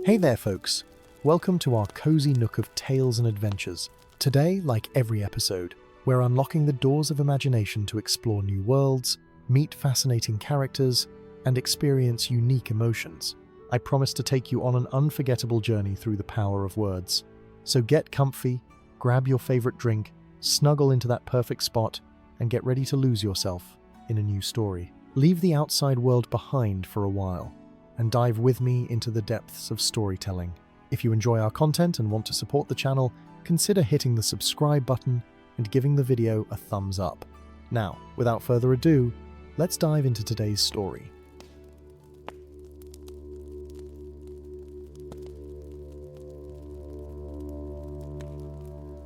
Hey there, folks. Welcome to our cozy nook of tales and adventures. Today, like every episode, we're unlocking the doors of imagination to explore new worlds, meet fascinating characters, and experience unique emotions. I promise to take you on an unforgettable journey through the power of words. So get comfy, grab your favorite drink, snuggle into that perfect spot, and get ready to lose yourself in a new story. Leave the outside world behind for a while and dive with me into the depths of storytelling. If you enjoy our content and want to support the channel, consider hitting the subscribe button and giving the video a thumbs up. Now, without further ado, let's dive into today's story.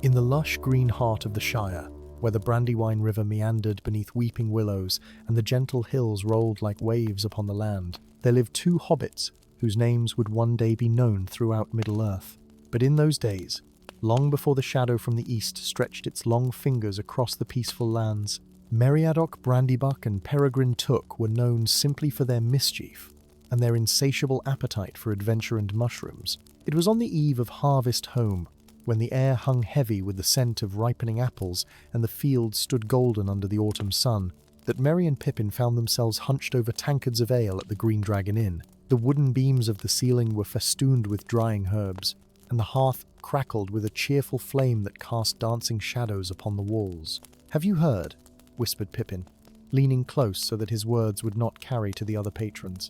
In the lush green heart of the Shire, where the Brandywine River meandered beneath weeping willows and the gentle hills rolled like waves upon the land, there lived two hobbits whose names would one day be known throughout Middle-earth. But in those days, long before the shadow from the east stretched its long fingers across the peaceful lands, Meriadoc, Brandybuck, and Peregrin were known simply for their mischief and their insatiable appetite for adventure and mushrooms. It was on the eve of Harvest Home, when the air hung heavy with the scent of ripening apples and the fields stood golden under the autumn sun, that Merry and Pippin found themselves hunched over tankards of ale at the Green Dragon Inn. The wooden beams of the ceiling were festooned with drying herbs, and the hearth crackled with a cheerful flame that cast dancing shadows upon the walls. "Have you heard?" whispered Pippin, leaning close so that his words would not carry to the other patrons.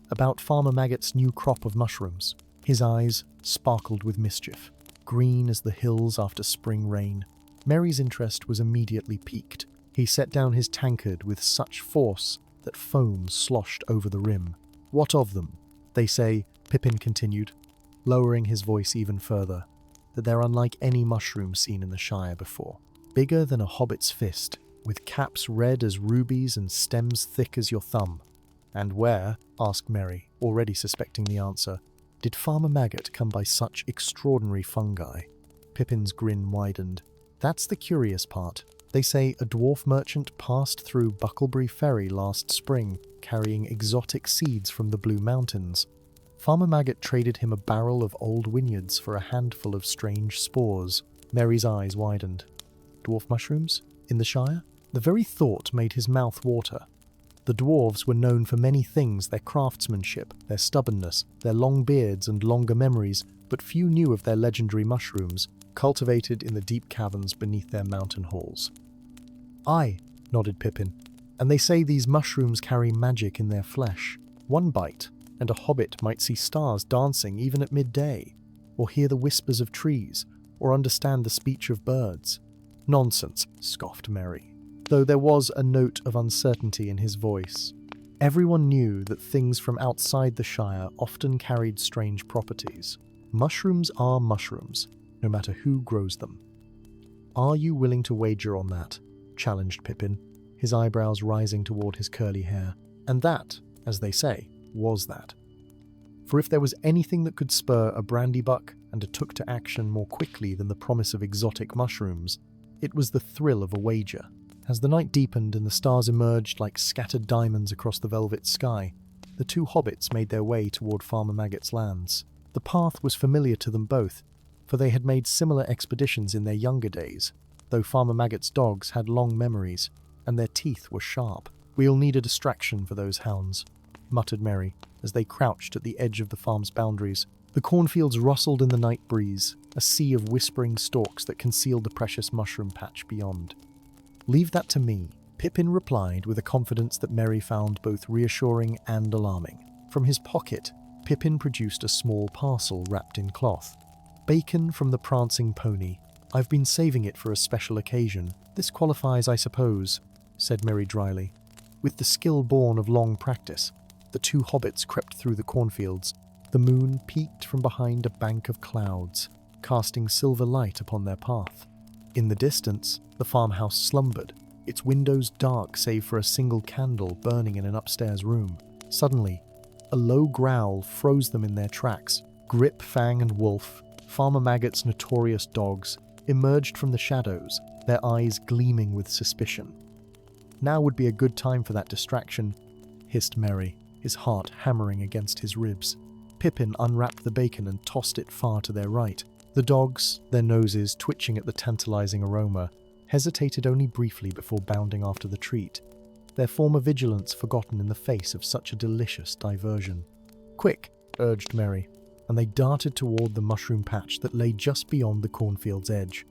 "About Farmer Maggot's new crop of mushrooms." His eyes sparkled with mischief, green as the hills after spring rain. Merry's interest was immediately piqued. He set down his tankard with such force that foam sloshed over the rim. "What of them?" "They say," Pippin continued, lowering his voice even further, "that they're unlike any mushroom seen in the Shire before. Bigger than a hobbit's fist, with caps red as rubies and stems thick as your thumb." "And where," asked Merry, already suspecting the answer, "did Farmer Maggot come by such extraordinary fungi?" Pippin's grin widened. "That's the curious part. They say a dwarf merchant passed through Bucklebury Ferry last spring, carrying exotic seeds from the Blue Mountains. Farmer Maggot traded him a barrel of old vineyards for a handful of strange spores." Merry's eyes widened. "Dwarf mushrooms? In the Shire?" The very thought made his mouth water. The dwarves were known for many things: their craftsmanship, their stubbornness, their long beards and longer memories, but few knew of their legendary mushrooms, cultivated in the deep caverns beneath their mountain halls. "Aye," nodded Pippin, "and they say these mushrooms carry magic in their flesh. One bite, and a hobbit might see stars dancing even at midday, or hear the whispers of trees, or understand the speech of birds." "Nonsense," scoffed Merry, though there was a note of uncertainty in his voice. Everyone knew that things from outside the Shire often carried strange properties. Mushrooms are mushrooms, no matter who grows them. "Are you willing to wager on that?" challenged Pippin, his eyebrows rising toward his curly hair. And that, as they say, was that. For if there was anything that could spur a Brandybuck and a Took to action more quickly than the promise of exotic mushrooms, it was the thrill of a wager. As the night deepened and the stars emerged like scattered diamonds across the velvet sky, the two hobbits made their way toward Farmer Maggot's lands. The path was familiar to them both, for they had made similar expeditions in their younger days, though Farmer Maggot's dogs had long memories, and their teeth were sharp. "We'll need a distraction for those hounds," muttered Merry, as they crouched at the edge of the farm's boundaries. The cornfields rustled in the night breeze, a sea of whispering stalks that concealed the precious mushroom patch beyond. "Leave that to me," Pippin replied with a confidence that Merry found both reassuring and alarming. From his pocket, Pippin produced a small parcel wrapped in cloth. "Bacon from the prancing pony. I've been saving it for a special occasion. This qualifies, I suppose," said Merry dryly. With the skill born of long practice, the two hobbits crept through the cornfields. The moon peeked from behind a bank of clouds, casting silver light upon their path. In the distance, the farmhouse slumbered, its windows dark save for a single candle burning in an upstairs room. Suddenly, a low growl froze them in their tracks. Grip, Fang, and Wolf, Farmer Maggot's notorious dogs, emerged from the shadows, their eyes gleaming with suspicion. "Now would be a good time for that distraction," hissed Merry, his heart hammering against his ribs. Pippin unwrapped the bacon and tossed it far to their right. The dogs, their noses twitching at the tantalizing aroma, hesitated only briefly before bounding after the treat, their former vigilance forgotten in the face of such a delicious diversion. "Quick," urged Mary, and they darted toward the mushroom patch that lay just beyond the cornfield's edge.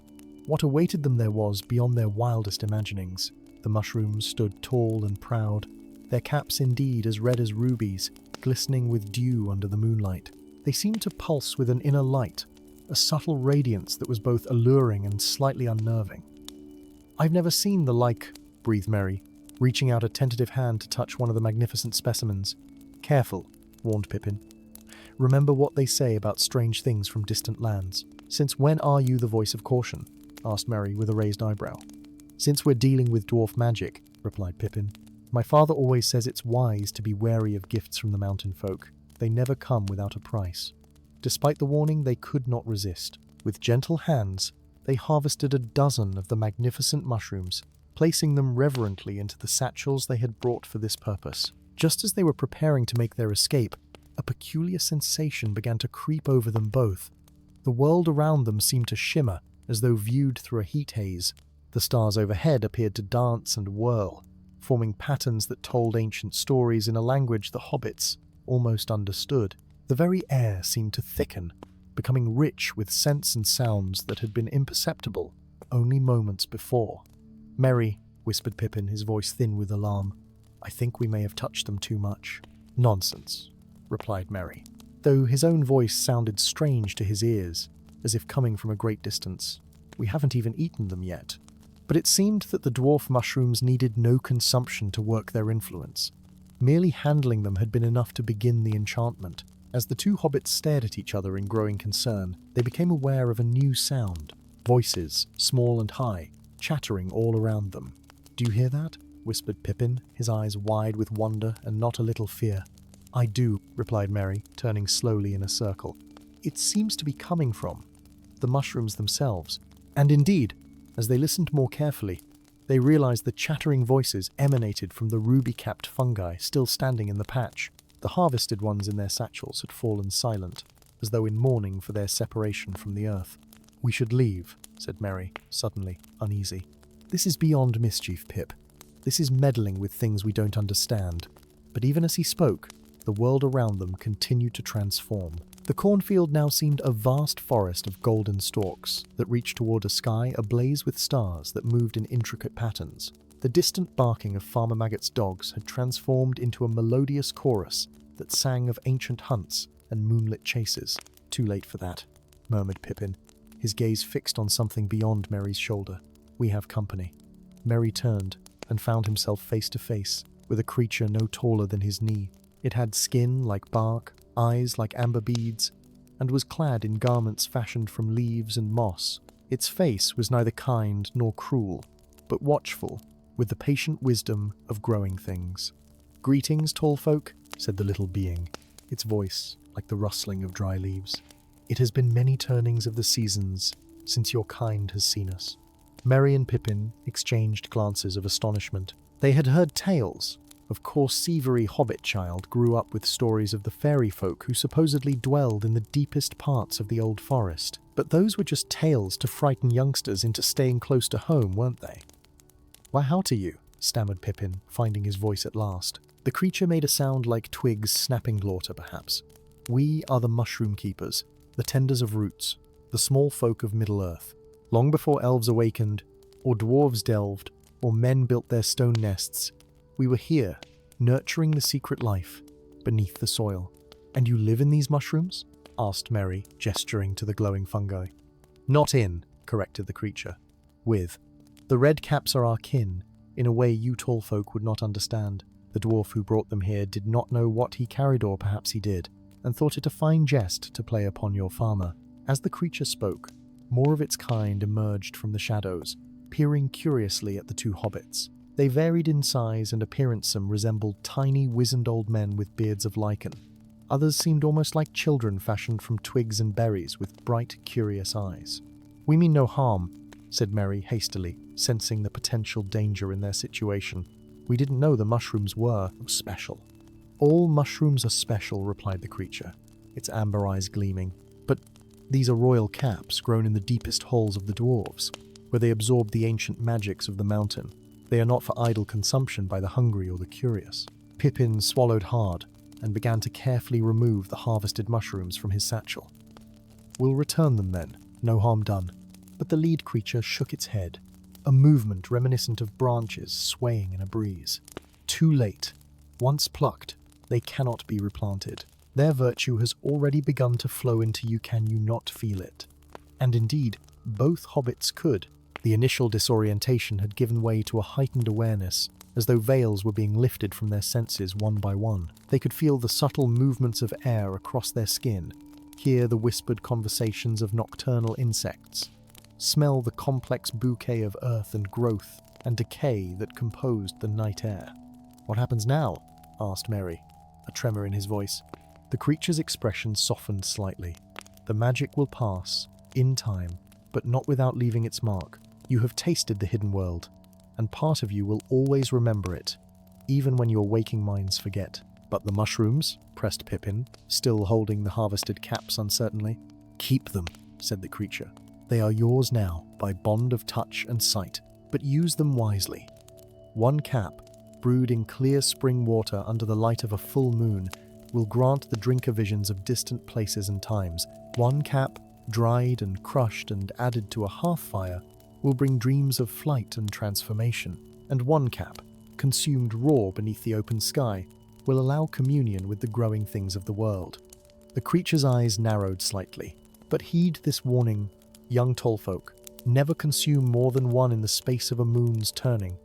What awaited them there was beyond their wildest imaginings. The mushrooms stood tall and proud, their caps indeed as red as rubies, glistening with dew under the moonlight. They seemed to pulse with an inner light, a subtle radiance that was both alluring and slightly unnerving. "I've never seen the like," breathed Mary, reaching out a tentative hand to touch one of the magnificent specimens. "Careful," warned Pippin. "Remember what they say about strange things from distant lands." "Since when are you the voice of caution?" asked Mary with a raised eyebrow. "Since we're dealing with dwarf magic," replied Pippin. "My father always says it's wise to be wary of gifts from the mountain folk. They never come without a price." Despite the warning, they could not resist. With gentle hands, they harvested a dozen of the magnificent mushrooms, placing them reverently into the satchels they had brought for this purpose. Just as they were preparing to make their escape, a peculiar sensation began to creep over them both. The world around them seemed to shimmer, as though viewed through a heat haze. The stars overhead appeared to dance and whirl, forming patterns that told ancient stories in a language the hobbits almost understood. The very air seemed to thicken, becoming rich with scents and sounds that had been imperceptible only moments before. "Mary," whispered Pippin, his voice thin with alarm, "I think we may have touched them too much." "Nonsense," replied Mary, though his own voice sounded strange to his ears, as if coming from a great distance. "We haven't even eaten them yet." But it seemed that the dwarf mushrooms needed no consumption to work their influence. Merely handling them had been enough to begin the enchantment. As the two hobbits stared at each other in growing concern, they became aware of a new sound. Voices, small and high, chattering all around them. "Do you hear that?" whispered Pippin, his eyes wide with wonder and not a little fear. "I do," replied Mary, turning slowly in a circle. "It seems to be coming from the mushrooms themselves." And indeed, as they listened more carefully, they realized the chattering voices emanated from the ruby-capped fungi still standing in the patch. The harvested ones in their satchels had fallen silent, as though in mourning for their separation from the earth. "We should leave," said Mary, suddenly uneasy. "This is beyond mischief, Pip. This is meddling with things we don't understand." But even as he spoke, the world around them continued to transform. The cornfield now seemed a vast forest of golden stalks that reached toward a sky ablaze with stars that moved in intricate patterns. The distant barking of Farmer Maggot's dogs had transformed into a melodious chorus that sang of ancient hunts and moonlit chases. "Too late for that," murmured Pippin, his gaze fixed on something beyond Merry's shoulder. "We have company." Merry turned and found himself face to face with a creature no taller than his knee. It had skin like bark, eyes like amber beads, and was clad in garments fashioned from leaves and moss. Its face was neither kind nor cruel, but watchful, with the patient wisdom of growing things. "Greetings, tall folk," said the little being, its voice like the rustling of dry leaves. "It has been many turnings of the seasons since your kind has seen us." Merry and Pippin exchanged glances of astonishment. They had heard tales. Of course, Seavery Hobbit child grew up with stories of the fairy folk who supposedly dwelled in the deepest parts of the old forest. But those were just tales to frighten youngsters into staying close to home, weren't they? "Why, how to you?" stammered Pippin, finding his voice at last. The creature made a sound like twigs snapping glauter, perhaps. "We are the mushroom keepers, the tenders of roots, the small folk of Middle-earth. Long before elves awakened, or dwarves delved, or men built their stone nests, we were here, nurturing the secret life beneath the soil." "And you live in these mushrooms?" asked Merry, gesturing to the glowing fungi. "Not in," corrected the creature. "With. The red caps are our kin, in a way you tall folk would not understand. The dwarf who brought them here did not know what he carried, or perhaps he did, and thought it a fine jest to play upon your farmer." As the creature spoke, more of its kind emerged from the shadows, peering curiously at the two hobbits. They varied in size and appearance and resembled tiny, wizened old men with beards of lichen. Others seemed almost like children fashioned from twigs and berries with bright, curious eyes. "We mean no harm," said Merry hastily, sensing the potential danger in their situation. "We didn't know the mushrooms were special." "All mushrooms are special," replied the creature. its amber eyes gleaming. "But these are royal caps grown in the deepest halls of the dwarves, where they absorb the ancient magics of the mountain. They are not for idle consumption by the hungry or the curious." Pippin swallowed hard and began to carefully remove the harvested mushrooms from his satchel. "We'll return them then, no harm done." But the lead creature shook its head, a movement reminiscent of branches swaying in a breeze. "Too late. Once plucked, they cannot be replanted. Their virtue has already begun to flow into you. Can you not feel it?" And indeed, both hobbits could. The initial disorientation had given way to a heightened awareness, as though veils were being lifted from their senses one by one. They could feel the subtle movements of air across their skin, hear the whispered conversations of nocturnal insects, smell the complex bouquet of earth and growth and decay that composed the night air. "What happens now?" asked Merry, a tremor in his voice. The creature's expression softened slightly. "The magic will pass, in time, but not without leaving its mark. You have tasted the hidden world, and part of you will always remember it, even when your waking minds forget." "But the mushrooms?" pressed Pippin, still holding the harvested caps uncertainly. "Keep them," said the creature. "They are yours now, by bond of touch and sight, but use them wisely. One cap, brewed in clear spring water under the light of a full moon, will grant the drinker visions of distant places and times. One cap, dried and crushed and added to a hearth fire, will bring dreams of flight and transformation. And one cap, consumed raw beneath the open sky, will allow communion with the growing things of the world." The creature's eyes narrowed slightly. "But heed this warning, young tallfolk. Never consume more than one in the space of a moon's turning,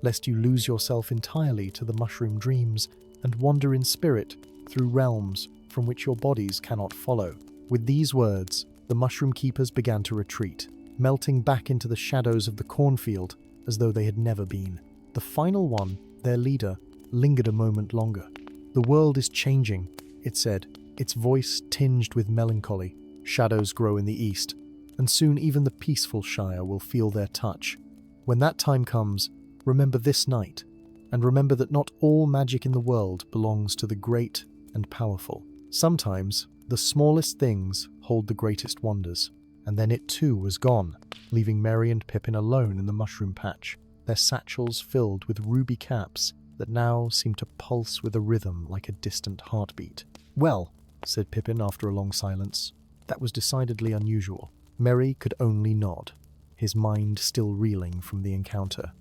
lest you lose yourself entirely to the mushroom dreams and wander in spirit through realms from which your bodies cannot follow." With these words, the mushroom keepers began to retreat, melting back into the shadows of the cornfield as though they had never been. The final one, their leader, lingered a moment longer. "The world is changing," it said, its voice tinged with melancholy. "Shadows grow in the east, and soon even the peaceful Shire will feel their touch. When that time comes, remember this night, and remember that not all magic in the world belongs to the great and powerful. Sometimes, the smallest things hold the greatest wonders." And then it too was gone, leaving Merry and Pippin alone in the mushroom patch, their satchels filled with ruby caps that now seemed to pulse with a rhythm like a distant heartbeat. "Well," said Pippin after a long silence, "that was decidedly unusual." Merry could only nod, his mind still reeling from the encounter.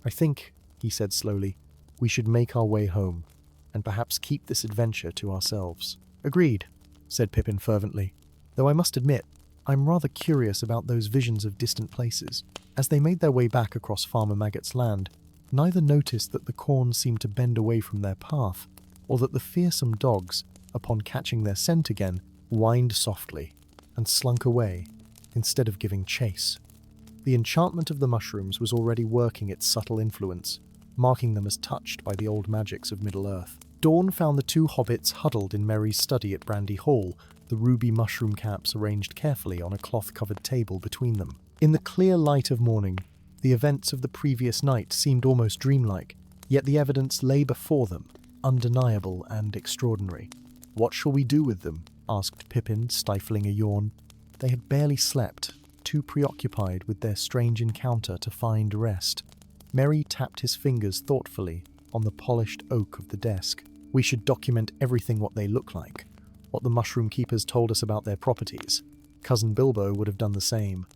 "I think," he said slowly, "we should make our way home, and perhaps keep this adventure to ourselves." "Agreed," said Pippin fervently, "though I must admit, I'm rather curious about those visions of distant places." As they made their way back across Farmer Maggot's land, neither noticed that the corn seemed to bend away from their path, or that the fearsome dogs, upon catching their scent again, whined softly and slunk away instead of giving chase. The enchantment of the mushrooms was already working its subtle influence, marking them as touched by the old magics of Middle-earth. Dawn found the two hobbits huddled in Merry's study at Brandy Hall, the ruby mushroom caps arranged carefully on a cloth-covered table between them. In the clear light of morning, the events of the previous night seemed almost dreamlike, yet the evidence lay before them, undeniable and extraordinary. "What shall we do with them?" asked Pippin, stifling a yawn. They had barely slept, too preoccupied with their strange encounter to find rest. Merry tapped his fingers thoughtfully on the polished oak of the desk. "We should document everything what they look like, what the mushroom keepers told us about their properties. Cousin Bilbo would have done the same."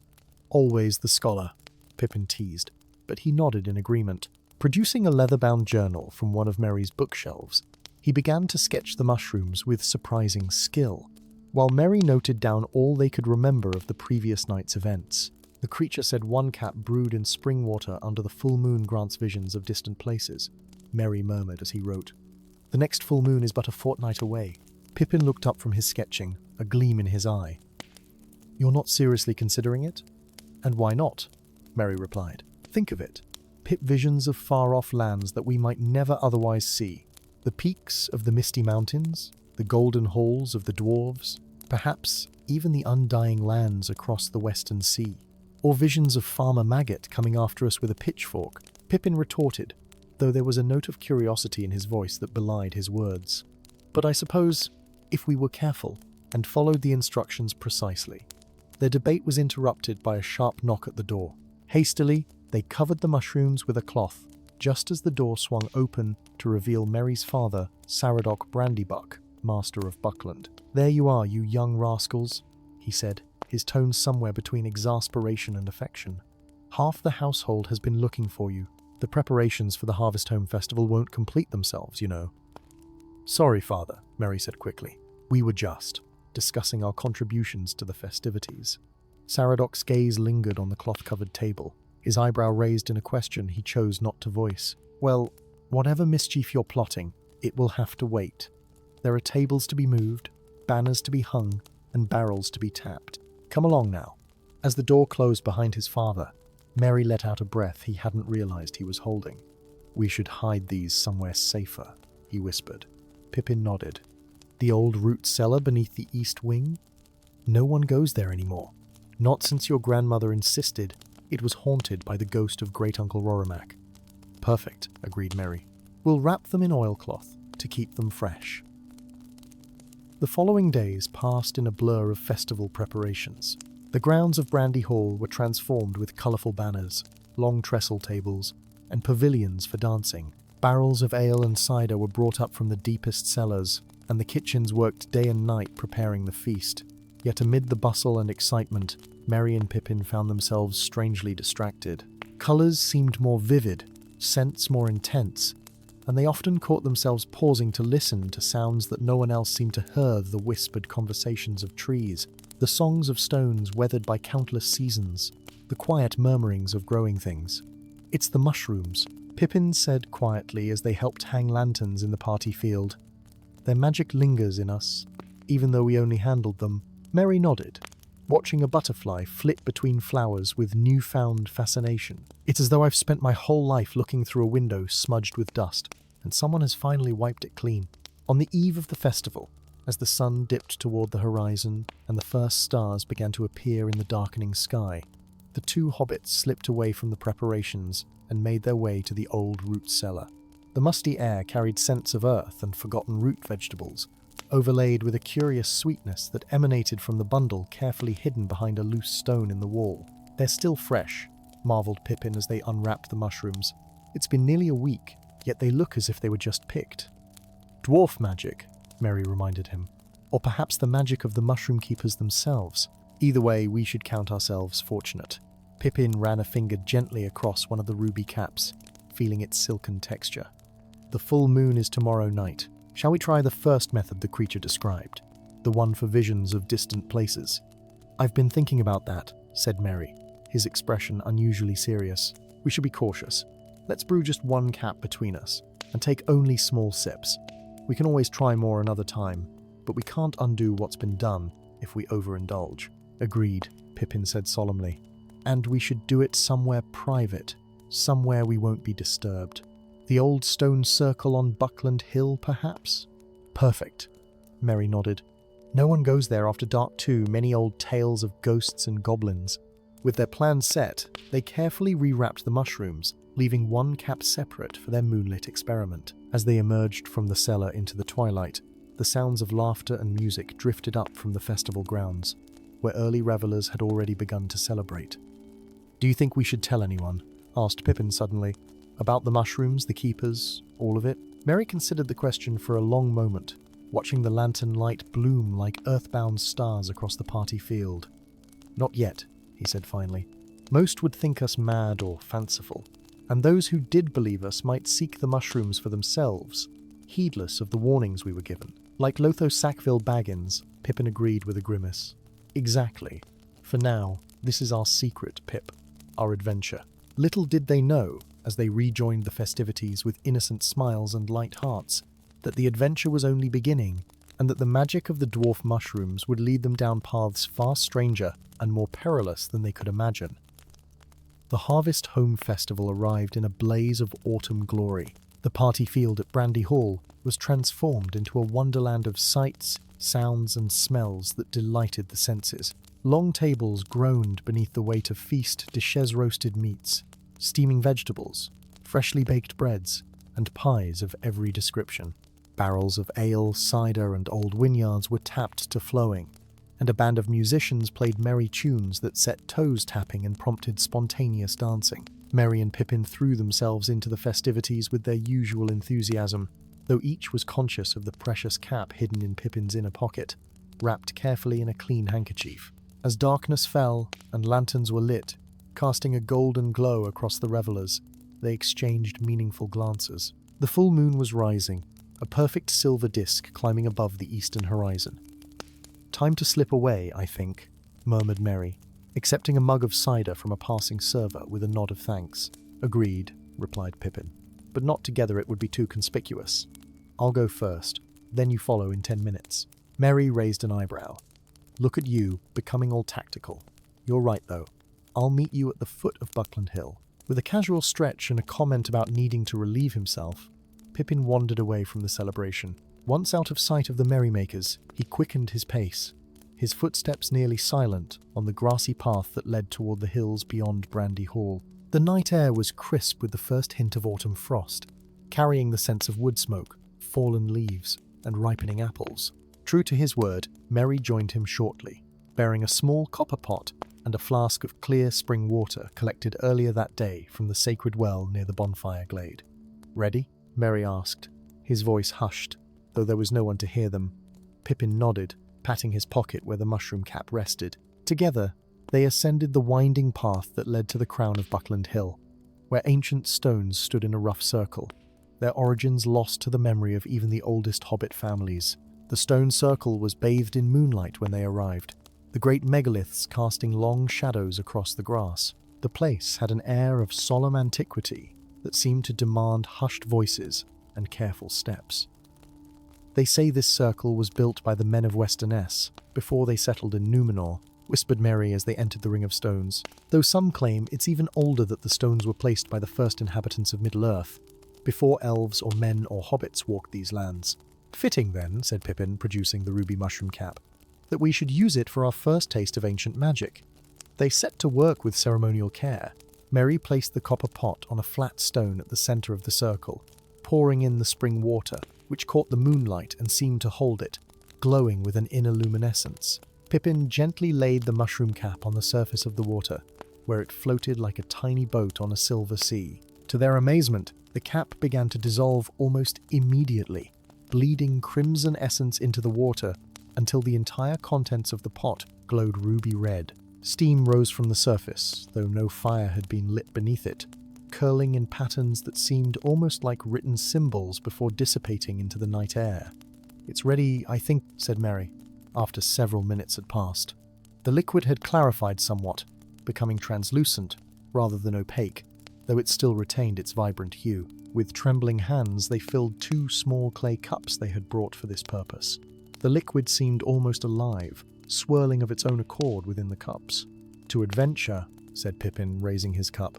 "Always the scholar," Pippin teased, but he nodded in agreement. Producing a leather-bound journal from one of Merry's bookshelves, he began to sketch the mushrooms with surprising skill, while Merry noted down all they could remember of the previous night's events. The creature said one cap brewed in spring water under the full moon grants visions of distant places. Merry murmured as he wrote. "The next full moon is but a fortnight away." Pippin looked up from his sketching, a gleam in his eye. "You're not seriously considering it?" "And why not?" Merry replied. "Think of it. Pip visions of far-off lands that we might never otherwise see. The peaks of the misty mountains, the golden halls of the dwarves, perhaps even the undying lands across the western sea. Or visions of Farmer Maggot coming after us with a pitchfork." Pippin retorted, though there was a note of curiosity in his voice that belied his words. "But I suppose, if we were careful, and followed the instructions precisely. Their debate was interrupted by a sharp knock at the door. Hastily, they covered the mushrooms with a cloth, just as the door swung open to reveal Merry's father, Meriadoc Brandybuck, master of Buckland. "There you are, you young rascals," he said, his tone somewhere between exasperation and affection. "Half the household has been looking for you. The preparations for the Harvest Home Festival won't complete themselves, you know." "Sorry, father," Merry said quickly. "We were just discussing our contributions to the festivities." Saradoc's gaze lingered on the cloth-covered table, his eyebrow raised in a question he chose not to voice. "Well, whatever mischief you're plotting, it will have to wait. There are tables to be moved, banners to be hung, and barrels to be tapped. Come along now." As the door closed behind his father, Merry let out a breath he hadn't realized he was holding. "We should hide these somewhere safer," he whispered. Pippin nodded. "The old root cellar beneath the east wing? No one goes there anymore. Not since your grandmother insisted it was haunted by the ghost of Great-Uncle Rorimac." "Perfect," agreed Merry. "We'll wrap them in oilcloth to keep them fresh." The following days passed in a blur of festival preparations. The grounds of Brandy Hall were transformed with colourful banners, long trestle tables, and pavilions for dancing. Barrels of ale and cider were brought up from the deepest cellars, and the kitchens worked day and night preparing the feast. Yet amid the bustle and excitement, Merry and Pippin found themselves strangely distracted. Colours seemed more vivid, scents more intense, and they often caught themselves pausing to listen to sounds that no one else seemed to hear: the whispered conversations of trees, the songs of stones weathered by countless seasons, the quiet murmurings of growing things. "It's the mushrooms," Pippin said quietly as they helped hang lanterns in the party field. "Their magic lingers in us, even though we only handled them." Merry nodded, watching a butterfly flit between flowers with newfound fascination. "It's as though I've spent my whole life looking through a window smudged with dust, and someone has finally wiped it clean." On the eve of the festival, as the sun dipped toward the horizon and the first stars began to appear in the darkening sky, the two hobbits slipped away from the preparations and made their way to the old root cellar. The musty air carried scents of earth and forgotten root vegetables, overlaid with a curious sweetness that emanated from the bundle carefully hidden behind a loose stone in the wall. "They're still fresh," marveled Pippin as they unwrapped the mushrooms. "It's been nearly a week, yet they look as if they were just picked." "Dwarf magic," Merry reminded him. "Or perhaps the magic of the mushroom keepers themselves. Either way, we should count ourselves fortunate." Pippin ran a finger gently across one of the ruby caps, feeling its silken texture. "The full moon is tomorrow night. Shall we try the first method the creature described? The one for visions of distant places?" "I've been thinking about that," said Merry, his expression unusually serious. "We should be cautious. Let's brew just one cap between us, and take only small sips. We can always try more another time, but we can't undo what's been done if we overindulge." "Agreed," Pippin said solemnly. "And we should do it somewhere private, somewhere we won't be disturbed. The old stone circle on Buckland Hill, perhaps?" "Perfect," Merry nodded. "No one goes there after dark too, many old tales of ghosts and goblins." With their plan set, they carefully rewrapped the mushrooms, leaving one cap separate for their moonlit experiment. As they emerged from the cellar into the twilight, the sounds of laughter and music drifted up from the festival grounds, where early revelers had already begun to celebrate. "Do you think we should tell anyone?" asked Pippin suddenly. "About the mushrooms, the keepers, all of it?" Merry considered the question for a long moment, watching the lantern light bloom like earthbound stars across the party field. "Not yet," he said finally. "Most would think us mad or fanciful, and those who did believe us might seek the mushrooms for themselves, heedless of the warnings we were given." "Like Lotho Sackville Baggins," Pippin agreed with a grimace. "Exactly. For now, this is our secret, Pip, our adventure." Little did they know, as they rejoined the festivities with innocent smiles and light hearts, that the adventure was only beginning, and that the magic of the dwarf mushrooms would lead them down paths far stranger and more perilous than they could imagine. The Harvest Home Festival arrived in a blaze of autumn glory. The party field at Brandy Hall was transformed into a wonderland of sights, sounds, and smells that delighted the senses. Long tables groaned beneath the weight of feast dishes roasted meats, steaming vegetables, freshly baked breads, and pies of every description. Barrels of ale, cider, and old vineyards were tapped to flowing, and a band of musicians played merry tunes that set toes tapping and prompted spontaneous dancing. Merry and Pippin threw themselves into the festivities with their usual enthusiasm, though each was conscious of the precious cap hidden in Pippin's inner pocket, wrapped carefully in a clean handkerchief. As darkness fell and lanterns were lit, casting a golden glow across the revelers, they exchanged meaningful glances. The full moon was rising, a perfect silver disk climbing above the eastern horizon. "Time to slip away, I think," murmured Merry, accepting a mug of cider from a passing server with a nod of thanks. "Agreed," replied Pippin, "but not together, it would be too conspicuous. I'll go first, then you follow in 10 minutes. Merry raised an eyebrow. "Look at you, becoming all tactical. You're right, though. I'll meet you at the foot of Buckland Hill." With a casual stretch and a comment about needing to relieve himself, Pippin wandered away from the celebration. Once out of sight of the merrymakers, he quickened his pace, his footsteps nearly silent on the grassy path that led toward the hills beyond Brandy Hall. The night air was crisp with the first hint of autumn frost, carrying the sense of wood smoke, fallen leaves, and ripening apples. True to his word, Merry joined him shortly, bearing a small copper pot and a flask of clear spring water collected earlier that day from the sacred well near the bonfire glade. "Ready?" Merry asked, his voice hushed, though there was no one to hear them. Pippin nodded, patting his pocket where the mushroom cap rested. Together, they ascended the winding path that led to the crown of Buckland Hill, where ancient stones stood in a rough circle, their origins lost to the memory of even the oldest hobbit families. The stone circle was bathed in moonlight when they arrived, the great megaliths casting long shadows across the grass. The place had an air of solemn antiquity that seemed to demand hushed voices and careful steps. "They say this circle was built by the men of Westernesse before they settled in Numenor," whispered Merry as they entered the Ring of Stones, "though some claim it's even older, that the stones were placed by the first inhabitants of Middle-earth, before elves or men or hobbits walked these lands." "Fitting, then," said Pippin, producing the ruby mushroom cap, "that we should use it for our first taste of ancient magic." They set to work with ceremonial care. Merry placed the copper pot on a flat stone at the center of the circle, pouring in the spring water, which caught the moonlight and seemed to hold it, glowing with an inner luminescence. Pippin gently laid the mushroom cap on the surface of the water, where it floated like a tiny boat on a silver sea. To their amazement, the cap began to dissolve almost immediately, bleeding crimson essence into the water until the entire contents of the pot glowed ruby red. Steam rose from the surface, though no fire had been lit beneath it, curling in patterns that seemed almost like written symbols before dissipating into the night air. "It's ready, I think," said Merry, after several minutes had passed. The liquid had clarified somewhat, becoming translucent rather than opaque, though it still retained its vibrant hue. With trembling hands, they filled 2 small clay cups they had brought for this purpose. The liquid seemed almost alive, swirling of its own accord within the cups. "To adventure," said Pippin, raising his cup.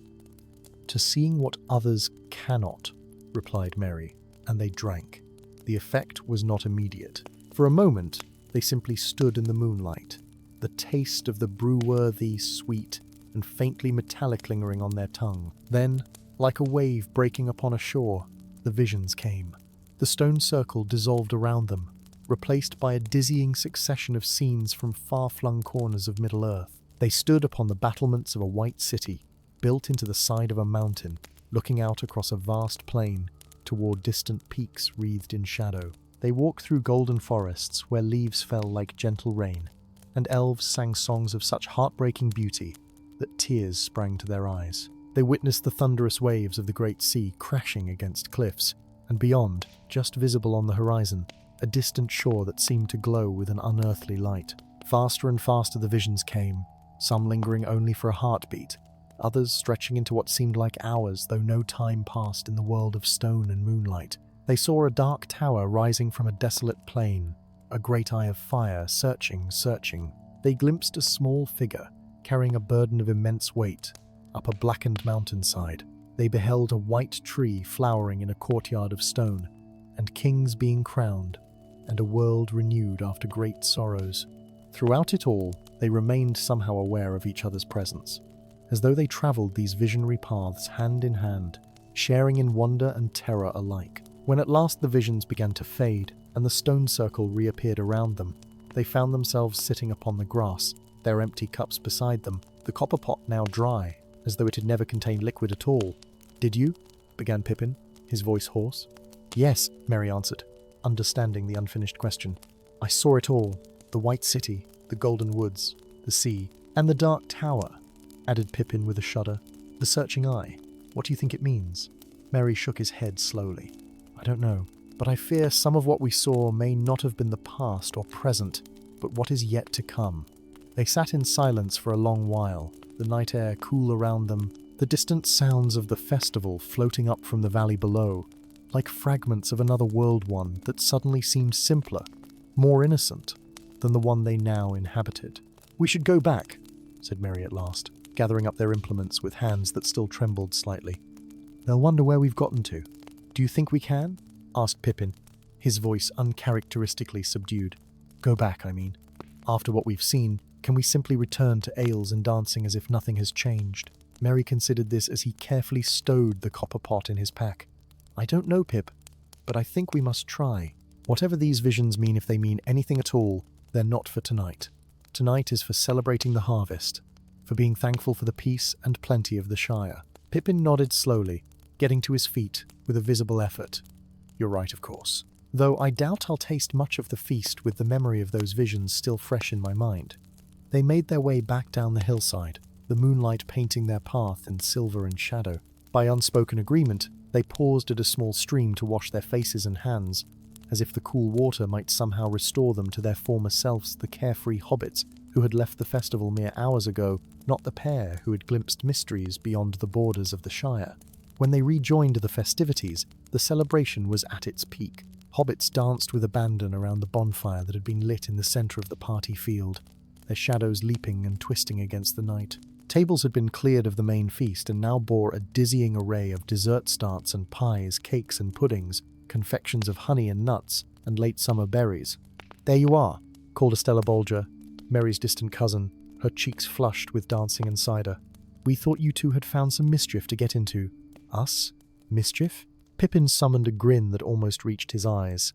"To seeing what others cannot," replied Merry, and they drank. The effect was not immediate. For a moment, they simply stood in the moonlight, the taste of the brew-worthy, sweet, and faintly metallic lingering on their tongue. Then, like a wave breaking upon a shore, the visions came. The stone circle dissolved around them, replaced by a dizzying succession of scenes from far-flung corners of Middle-earth. They stood upon the battlements of a white city, built into the side of a mountain, looking out across a vast plain toward distant peaks wreathed in shadow. They walked through golden forests where leaves fell like gentle rain, and elves sang songs of such heartbreaking beauty that tears sprang to their eyes. They witnessed the thunderous waves of the great sea crashing against cliffs, and beyond, just visible on the horizon, a distant shore that seemed to glow with an unearthly light. Faster and faster the visions came, some lingering only for a heartbeat, others stretching into what seemed like hours, though no time passed in the world of stone and moonlight. They saw a dark tower rising from a desolate plain, a great eye of fire searching. They glimpsed a small figure, carrying a burden of immense weight, up a blackened mountainside. They beheld a white tree flowering in a courtyard of stone, and kings being crowned, and a world renewed after great sorrows. Throughout it all, they remained somehow aware of each other's presence, as though they travelled these visionary paths hand in hand, sharing in wonder and terror alike. When at last the visions began to fade, and the stone circle reappeared around them, they found themselves sitting upon the grass, their empty cups beside them, the copper pot now dry, as though it had never contained liquid at all. "Did you?" began Pippin, his voice hoarse. "Yes," Merry answered, understanding the unfinished question. "I saw it all, the white city, the golden woods, the sea, and the dark tower," added Pippin with a shudder. "The searching eye. What do you think it means?" Merry shook his head slowly. "I don't know, but I fear some of what we saw may not have been the past or present, but what is yet to come." They sat in silence for a long while, the night air cool around them, the distant sounds of the festival floating up from the valley below, like fragments of another world one that suddenly seemed simpler, more innocent, than the one they now inhabited. "We should go back," said Merry at last, gathering up their implements with hands that still trembled slightly. "They'll wonder where we've gotten to." "Do you think we can?" asked Pippin, his voice uncharacteristically subdued. "Go back, I mean. After what we've seen, can we simply return to ales and dancing as if nothing has changed?" Merry considered this as he carefully stowed the copper pot in his pack. "I don't know, Pip, but I think we must try. Whatever these visions mean, if they mean anything at all, they're not for tonight. Tonight is for celebrating the harvest, for being thankful for the peace and plenty of the Shire." Pippin nodded slowly, getting to his feet with a visible effort. "You're right, of course. Though I doubt I'll taste much of the feast with the memory of those visions still fresh in my mind." They made their way back down the hillside, the moonlight painting their path in silver and shadow. By unspoken agreement, they paused at a small stream to wash their faces and hands, as if the cool water might somehow restore them to their former selves, the carefree hobbits who had left the festival mere hours ago, not the pair who had glimpsed mysteries beyond the borders of the Shire. When they rejoined the festivities, the celebration was at its peak. Hobbits danced with abandon around the bonfire that had been lit in the centre of the party field, their shadows leaping and twisting against the night. Tables had been cleared of the main feast and now bore a dizzying array of dessert starts and pies, cakes and puddings, confections of honey and nuts, and late summer berries. "There you are," called Estella Bolger, Merry's distant cousin, her cheeks flushed with dancing and cider. "We thought you two had found some mischief to get into." "Us? Mischief?" Pippin summoned a grin that almost reached his eyes.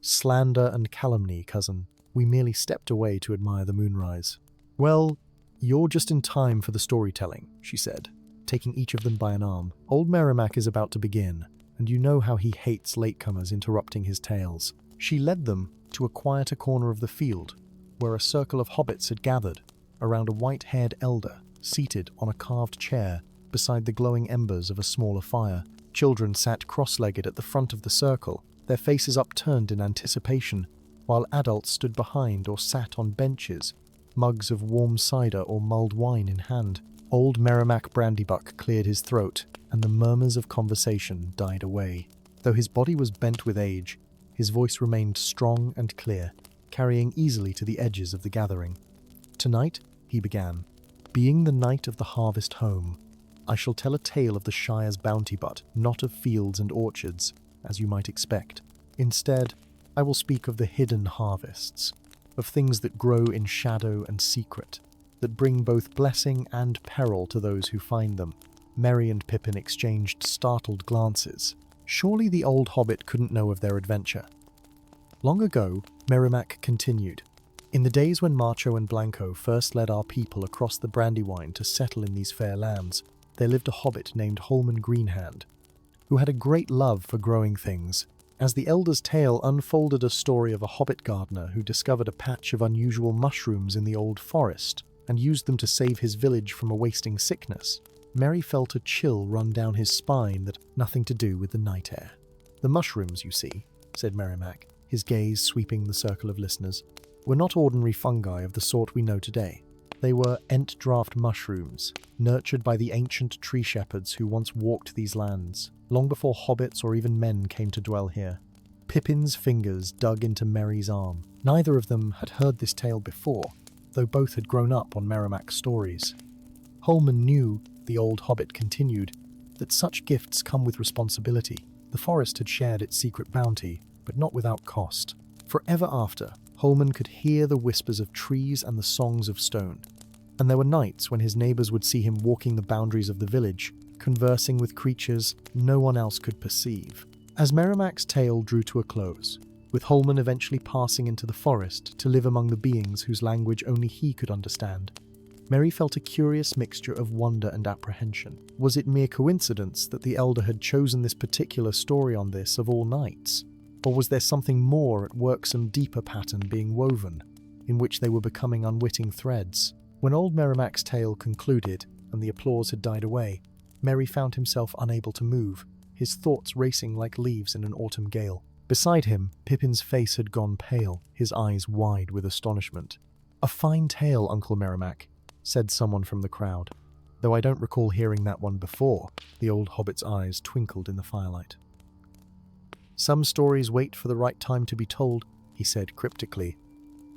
"Slander and calumny, cousin. We merely stepped away to admire the moonrise." "Well, you're just in time for the storytelling," she said, taking each of them by an arm. "Old Meriadoc is about to begin, and you know how he hates latecomers interrupting his tales." She led them to a quieter corner of the field, where a circle of hobbits had gathered, around a white-haired elder, seated on a carved chair beside the glowing embers of a smaller fire. Children sat cross-legged at the front of the circle, their faces upturned in anticipation, while adults stood behind or sat on benches, mugs of warm cider or mulled wine in hand. Old Meriadoc Brandybuck cleared his throat, and the murmurs of conversation died away. Though his body was bent with age, his voice remained strong and clear, carrying easily to the edges of the gathering. "Tonight," he began, "being the night of the harvest home, I shall tell a tale of the Shire's bounty, but not of fields and orchards, as you might expect. Instead, I will speak of the hidden harvests, of things that grow in shadow and secret, that bring both blessing and peril to those who find them." Merry and Pippin exchanged startled glances. Surely the old hobbit couldn't know of their adventure. Long ago, Meriadoc continued, "In the days when Marcho and Blanco first led our people across the Brandywine to settle in these fair lands, there lived a hobbit named Holman Greenhand, who had a great love for growing things. As the elder's tale unfolded a story of a hobbit gardener who discovered a patch of unusual mushrooms in the old forest and used them to save his village from a wasting sickness, Merry felt a chill run down his spine that had nothing to do with the night air. "The mushrooms, you see," said Meriadoc, his gaze sweeping the circle of listeners, "were not ordinary fungi of the sort we know today. They were Ent-draft mushrooms, nurtured by the ancient tree shepherds who once walked these lands, long before hobbits or even men came to dwell here." Pippin's fingers dug into Merry's arm. Neither of them had heard this tale before, though both had grown up on Meriadoc's stories. Holman knew, the old hobbit continued, that such gifts come with responsibility. The forest had shared its secret bounty, but not without cost. Forever after, Holman could hear the whispers of trees and the songs of stone, and there were nights when his neighbours would see him walking the boundaries of the village, conversing with creatures no one else could perceive. As Merrimac's tale drew to a close, with Holman eventually passing into the forest to live among the beings whose language only he could understand, Merry felt a curious mixture of wonder and apprehension. Was it mere coincidence that the elder had chosen this particular story on this of all nights? Or was there something more at work, some deeper pattern being woven, in which they were becoming unwitting threads? When old Merrimac's tale concluded and the applause had died away, Merry found himself unable to move, his thoughts racing like leaves in an autumn gale. Beside him, Pippin's face had gone pale, his eyes wide with astonishment. "A fine tale, Uncle Merrimac," said someone from the crowd, though I don't recall hearing that one before. The old hobbit's eyes twinkled in the firelight. "Some stories wait for the right time to be told," he said cryptically,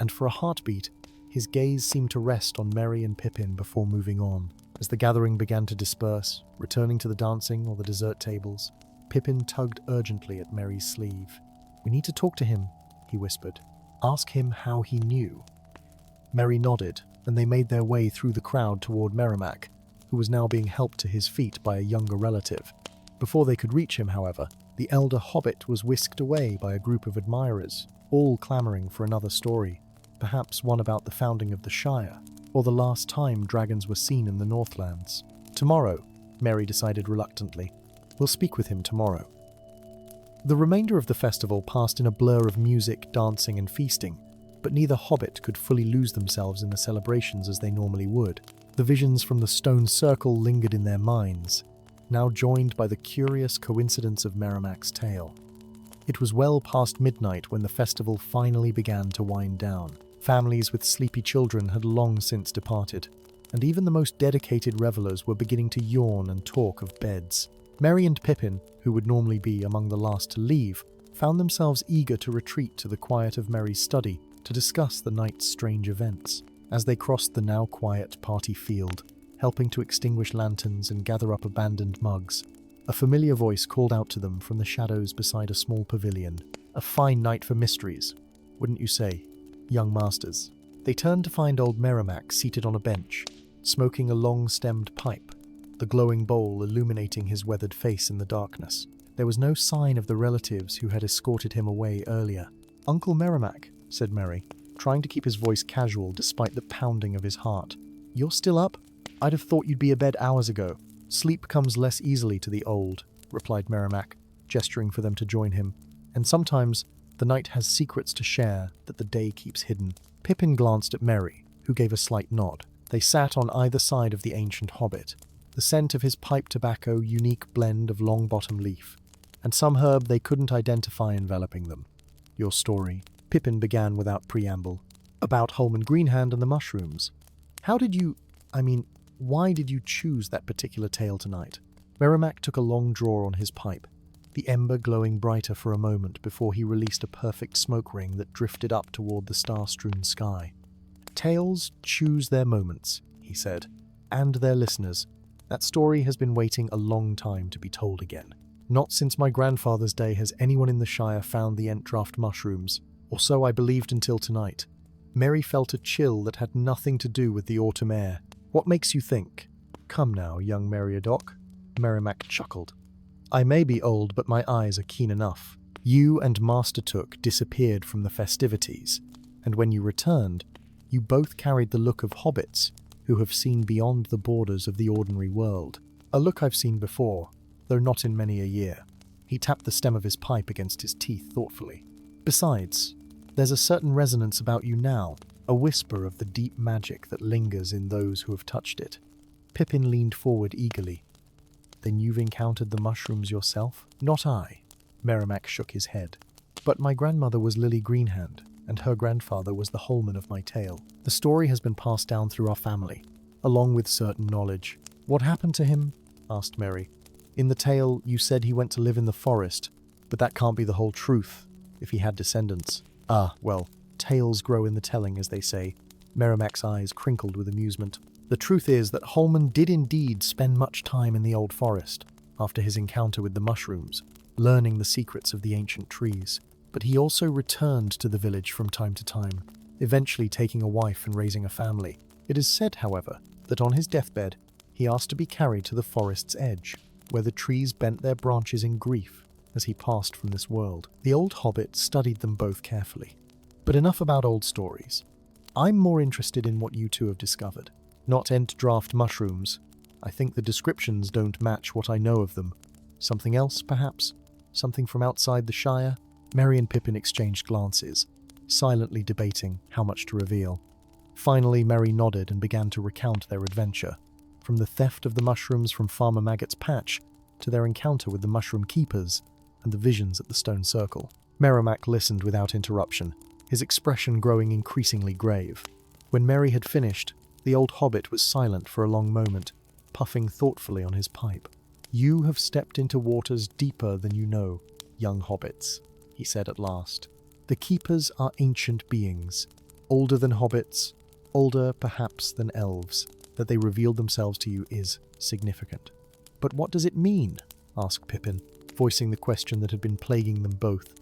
and for a heartbeat, his gaze seemed to rest on Merry and Pippin before moving on. As the gathering began to disperse, returning to the dancing or the dessert tables, Pippin tugged urgently at Merry's sleeve. "We need to talk to him," he whispered. "Ask him how he knew." Merry nodded, and they made their way through the crowd toward Merrimac, who was now being helped to his feet by a younger relative. Before they could reach him, however, the elder hobbit was whisked away by a group of admirers, all clamoring for another story, perhaps one about the founding of the Shire, or the last time dragons were seen in the Northlands. "Tomorrow," Merry decided reluctantly. "We'll speak with him tomorrow." The remainder of the festival passed in a blur of music, dancing, and feasting, but neither hobbit could fully lose themselves in the celebrations as they normally would. The visions from the stone circle lingered in their minds, now joined by the curious coincidence of Merrimac's tale. It was well past midnight when the festival finally began to wind down. Families with sleepy children had long since departed, and even the most dedicated revelers were beginning to yawn and talk of beds. Merry and Pippin, who would normally be among the last to leave, found themselves eager to retreat to the quiet of Merry's study to discuss the night's strange events. As they crossed the now quiet party field, helping to extinguish lanterns and gather up abandoned mugs, a familiar voice called out to them from the shadows beside a small pavilion. "A fine night for mysteries, wouldn't you say, young masters?" They turned to find old Merrimac seated on a bench, smoking a long-stemmed pipe, the glowing bowl illuminating his weathered face in the darkness. There was no sign of the relatives who had escorted him away earlier. "Uncle Merrimac," said Merry, trying to keep his voice casual despite the pounding of his heart. "You're still up? I'd have thought you'd be abed hours ago." "Sleep comes less easily to the old," replied Merrimac, gesturing for them to join him. "And sometimes the night has secrets to share that the day keeps hidden." Pippin glanced at Merry, who gave a slight nod. They sat on either side of the ancient hobbit, the scent of his pipe tobacco unique blend of long-bottom leaf, and some herb they couldn't identify enveloping them. "Your story," Pippin began without preamble, "about Holman Greenhand and the mushrooms. Why did you choose that particular tale tonight?" Merrimac took a long draw on his pipe, the ember glowing brighter for a moment before he released a perfect smoke ring that drifted up toward the star-strewn sky. "Tales choose their moments," he said, "and their listeners. That story has been waiting a long time to be told again. Not since my grandfather's day has anyone in the Shire found the Entdraft mushrooms, or so I believed until tonight." Merry felt a chill that had nothing to do with the autumn air. "What makes you think?" "Come now, young Meriadoc," Merrimac chuckled. "I may be old, but my eyes are keen enough. You and Master Took disappeared from the festivities, and when you returned, you both carried the look of hobbits who have seen beyond the borders of the ordinary world. A look I've seen before, though not in many a year." He tapped the stem of his pipe against his teeth thoughtfully. "Besides, there's a certain resonance about you now, a whisper of the deep magic that lingers in those who have touched it." Pippin leaned forward eagerly. "Then you've encountered the mushrooms yourself?" "Not I," Merrimac shook his head. "But my grandmother was Lily Greenhand, and her grandfather was the Holman of my tale. The story has been passed down through our family, along with certain knowledge." "What happened to him?" asked Merry. "In the tale, you said he went to live in the forest, but that can't be the whole truth, if he had descendants." "Ah, well, tales grow in the telling, as they say." Merrimac's eyes crinkled with amusement. "The truth is that Holman did indeed spend much time in the old forest, after his encounter with the mushrooms, learning the secrets of the ancient trees. But he also returned to the village from time to time, eventually taking a wife and raising a family. It is said, however, that on his deathbed, he asked to be carried to the forest's edge, where the trees bent their branches in grief, as he passed from this world. The old hobbit studied them both carefully. But enough about old stories. I'm more interested in what you two have discovered. Not Ent-draft mushrooms. I think the descriptions don't match what I know of them. Something else, perhaps? Something from outside the Shire? Merry and Pippin exchanged glances, silently debating how much to reveal. Finally, Merry nodded and began to recount their adventure, from the theft of the mushrooms from Farmer Maggot's patch to their encounter with the mushroom keepers and the visions at the stone circle. Merrimack listened without interruption, his expression growing increasingly grave. When Merry had finished, the old hobbit was silent for a long moment, puffing thoughtfully on his pipe. "You have stepped into waters deeper than you know, young hobbits," he said at last. "The keepers are ancient beings, older than hobbits, older perhaps than elves. That they revealed themselves to you is significant." "But what does it mean?" asked Pippin, voicing the question that had been plaguing them both.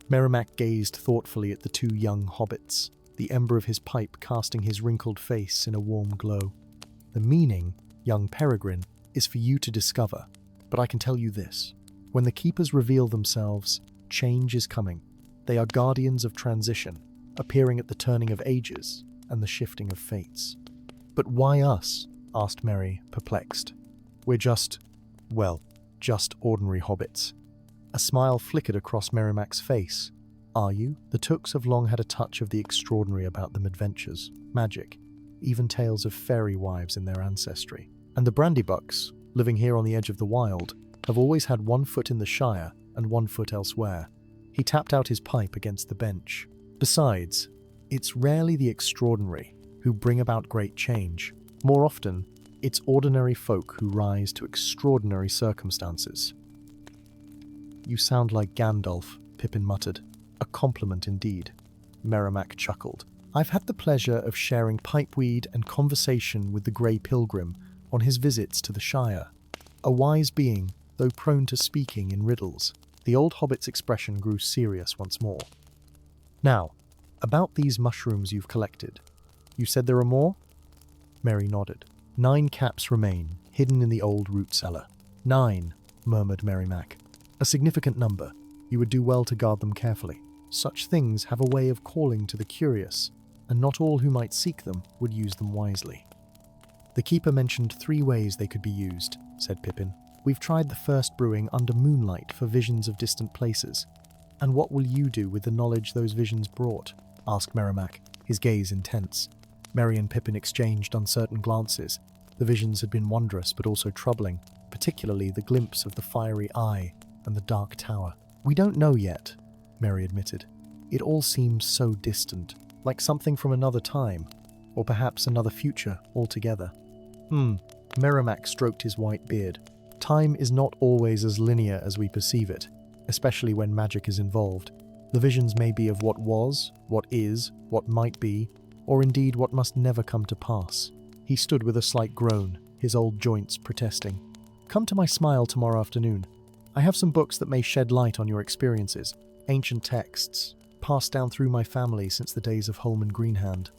Merrimack gazed thoughtfully at the two young hobbits, the ember of his pipe casting his wrinkled face in a warm glow. "The meaning, young Peregrin, is for you to discover, but I can tell you this. When the keepers reveal themselves, change is coming. They are guardians of transition, appearing at the turning of ages and the shifting of fates." "But why us?" asked Merry, perplexed. "We're just ordinary hobbits." A smile flickered across Merrimack's face. "Are you?" The Tooks have long had a touch of the extraordinary about them: adventures, magic, even tales of fairy wives in their ancestry. And the Brandybucks, living here on the edge of the wild, have always had one foot in the Shire and one foot elsewhere. He tapped out his pipe against the bench. "Besides, it's rarely the extraordinary who bring about great change. More often, it's ordinary folk who rise to extraordinary circumstances." "You sound like Gandalf," Pippin muttered. "A compliment indeed." Merrimack chuckled. "I've had the pleasure of sharing pipeweed and conversation with the Grey Pilgrim on his visits to the Shire. A wise being, though prone to speaking in riddles." The old hobbit's expression grew serious once more. "Now, about these mushrooms you've collected. You said there are more?" Merry nodded. 9 caps remain, hidden in the old root cellar." "9," murmured Merrimack. "A significant number. You would do well to guard them carefully. Such things have a way of calling to the curious, and not all who might seek them would use them wisely." "The keeper mentioned 3 ways they could be used," said Pippin. "We've tried the first brewing under moonlight for visions of distant places." "And what will you do with the knowledge those visions brought?" asked Merrimack, his gaze intense. Merry and Pippin exchanged uncertain glances. The visions had been wondrous but also troubling, particularly the glimpse of the fiery eye and the dark tower. "We don't know yet," Merry admitted. "It all seems so distant, like something from another time, or perhaps another future altogether." Merrimack stroked his white beard. "Time is not always as linear as we perceive it, especially when magic is involved. The visions may be of what was, what is, what might be, or indeed what must never come to pass." He stood with a slight groan, his old joints protesting. "Come to my smile tomorrow afternoon. I have some books that may shed light on your experiences, ancient texts, passed down through my family since the days of Holman Greenhand."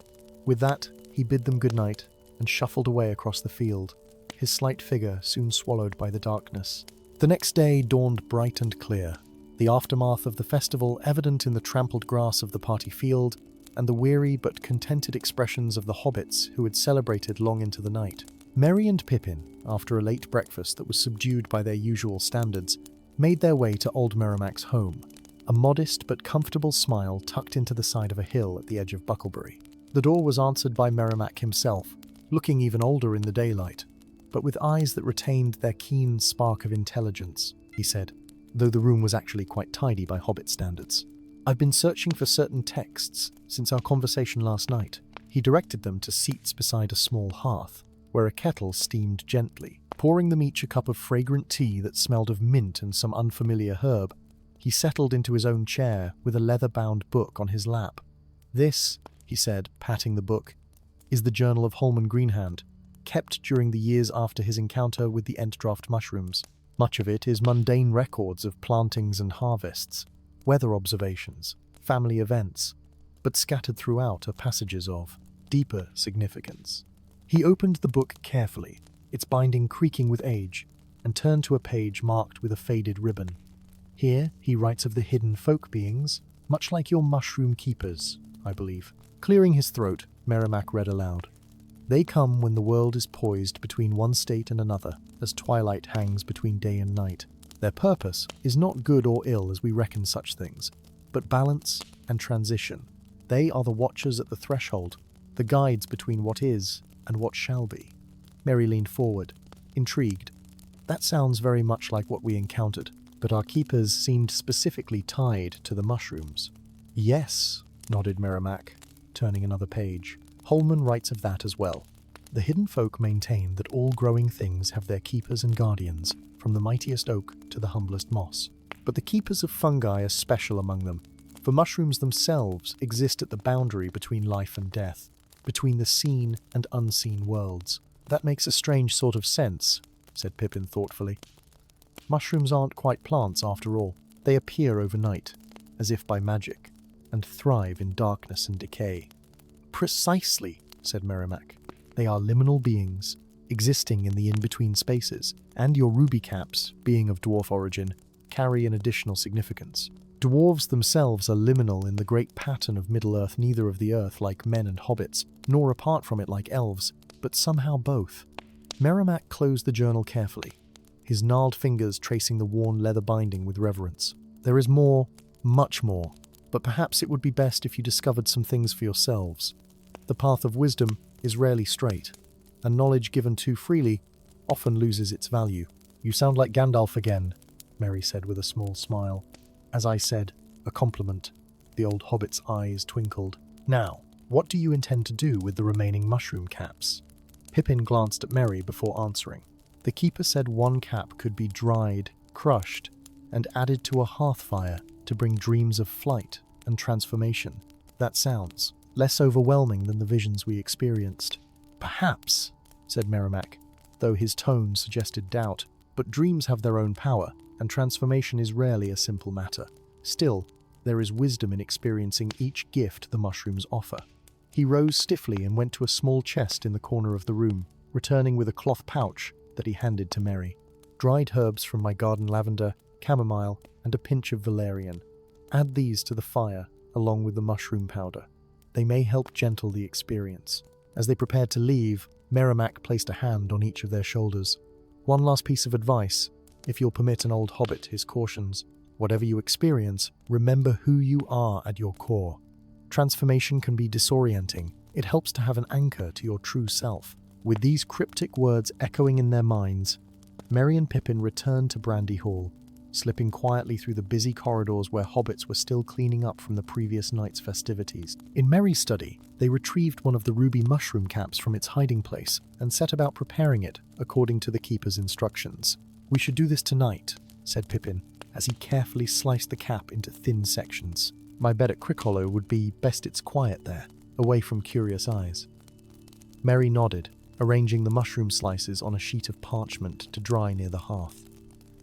With that, he bid them good night and shuffled away across the field, his slight figure soon swallowed by the darkness. The next day dawned bright and clear, the aftermath of the festival evident in the trampled grass of the party field and the weary but contented expressions of the hobbits who had celebrated long into the night. Merry and Pippin, after a late breakfast that was subdued by their usual standards, made their way to old Merrimack's home, a modest but comfortable smile tucked into the side of a hill at the edge of Bucklebury. The door was answered by Merrimack himself, looking even older in the daylight, but with eyes that retained their keen spark of intelligence, he said, though the room was actually quite tidy by hobbit standards. "I've been searching for certain texts since our conversation last night." He directed them to seats beside a small hearth, where a kettle steamed gently. Pouring them each a cup of fragrant tea that smelled of mint and some unfamiliar herb, he settled into his own chair with a leather-bound book on his lap. "This," he said, patting the book, "is the Journal of Holman Greenhand, kept during the years after his encounter with the Ent-draft mushrooms. Much of it is mundane records of plantings and harvests, weather observations, family events, but scattered throughout are passages of deeper significance." He opened the book carefully, its binding creaking with age, and turned to a page marked with a faded ribbon. Here he writes of the hidden folk beings, much like your mushroom keepers, I believe. Clearing his throat, Meriadoc read aloud. They come when the world is poised between one state and another, as twilight hangs between day and night. Their purpose is not good or ill as we reckon such things, but balance and transition. They are the watchers at the threshold, the guides between what is and what shall be. Mary leaned forward, intrigued. That sounds very much like what we encountered, but our keepers seemed specifically tied to the mushrooms. Yes, nodded Meriadoc, turning another page. Holman writes of that as well. The hidden folk maintain that all growing things have their keepers and guardians, from the mightiest oak to the humblest moss. But the keepers of fungi are special among them, for mushrooms themselves exist at the boundary between life and death, between the seen and unseen worlds. That makes a strange sort of sense, said Pippin thoughtfully. Mushrooms aren't quite plants after all. They appear overnight, as if by magic, and thrive in darkness and decay. Precisely, said Meriadoc. They are liminal beings, existing in the in-between spaces, and your ruby caps, being of dwarf origin, carry an additional significance. Dwarves themselves are liminal in the great pattern of Middle-earth, neither of the earth like men and hobbits, nor apart from it like elves, but somehow both. Meriadoc closed the journal carefully, his gnarled fingers tracing the worn leather binding with reverence. There is more, much more, but perhaps it would be best if you discovered some things for yourselves. The path of wisdom is rarely straight, and knowledge given too freely often loses its value. You sound like Gandalf again, Mary said with a small smile. As I said, a compliment. The old hobbit's eyes twinkled. Now, what do you intend to do with the remaining mushroom caps? Pippin glanced at Mary before answering. The keeper said one cap could be dried, crushed, and added to a hearth fire to bring dreams of flight and transformation. That sounds less overwhelming than the visions we experienced. Perhaps, said Meriadoc, though his tone suggested doubt, but dreams have their own power, and transformation is rarely a simple matter. Still, there is wisdom in experiencing each gift the mushrooms offer. He rose stiffly and went to a small chest in the corner of the room, returning with a cloth pouch that he handed to Mary. Dried herbs from my garden, lavender, chamomile, and a pinch of valerian. Add these to the fire, along with the mushroom powder. They may help gentle the experience. As they prepared to leave, Meriadoc placed a hand on each of their shoulders. One last piece of advice, if you'll permit an old hobbit his cautions. Whatever you experience, remember who you are at your core. Transformation can be disorienting. It helps to have an anchor to your true self. With these cryptic words echoing in their minds, Merry and Pippin returned to Brandy Hall, slipping quietly through the busy corridors where hobbits were still cleaning up from the previous night's festivities. In Merry's study, they retrieved one of the ruby mushroom caps from its hiding place and set about preparing it according to the keeper's instructions. We should do this tonight, said Pippin, as he carefully sliced the cap into thin sections. My bed at Crickhollow would be best it's quiet there, away from curious eyes. Merry nodded, arranging the mushroom slices on a sheet of parchment to dry near the hearth.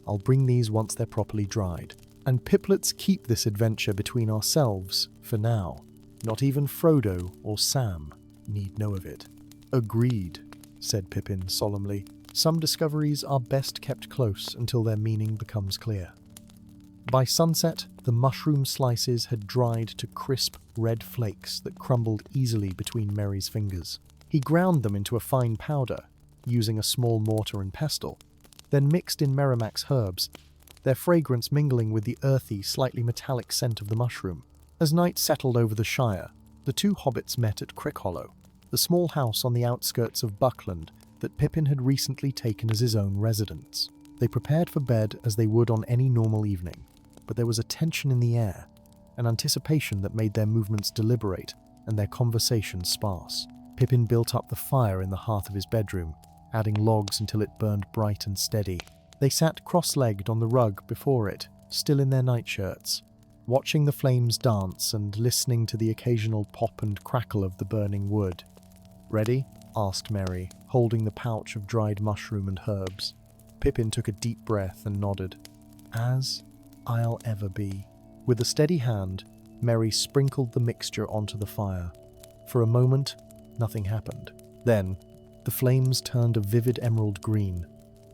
I'll bring these once they're properly dried. And Piplets, keep this adventure between ourselves for now. Not even Frodo or Sam need know of it. Agreed, said Pippin solemnly. Some discoveries are best kept close until their meaning becomes clear. By sunset, the mushroom slices had dried to crisp red flakes that crumbled easily between Merry's fingers. He ground them into a fine powder, using a small mortar and pestle, then mixed in Meriadoc's herbs, their fragrance mingling with the earthy, slightly metallic scent of the mushroom. As night settled over the Shire, the two hobbits met at Crickhollow, the small house on the outskirts of Buckland that Pippin had recently taken as his own residence. They prepared for bed as they would on any normal evening, but there was a tension in the air, an anticipation that made their movements deliberate and their conversations sparse. Pippin built up the fire in the hearth of his bedroom, adding logs until it burned bright and steady. They sat cross-legged on the rug before it, still in their nightshirts, watching the flames dance and listening to the occasional pop and crackle of the burning wood. "Ready?" asked Merry, holding the pouch of dried mushroom and herbs. Pippin took a deep breath and nodded. "As I'll ever be." With a steady hand, Merry sprinkled the mixture onto the fire. For a moment, nothing happened. Then, the flames turned a vivid emerald green,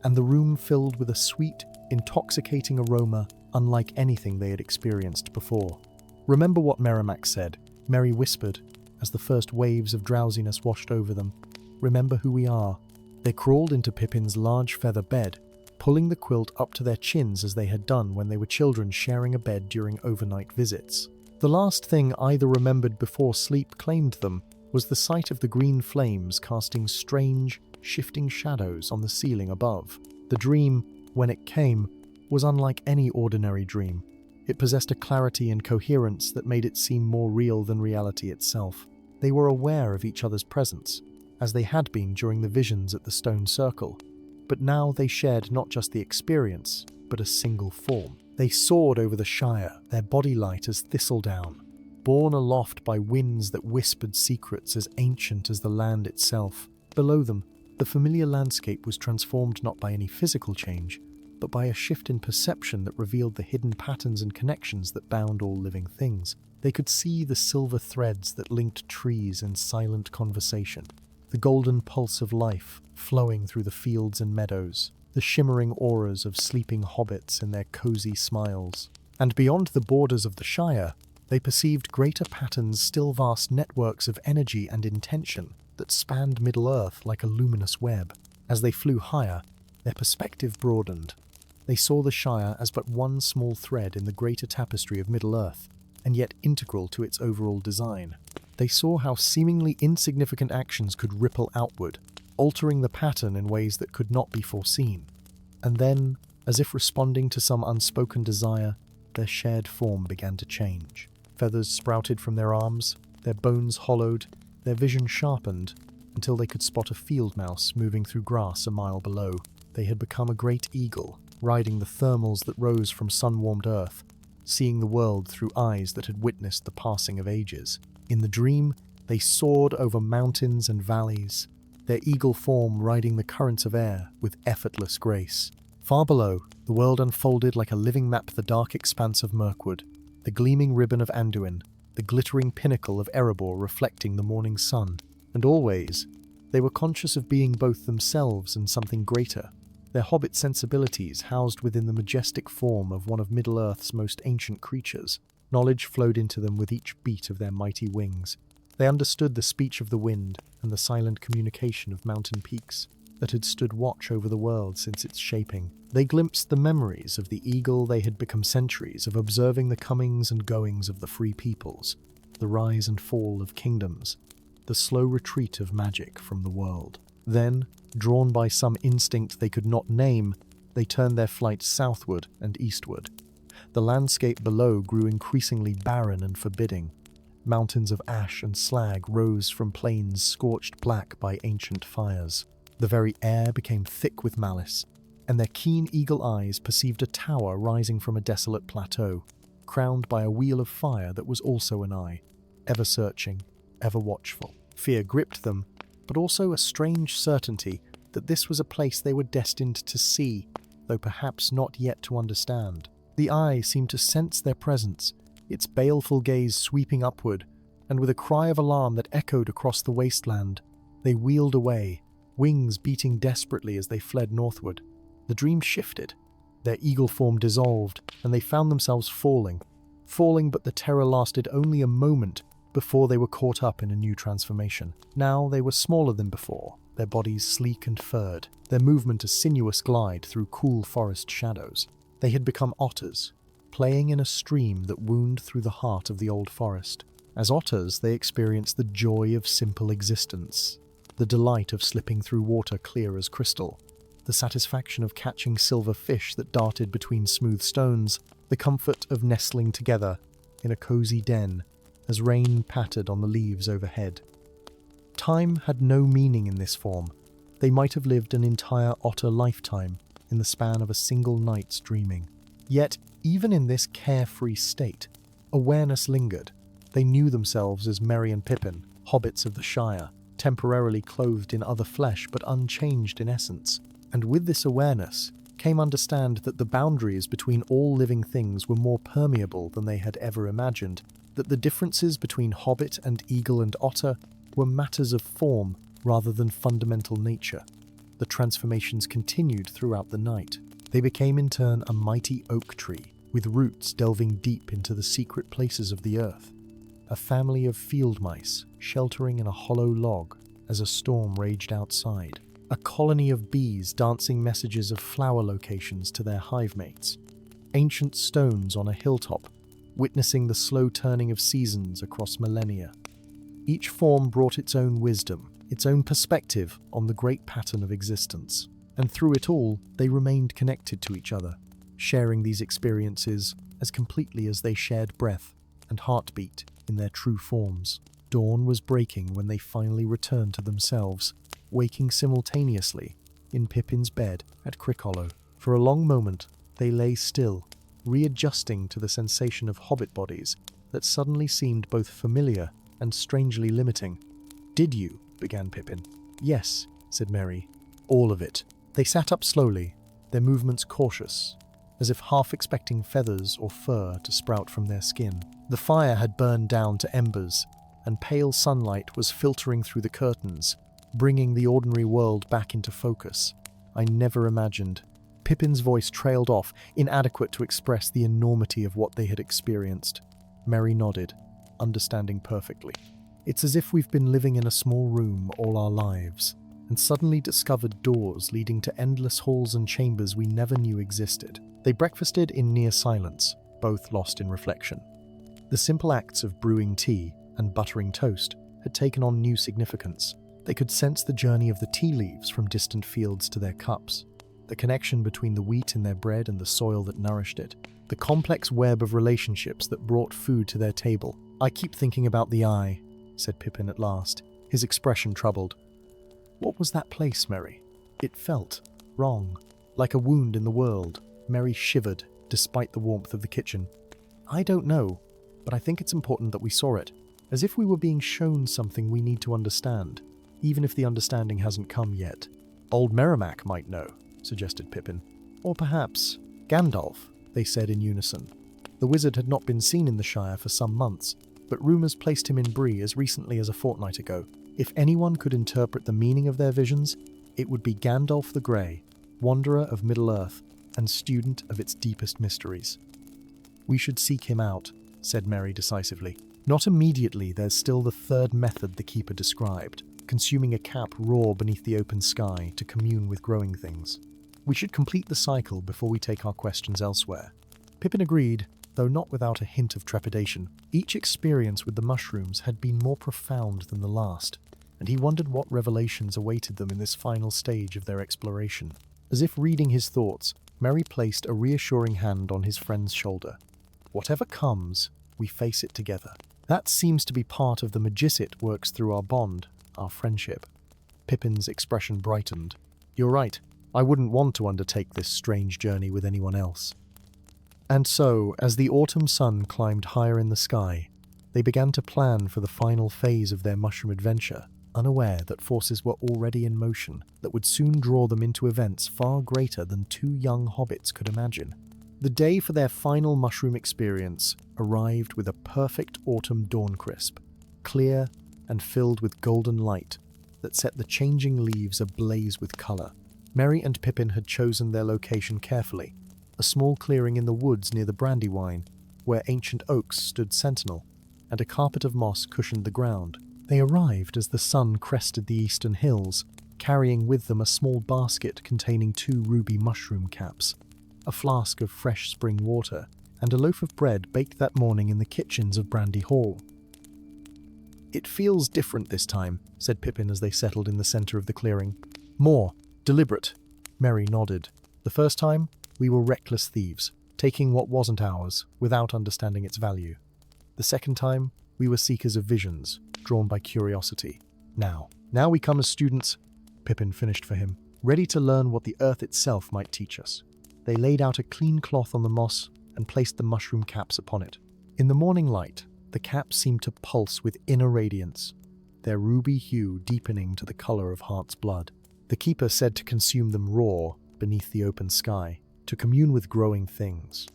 and the room filled with a sweet, intoxicating aroma unlike anything they had experienced before. "Remember what Merrimac said," Merry whispered, as the first waves of drowsiness washed over them. "Remember who we are." They crawled into Pippin's large feather bed, pulling the quilt up to their chins as they had done when they were children sharing a bed during overnight visits. The last thing either remembered before sleep claimed them was the sight of the green flames casting strange, shifting shadows on the ceiling above. The dream, when it came, was unlike any ordinary dream. It possessed a clarity and coherence that made it seem more real than reality itself. They were aware of each other's presence, as they had been during the visions at the stone circle, but now they shared not just the experience, but a single form. They soared over the Shire, their body light as thistledown, borne aloft by winds that whispered secrets as ancient as the land itself. Below them, the familiar landscape was transformed not by any physical change, but by a shift in perception that revealed the hidden patterns and connections that bound all living things. They could see the silver threads that linked trees in silent conversation, the golden pulse of life flowing through the fields and meadows, the shimmering auras of sleeping hobbits in their cozy smiles. And beyond the borders of the Shire, they perceived greater patterns, still vast networks of energy and intention that spanned Middle-earth like a luminous web. As they flew higher, their perspective broadened. They saw the Shire as but one small thread in the greater tapestry of Middle-earth, and yet integral to its overall design. They saw how seemingly insignificant actions could ripple outward, altering the pattern in ways that could not be foreseen. And then, as if responding to some unspoken desire, their shared form began to change. Feathers sprouted from their arms, their bones hollowed, their vision sharpened, until they could spot a field mouse moving through grass a mile below. They had become a great eagle, riding the thermals that rose from sun-warmed earth, seeing the world through eyes that had witnessed the passing of ages. In the dream, they soared over mountains and valleys, their eagle form riding the currents of air with effortless grace. Far below, the world unfolded like a living map, the dark expanse of Mirkwood, the gleaming ribbon of Anduin, the glittering pinnacle of Erebor reflecting the morning sun. And always, they were conscious of being both themselves and something greater, their hobbit sensibilities housed within the majestic form of one of Middle-earth's most ancient creatures. Knowledge flowed into them with each beat of their mighty wings. They understood the speech of the wind and the silent communication of mountain peaks that had stood watch over the world since its shaping. They glimpsed the memories of the eagle they had become, centuries of observing the comings and goings of the free peoples, the rise and fall of kingdoms, the slow retreat of magic from the world. Then, drawn by some instinct they could not name, they turned their flight southward and eastward. The landscape below grew increasingly barren and forbidding. Mountains of ash and slag rose from plains scorched black by ancient fires. The very air became thick with malice, and their keen eagle eyes perceived a tower rising from a desolate plateau, crowned by a wheel of fire that was also an eye, ever searching, ever watchful. Fear gripped them, but also a strange certainty that this was a place they were destined to see, though perhaps not yet to understand. The eye seemed to sense their presence, its baleful gaze sweeping upward, and with a cry of alarm that echoed across the wasteland, they wheeled away, wings beating desperately as they fled northward. The dream shifted, their eagle form dissolved, and they found themselves falling, but the terror lasted only a moment before they were caught up in a new transformation. Now they were smaller than before, their bodies sleek and furred, their movement a sinuous glide through cool forest shadows. They had become otters, playing in a stream that wound through the heart of the old forest. As otters, they experienced the joy of simple existence, the delight of slipping through water clear as crystal, the satisfaction of catching silver fish that darted between smooth stones, the comfort of nestling together in a cozy den as rain pattered on the leaves overhead. Time had no meaning in this form. They might have lived an entire otter lifetime in the span of a single night's dreaming. Yet, even in this carefree state, awareness lingered. They knew themselves as Merry and Pippin, hobbits of the Shire, temporarily clothed in other flesh but unchanged in essence. And with this awareness came understand that the boundaries between all living things were more permeable than they had ever imagined, that the differences between hobbit and eagle and otter were matters of form rather than fundamental nature. The transformations continued throughout the night. They became in turn a mighty oak tree, with roots delving deep into the secret places of the earth. A family of field mice sheltering in a hollow log as a storm raged outside. A colony of bees dancing messages of flower locations to their hive mates. Ancient stones on a hilltop, witnessing the slow turning of seasons across millennia. Each form brought its own wisdom, its own perspective on the great pattern of existence. And through it all, they remained connected to each other, sharing these experiences as completely as they shared breath and heartbeat in their true forms. Dawn was breaking when they finally returned to themselves, waking simultaneously in Pippin's bed at Crickhollow. For a long moment, they lay still, readjusting to the sensation of hobbit bodies that suddenly seemed both familiar and strangely limiting. "Did you?" began Pippin. "Yes," said Merry. "All of it." They sat up slowly, their movements cautious, as if half expecting feathers or fur to sprout from their skin. The fire had burned down to embers, and pale sunlight was filtering through the curtains, bringing the ordinary world back into focus. "I never imagined." Pippin's voice trailed off, inadequate to express the enormity of what they had experienced. Merry nodded, understanding perfectly. "It's as if we've been living in a small room all our lives, and suddenly discovered doors leading to endless halls and chambers we never knew existed." They breakfasted in near silence, both lost in reflection. The simple acts of brewing tea and buttering toast had taken on new significance. They could sense the journey of the tea leaves from distant fields to their cups, the connection between the wheat in their bread and the soil that nourished it, the complex web of relationships that brought food to their table. "I keep thinking about the eye," said Pippin at last, his expression troubled. "What was that place, Merry? It felt wrong, like a wound in the world." Merry shivered, despite the warmth of the kitchen. "I don't know, but I think it's important that we saw it, as if we were being shown something we need to understand, even if the understanding hasn't come yet." "Old Merrimac might know," suggested Pippin. "Or perhaps Gandalf," they said in unison. The wizard had not been seen in the Shire for some months, but rumours placed him in Bree as recently as a fortnight ago. If anyone could interpret the meaning of their visions, it would be Gandalf the Grey, wanderer of Middle-earth and student of its deepest mysteries. "We should seek him out," said Merry decisively. "Not immediately. There's still the third method the keeper described, consuming a cap raw beneath the open sky to commune with growing things. We should complete the cycle before we take our questions elsewhere." Pippin agreed, though not without a hint of trepidation. Each experience with the mushrooms had been more profound than the last, and he wondered what revelations awaited them in this final stage of their exploration. As if reading his thoughts, Merry placed a reassuring hand on his friend's shoulder. "Whatever comes, we face it together. That seems to be part of the magicit works through our bond, our friendship." Pippin's expression brightened. "You're right. I wouldn't want to undertake this strange journey with anyone else." And so, as the autumn sun climbed higher in the sky, they began to plan for the final phase of their mushroom adventure, unaware that forces were already in motion that would soon draw them into events far greater than two young hobbits could imagine. The day for their final mushroom experience arrived with a perfect autumn dawn crisp, clear and filled with golden light that set the changing leaves ablaze with colour. Merry and Pippin had chosen their location carefully, a small clearing in the woods near the Brandywine, where ancient oaks stood sentinel, and a carpet of moss cushioned the ground. They arrived as the sun crested the eastern hills, carrying with them a small basket containing 2 ruby mushroom caps, a flask of fresh spring water, and a loaf of bread baked that morning in the kitchens of Brandy Hall. "It feels different this time," said Pippin as they settled in the centre of the clearing. "More deliberate." Merry nodded. "The first time, we were reckless thieves, taking what wasn't ours without understanding its value. The second time, we were seekers of visions, drawn by curiosity. Now we come as students," Pippin finished for him, "ready to learn what the earth itself might teach us." They laid out a clean cloth on the moss and placed the mushroom caps upon it. In the morning light, the caps seemed to pulse with inner radiance, their ruby hue deepening to the colour of heart's blood. The keeper said to consume them raw, beneath the open sky, to commune with growing things.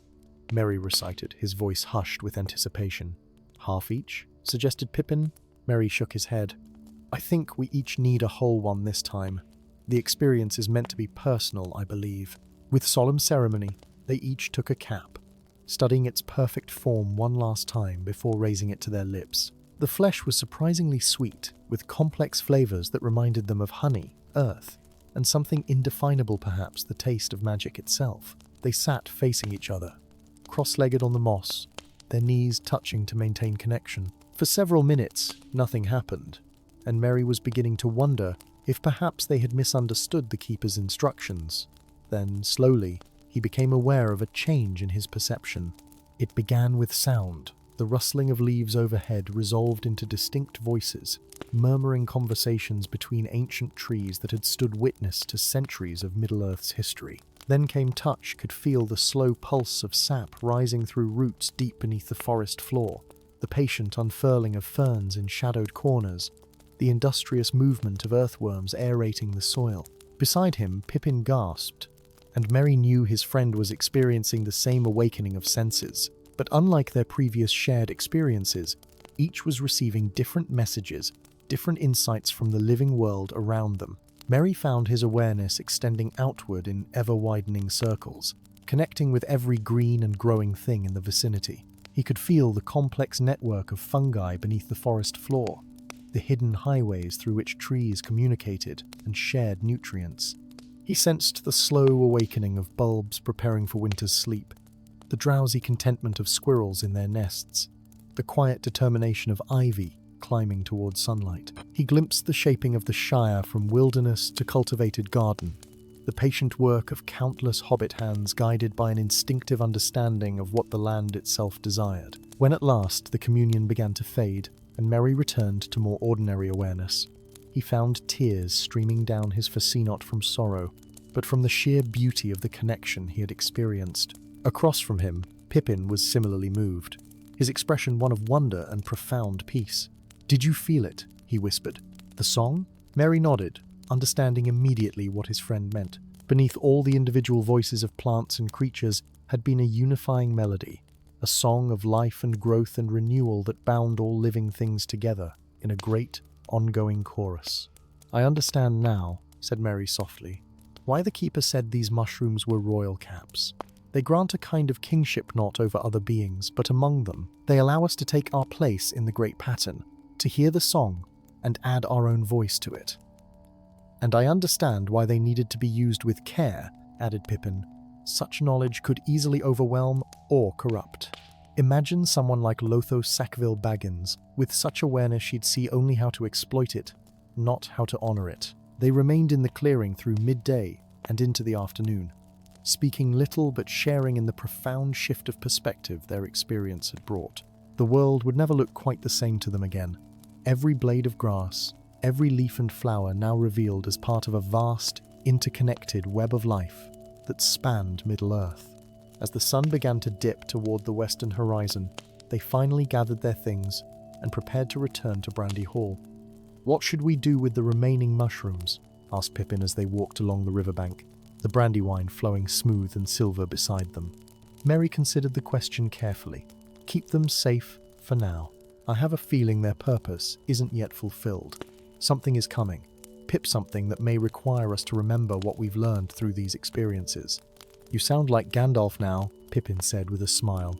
Merry recited, his voice hushed with anticipation. "Half each?" suggested Pippin. Merry shook his head. "I think we each need a whole one this time. The experience is meant to be personal, I believe." With solemn ceremony, they each took a cap, studying its perfect form one last time before raising it to their lips. The flesh was surprisingly sweet, with complex flavors that reminded them of honey, earth, and something indefinable perhaps, the taste of magic itself. They sat facing each other, cross-legged on the moss, their knees touching to maintain connection. For several minutes, nothing happened, and Merry was beginning to wonder if perhaps they had misunderstood the keeper's instructions. Then, slowly, he became aware of a change in his perception. It began with sound. The rustling of leaves overhead resolved into distinct voices, murmuring conversations between ancient trees that had stood witness to centuries of Middle-earth's history. Then came touch, could feel the slow pulse of sap rising through roots deep beneath the forest floor, the patient unfurling of ferns in shadowed corners, the industrious movement of earthworms aerating the soil. Beside him, Pippin gasped, and Merry knew his friend was experiencing the same awakening of senses. But unlike their previous shared experiences, each was receiving different messages, different insights from the living world around them. Merry found his awareness extending outward in ever-widening circles, connecting with every green and growing thing in the vicinity. He could feel the complex network of fungi beneath the forest floor, the hidden highways through which trees communicated and shared nutrients. He sensed the slow awakening of bulbs preparing for winter's sleep, the drowsy contentment of squirrels in their nests, the quiet determination of ivy climbing towards sunlight. He glimpsed the shaping of the Shire from wilderness to cultivated garden, the patient work of countless hobbit hands guided by an instinctive understanding of what the land itself desired. When at last the communion began to fade, and Merry returned to more ordinary awareness, he found tears streaming down his face not from sorrow, but from the sheer beauty of the connection he had experienced. Across from him, Pippin was similarly moved, his expression one of wonder and profound peace. "Did you feel it?" he whispered. "The song?" Merry nodded, understanding immediately what his friend meant. Beneath all the individual voices of plants and creatures had been a unifying melody, a song of life and growth and renewal that bound all living things together in a great, ongoing chorus. "I understand now," said Merry softly, "why the keeper said these mushrooms were royal caps. They grant a kind of kingship not over other beings, but among them. They allow us to take our place in the great pattern, to hear the song and add our own voice to it. And I understand why they needed to be used with care," added Pippin. "Such knowledge could easily overwhelm or corrupt. Imagine someone like Lotho Sackville Baggins. With such awareness she'd see only how to exploit it, not how to honor it." They remained in the clearing through midday and into the afternoon, speaking little but sharing in the profound shift of perspective their experience had brought. The world would never look quite the same to them again. Every blade of grass, every leaf and flower now revealed as part of a vast, interconnected web of life that spanned Middle-earth. As the sun began to dip toward the western horizon, they finally gathered their things and prepared to return to Brandy Hall. "What should we do with the remaining mushrooms?" asked Pippin as they walked along the riverbank, the brandy wine flowing smooth and silver beside them. Merry considered the question carefully. "Keep them safe for now. I have a feeling their purpose isn't yet fulfilled. Something is coming. Pip something that may require us to remember what we've learned through these experiences." "You sound like Gandalf now," Pippin said with a smile,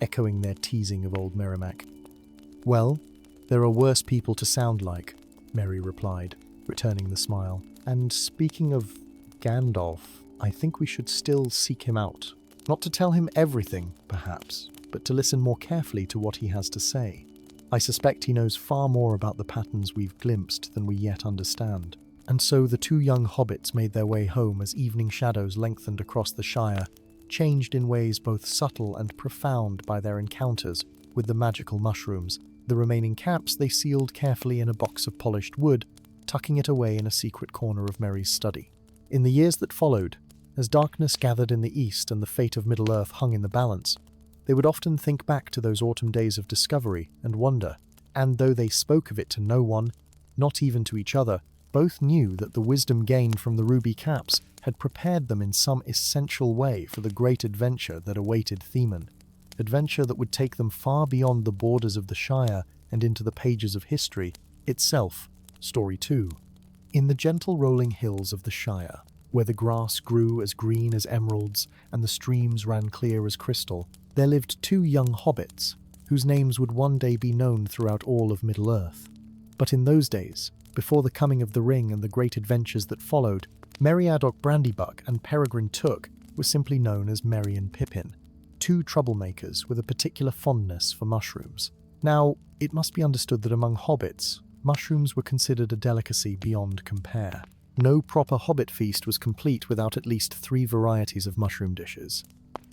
echoing their teasing of old Merrimack. "Well, there are worse people to sound like," Merry replied, returning the smile. "And speaking of Gandalf, I think we should still seek him out. Not to tell him everything, perhaps, but to listen more carefully to what he has to say. I suspect he knows far more about the patterns we've glimpsed than we yet understand." And so the two young hobbits made their way home as evening shadows lengthened across the Shire, changed in ways both subtle and profound by their encounters with the magical mushrooms. The remaining caps they sealed carefully in a box of polished wood, tucking it away in a secret corner of Merry's study. In the years that followed, as darkness gathered in the east and the fate of Middle-earth hung in the balance, they would often think back to those autumn days of discovery and wonder, and though they spoke of it to no one, not even to each other, both knew that the wisdom gained from the ruby caps had prepared them in some essential way for the great adventure that awaited Themen, adventure that would take them far beyond the borders of the Shire and into the pages of history itself. Story 2. In the gentle rolling hills of the Shire, where the grass grew as green as emeralds and the streams ran clear as crystal, there lived two young hobbits, whose names would one day be known throughout all of Middle-earth. But in those days, before the coming of the ring and the great adventures that followed, Meriadoc Brandybuck and Peregrin Took were simply known as Merry and Pippin, two troublemakers with a particular fondness for mushrooms. Now, it must be understood that among hobbits, mushrooms were considered a delicacy beyond compare. No proper hobbit feast was complete without at least 3 varieties of mushroom dishes,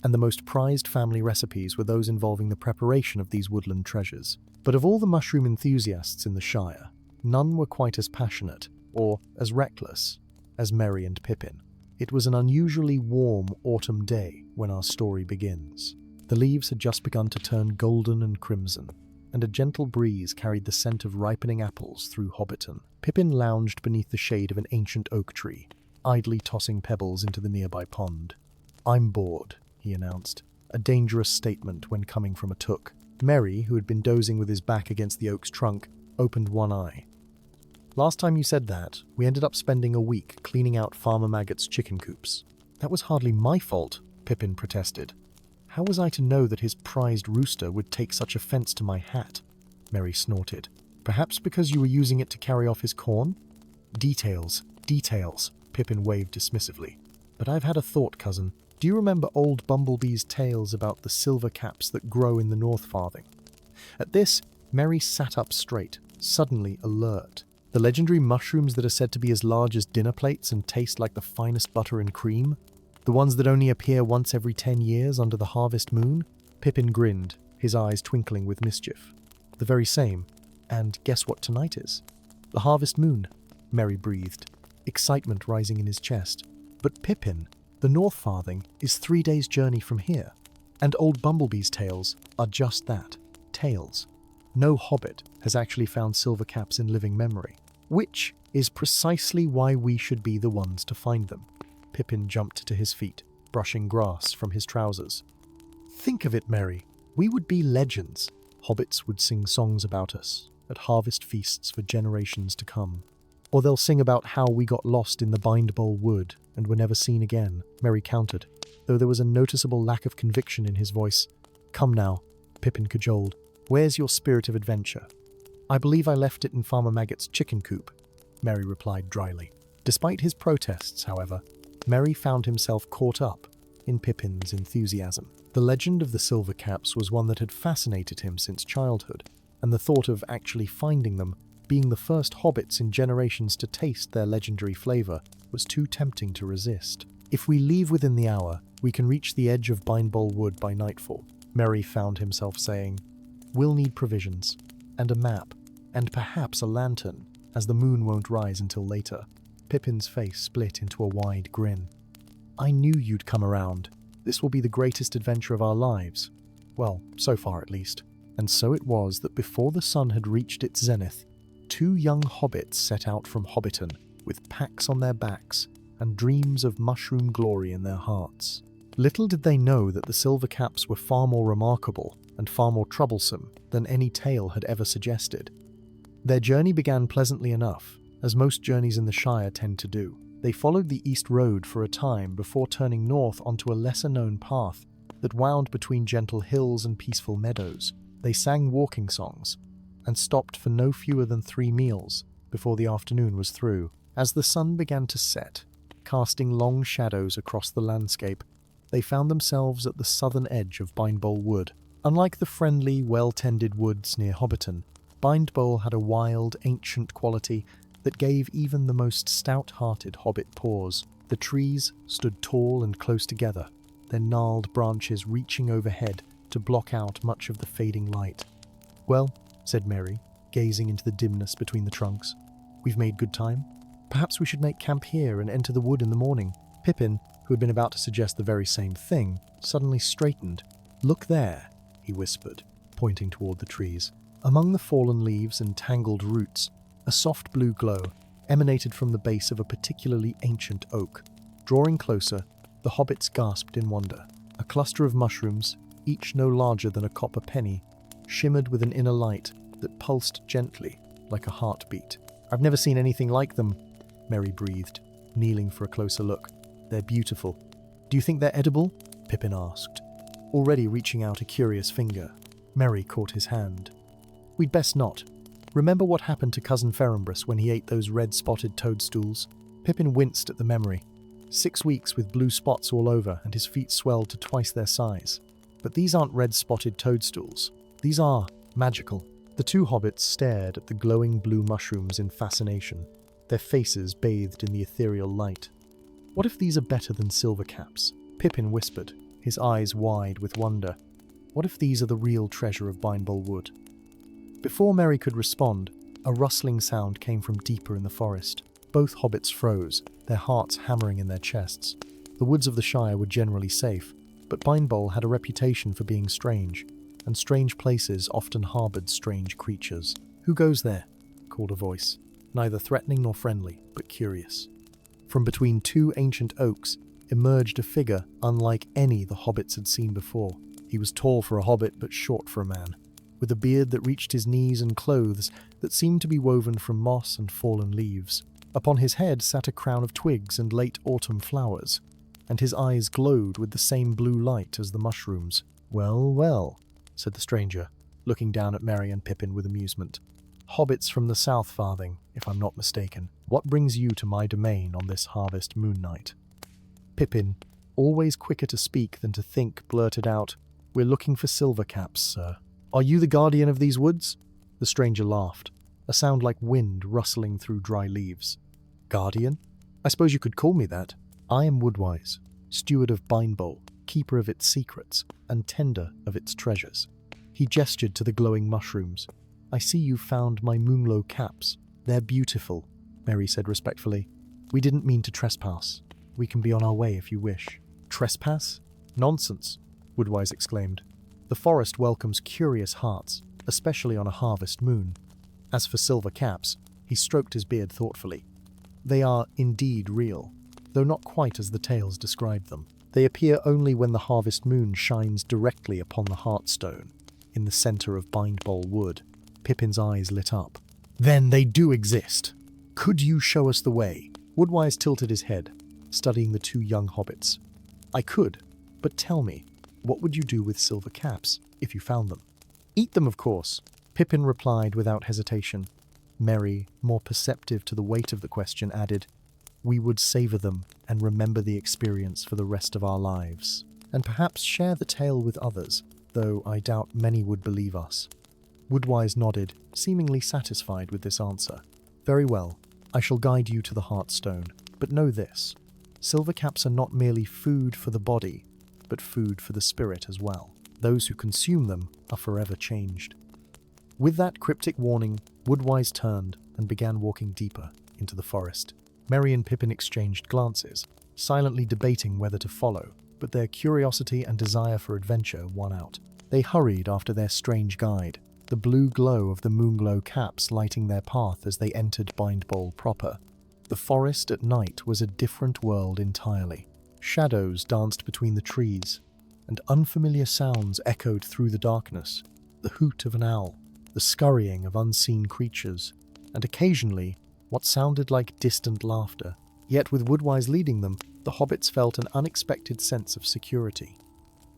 and the most prized family recipes were those involving the preparation of these woodland treasures. But of all the mushroom enthusiasts in the Shire, none were quite as passionate, or as reckless, as Merry and Pippin. It was an unusually warm autumn day when our story begins. The leaves had just begun to turn golden and crimson, and a gentle breeze carried the scent of ripening apples through Hobbiton. Pippin lounged beneath the shade of an ancient oak tree, idly tossing pebbles into the nearby pond. "I'm bored," he announced, a dangerous statement when coming from a Took. Merry, who had been dozing with his back against the oak's trunk, opened one eye. "Last time you said that, we ended up spending a week cleaning out Farmer Maggot's chicken coops." "That was hardly my fault," Pippin protested. "How was I to know that his prized rooster would take such offense to my hat?" Merry snorted. "Perhaps because you were using it to carry off his corn?" Details, Pippin waved dismissively. "But I've had a thought, cousin. Do you remember old Bumblebee's tales about the silver caps that grow in the North Farthing?" At this, Merry sat up straight, suddenly alert. "The legendary mushrooms that are said to be as large as dinner plates and taste like the finest butter and cream? The ones that only appear once every 10 years under the harvest moon?" Pippin grinned, his eyes twinkling with mischief. "The very same. And guess what tonight is?" "The harvest moon," Merry breathed, excitement rising in his chest. "But Pippin, the North Farthing is 3 days' journey from here, and old Bumblebee's tales are just that, tales. No hobbit has actually found silver caps in living memory, which is precisely why we should be the ones to find them." Pippin jumped to his feet, brushing grass from his trousers. "Think of it, Merry. We would be legends. Hobbits would sing songs about us at harvest feasts for generations to come. Or they'll sing about how we got lost in the Bindbowl Wood and were never seen again," Merry countered, though there was a noticeable lack of conviction in his voice. "Come now," Pippin cajoled. "Where's your spirit of adventure?" "I believe I left it in Farmer Maggot's chicken coop," Merry replied dryly. Despite his protests, however, Merry found himself caught up in Pippin's enthusiasm. The legend of the silver caps was one that had fascinated him since childhood, and the thought of actually finding them, being the first hobbits in generations to taste their legendary flavor, was too tempting to resist. "If we leave within the hour, we can reach the edge of Bindbowl Wood by nightfall," Merry found himself saying. "We'll need provisions, and a map, and perhaps a lantern, as the moon won't rise until later." Pippin's face split into a wide grin. "I knew you'd come around. This will be the greatest adventure of our lives. Well, so far at least." And so it was that before the sun had reached its zenith, 2 young hobbits set out from Hobbiton, with packs on their backs and dreams of mushroom glory in their hearts. Little did they know that the silver caps were far more remarkable and far more troublesome than any tale had ever suggested. Their journey began pleasantly enough, as most journeys in the Shire tend to do. They followed the East Road for a time before turning north onto a lesser-known path that wound between gentle hills and peaceful meadows. They sang walking songs, and stopped for no fewer than 3 meals before the afternoon was through. As the sun began to set, casting long shadows across the landscape, they found themselves at the southern edge of Bindbowl Wood. Unlike the friendly, well-tended woods near Hobbiton, Bindbowl had a wild, ancient quality that gave even the most stout-hearted hobbit pause. The trees stood tall and close together, their gnarled branches reaching overhead to block out much of the fading light. "Well," said Merry, gazing into the dimness between the trunks, "we've made good time. Perhaps we should make camp here and enter the wood in the morning." Pippin, who had been about to suggest the very same thing, suddenly straightened. "Look there," he whispered, pointing toward the trees. Among the fallen leaves and tangled roots, a soft blue glow emanated from the base of a particularly ancient oak. Drawing closer, the hobbits gasped in wonder. A cluster of mushrooms, each no larger than a copper penny, shimmered with an inner light that pulsed gently, like a heartbeat. "I've never seen anything like them," Merry breathed, kneeling for a closer look. "They're beautiful." "Do you think they're edible?" Pippin asked. already reaching out a curious finger. Merry caught his hand. "We'd best not. Remember what happened to Cousin Ferambris when he ate those red-spotted toadstools?" Pippin winced at the memory. 6 weeks with blue spots all over, and his feet swelled to twice their size. "But these aren't red-spotted toadstools. These are magical." The two hobbits stared at the glowing blue mushrooms in fascination, their faces bathed in the ethereal light. "What if these are better than silver caps?" Pippin whispered, his eyes wide with wonder. "What if these are the real treasure of Bindbol Wood?" Before Merry could respond, a rustling sound came from deeper in the forest. Both hobbits froze, their hearts hammering in their chests. The woods of the Shire were generally safe, but Bindbol had a reputation for being strange, and strange places often harbored strange creatures. "Who goes there?" called a voice, neither threatening nor friendly, but curious. From between two ancient oaks emerged a figure unlike any the hobbits had seen before. He was tall for a hobbit, but short for a man, with a beard that reached his knees and clothes that seemed to be woven from moss and fallen leaves. Upon his head sat a crown of twigs and late autumn flowers, and his eyes glowed with the same blue light as the mushrooms. "Well, well," said the stranger, looking down at Merry and Pippin with amusement. "Hobbits from the South Farthing, if I'm not mistaken. What brings you to my domain on this harvest moon night?" Pippin, always quicker to speak than to think, blurted out, "We're looking for silver caps, sir." "Are you the guardian of these woods?" The stranger laughed, a sound like wind rustling through dry leaves. "Guardian? I suppose you could call me that. I am Woodwise, steward of Bindbol, keeper of its secrets, and tender of its treasures." He gestured to the glowing mushrooms. "I see you found my moonglow caps. They're beautiful," Merry said respectfully. "We didn't mean to trespass. We can be on our way if you wish." "Trespass? Nonsense," Woodwise exclaimed. "The forest welcomes curious hearts, especially on a harvest moon." As for silver caps, he stroked his beard thoughtfully. "They are indeed real, though not quite as the tales describe them. They appear only when the harvest moon shines directly upon the Heartstone, in the center of Bindbol Wood." Pippin's eyes lit up. "Then they do exist. Could you show us the way?" Woodwise tilted his head, studying the two young hobbits. "I could, but tell me, what would you do with silver caps, if you found them?" "Eat them, of course," Pippin replied without hesitation. Merry, more perceptive to the weight of the question, added, "We would savor them and remember the experience for the rest of our lives, and perhaps share the tale with others, though I doubt many would believe us." Woodwise nodded, seemingly satisfied with this answer. "Very well, I shall guide you to the Heartstone, but know this. Silver caps are not merely food for the body, but food for the spirit as well. Those who consume them are forever changed." With that cryptic warning, Woodwise turned and began walking deeper into the forest. Merry and Pippin exchanged glances, silently debating whether to follow, but their curiosity and desire for adventure won out. They hurried after their strange guide, the blue glow of the moonglow caps lighting their path as they entered Bindbol proper. The forest at night was a different world entirely. Shadows danced between the trees, and unfamiliar sounds echoed through the darkness. The hoot of an owl, the scurrying of unseen creatures, and occasionally what sounded like distant laughter. Yet with Woodwise leading them, the hobbits felt an unexpected sense of security.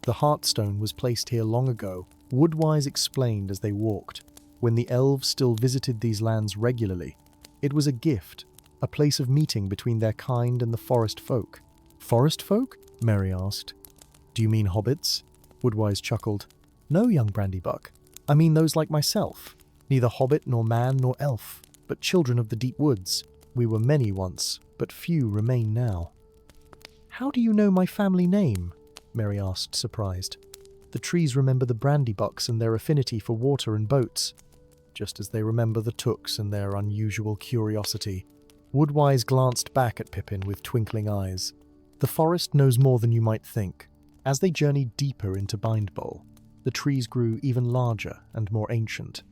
"The Heartstone was placed here long ago," Woodwise explained as they walked, "when the elves still visited these lands regularly. It was a gift, a place of meeting between their kind and the forest folk." "Forest folk?" Merry asked. "Do you mean hobbits?" Woodwise chuckled. "No, young Brandybuck. I mean those like myself, neither hobbit nor man nor elf, but children of the deep woods. We were many once, but few remain now." "How do you know my family name?" Merry asked, surprised. "The trees remember the Brandybucks and their affinity for water and boats, just as they remember the Tooks and their unusual curiosity." Woodwise glanced back at Pippin with twinkling eyes. "The forest knows more than you might think." As they journeyed deeper into Bindbol, the trees grew even larger and more ancient.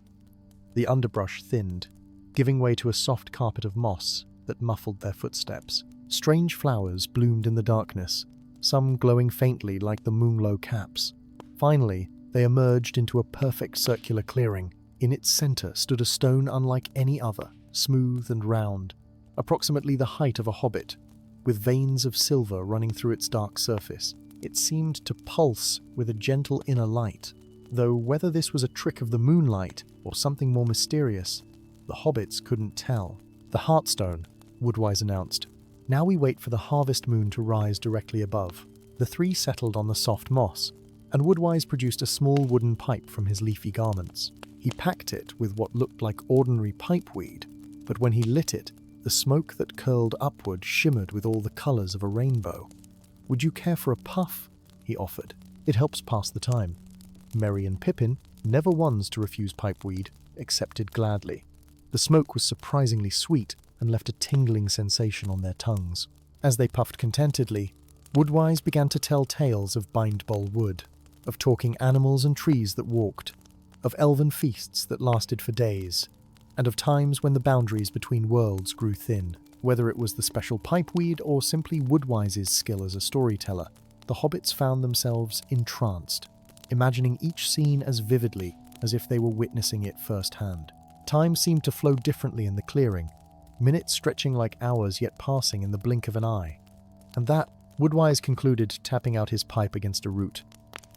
The underbrush thinned, giving way to a soft carpet of moss that muffled their footsteps. Strange flowers bloomed in the darkness, some glowing faintly like the moonglow caps. Finally, they emerged into a perfect circular clearing. In its center stood a stone unlike any other, smooth and round, approximately the height of a hobbit, with veins of silver running through its dark surface. It seemed to pulse with a gentle inner light, though whether this was a trick of the moonlight or something more mysterious, the hobbits couldn't tell. "The Heartstone," Woodwise announced. "Now we wait for the harvest moon to rise directly above." The three settled on the soft moss, and Woodwise produced a small wooden pipe from his leafy garments. He packed it with what looked like ordinary pipeweed, but when he lit it, the smoke that curled upward shimmered with all the colors of a rainbow. "Would you care for a puff?" he offered. "It helps pass the time." Merry and Pippin, never ones to refuse pipeweed, accepted gladly. The smoke was surprisingly sweet and left a tingling sensation on their tongues. As they puffed contentedly, Woodwise began to tell tales of Bindbol Wood, of talking animals and trees that walked, of elven feasts that lasted for days, and of times when the boundaries between worlds grew thin. Whether it was the special pipeweed or simply Woodwise's skill as a storyteller, the hobbits found themselves entranced, imagining each scene as vividly as if they were witnessing it firsthand. Time seemed to flow differently in the clearing, minutes stretching like hours yet passing in the blink of an eye. And that, Woodwise concluded, tapping out his pipe against a root,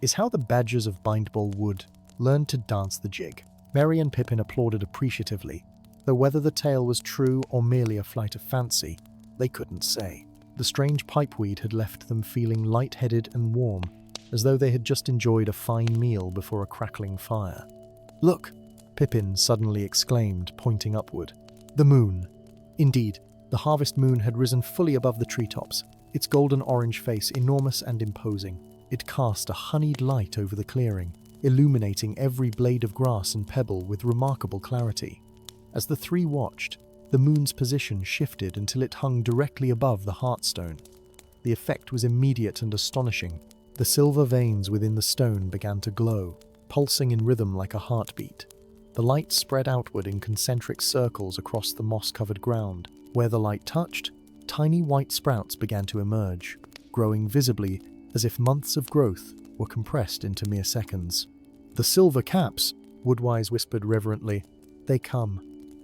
is how the badgers of Bindbol Wood learned to dance the jig. Merry and Pippin applauded appreciatively, though whether the tale was true or merely a flight of fancy, they couldn't say. The strange pipeweed had left them feeling light-headed and warm, as though they had just enjoyed a fine meal before a crackling fire. "Look!" Pippin suddenly exclaimed, pointing upward. "The moon!" Indeed, the harvest moon had risen fully above the treetops, its golden-orange face enormous and imposing. It cast a honeyed light over the clearing, illuminating every blade of grass and pebble with remarkable clarity. As the three watched, the moon's position shifted until it hung directly above the Heartstone. The effect was immediate and astonishing. The silver veins within the stone began to glow, pulsing in rhythm like a heartbeat. The light spread outward in concentric circles across the moss-covered ground. Where the light touched, tiny white sprouts began to emerge, growing visibly as if months of growth were compressed into mere seconds. "The silver caps," Woodwise whispered reverently. "They come."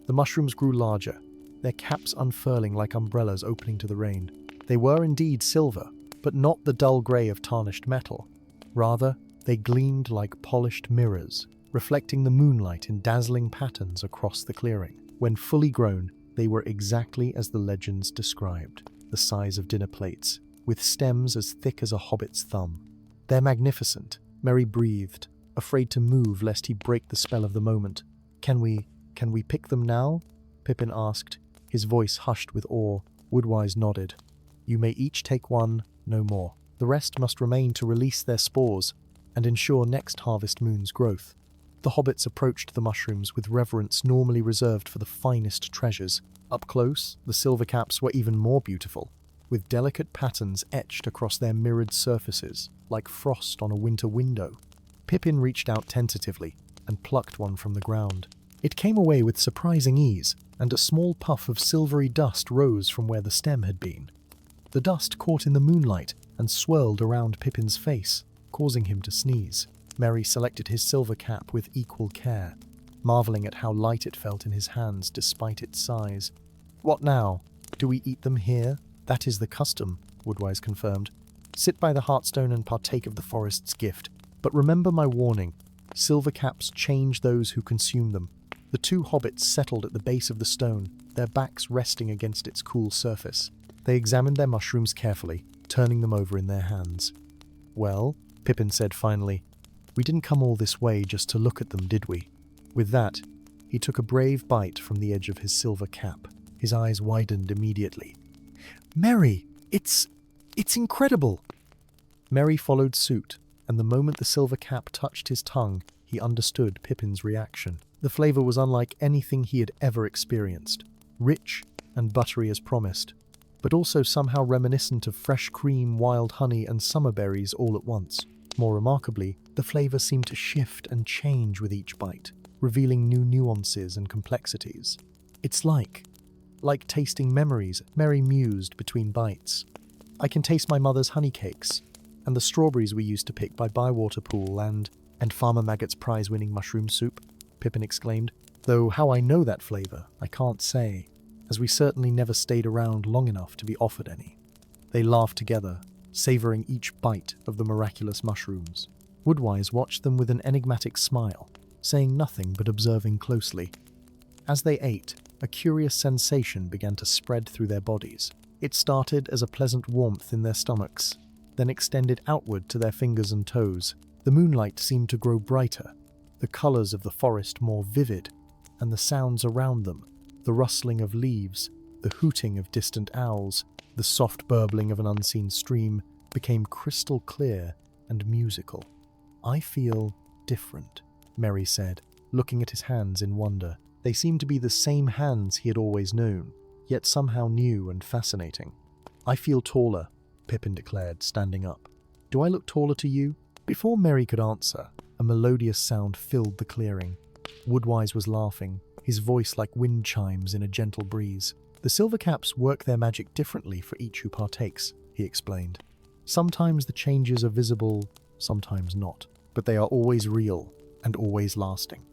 The mushrooms grew larger, their caps unfurling like umbrellas opening to the rain. They were indeed silver, but not the dull grey of tarnished metal. Rather, they gleamed like polished mirrors, reflecting the moonlight in dazzling patterns across the clearing. When fully grown, they were exactly as the legends described, the size of dinner plates, with stems as thick as a hobbit's thumb. "They're magnificent," Merry breathed, afraid to move lest he break the spell of the moment. Can we pick them now?" Pippin asked, his voice hushed with awe. Woodwise nodded. "You may each take one, no more. The rest must remain to release their spores and ensure next harvest moon's growth." The hobbits approached the mushrooms with reverence normally reserved for the finest treasures. Up close, the silver caps were even more beautiful, with delicate patterns etched across their mirrored surfaces, like frost on a winter window. Pippin reached out tentatively and plucked one from the ground. It came away with surprising ease, and a small puff of silvery dust rose from where the stem had been. The dust caught in the moonlight and swirled around Pippin's face, causing him to sneeze. Merry selected his silver cap with equal care, marveling at how light it felt in his hands despite its size. "What now? Do we eat them here?" "That is the custom," Woodwise confirmed. "Sit by the Heartstone and partake of the forest's gift. But remember my warning. Silver caps change those who consume them." The two hobbits settled at the base of the stone, their backs resting against its cool surface. They examined their mushrooms carefully, turning them over in their hands. "Well," Pippin said finally, "we didn't come all this way just to look at them, did we?" With that, he took a brave bite from the edge of his silver cap. His eyes widened immediately. "Merry, it's incredible!" Merry followed suit, and the moment the silver cap touched his tongue, he understood Pippin's reaction. The flavor was unlike anything he had ever experienced, rich and buttery as promised, but also somehow reminiscent of fresh cream, wild honey, and summer berries all at once. More remarkably, the flavor seemed to shift and change with each bite, revealing new nuances and complexities. "It's like tasting memories," Merry mused between bites. "I can taste my mother's honey cakes, and the strawberries we used to pick by Bywater Pool, and Farmer Maggot's prize-winning mushroom soup," Pippin exclaimed. "Though how I know that flavor, I can't say, as we certainly never stayed around long enough to be offered any." They laughed together, savouring each bite of the miraculous mushrooms. Woodwise watched them with an enigmatic smile, saying nothing but observing closely. As they ate, a curious sensation began to spread through their bodies. It started as a pleasant warmth in their stomachs, then extended outward to their fingers and toes. The moonlight seemed to grow brighter, the colours of the forest more vivid, and the sounds around them, the rustling of leaves, the hooting of distant owls, the soft burbling of an unseen stream, became crystal clear and musical. "I feel different," Merry said, looking at his hands in wonder. They seemed to be the same hands he had always known, yet somehow new and fascinating. "I feel taller," Pippin declared, standing up. "Do I look taller to you?" Before Merry could answer, a melodious sound filled the clearing. Woodwise was laughing, his voice like wind chimes in a gentle breeze. "The Silvercaps work their magic differently for each who partakes," he explained. "Sometimes the changes are visible, sometimes not, but they are always real and always lasting."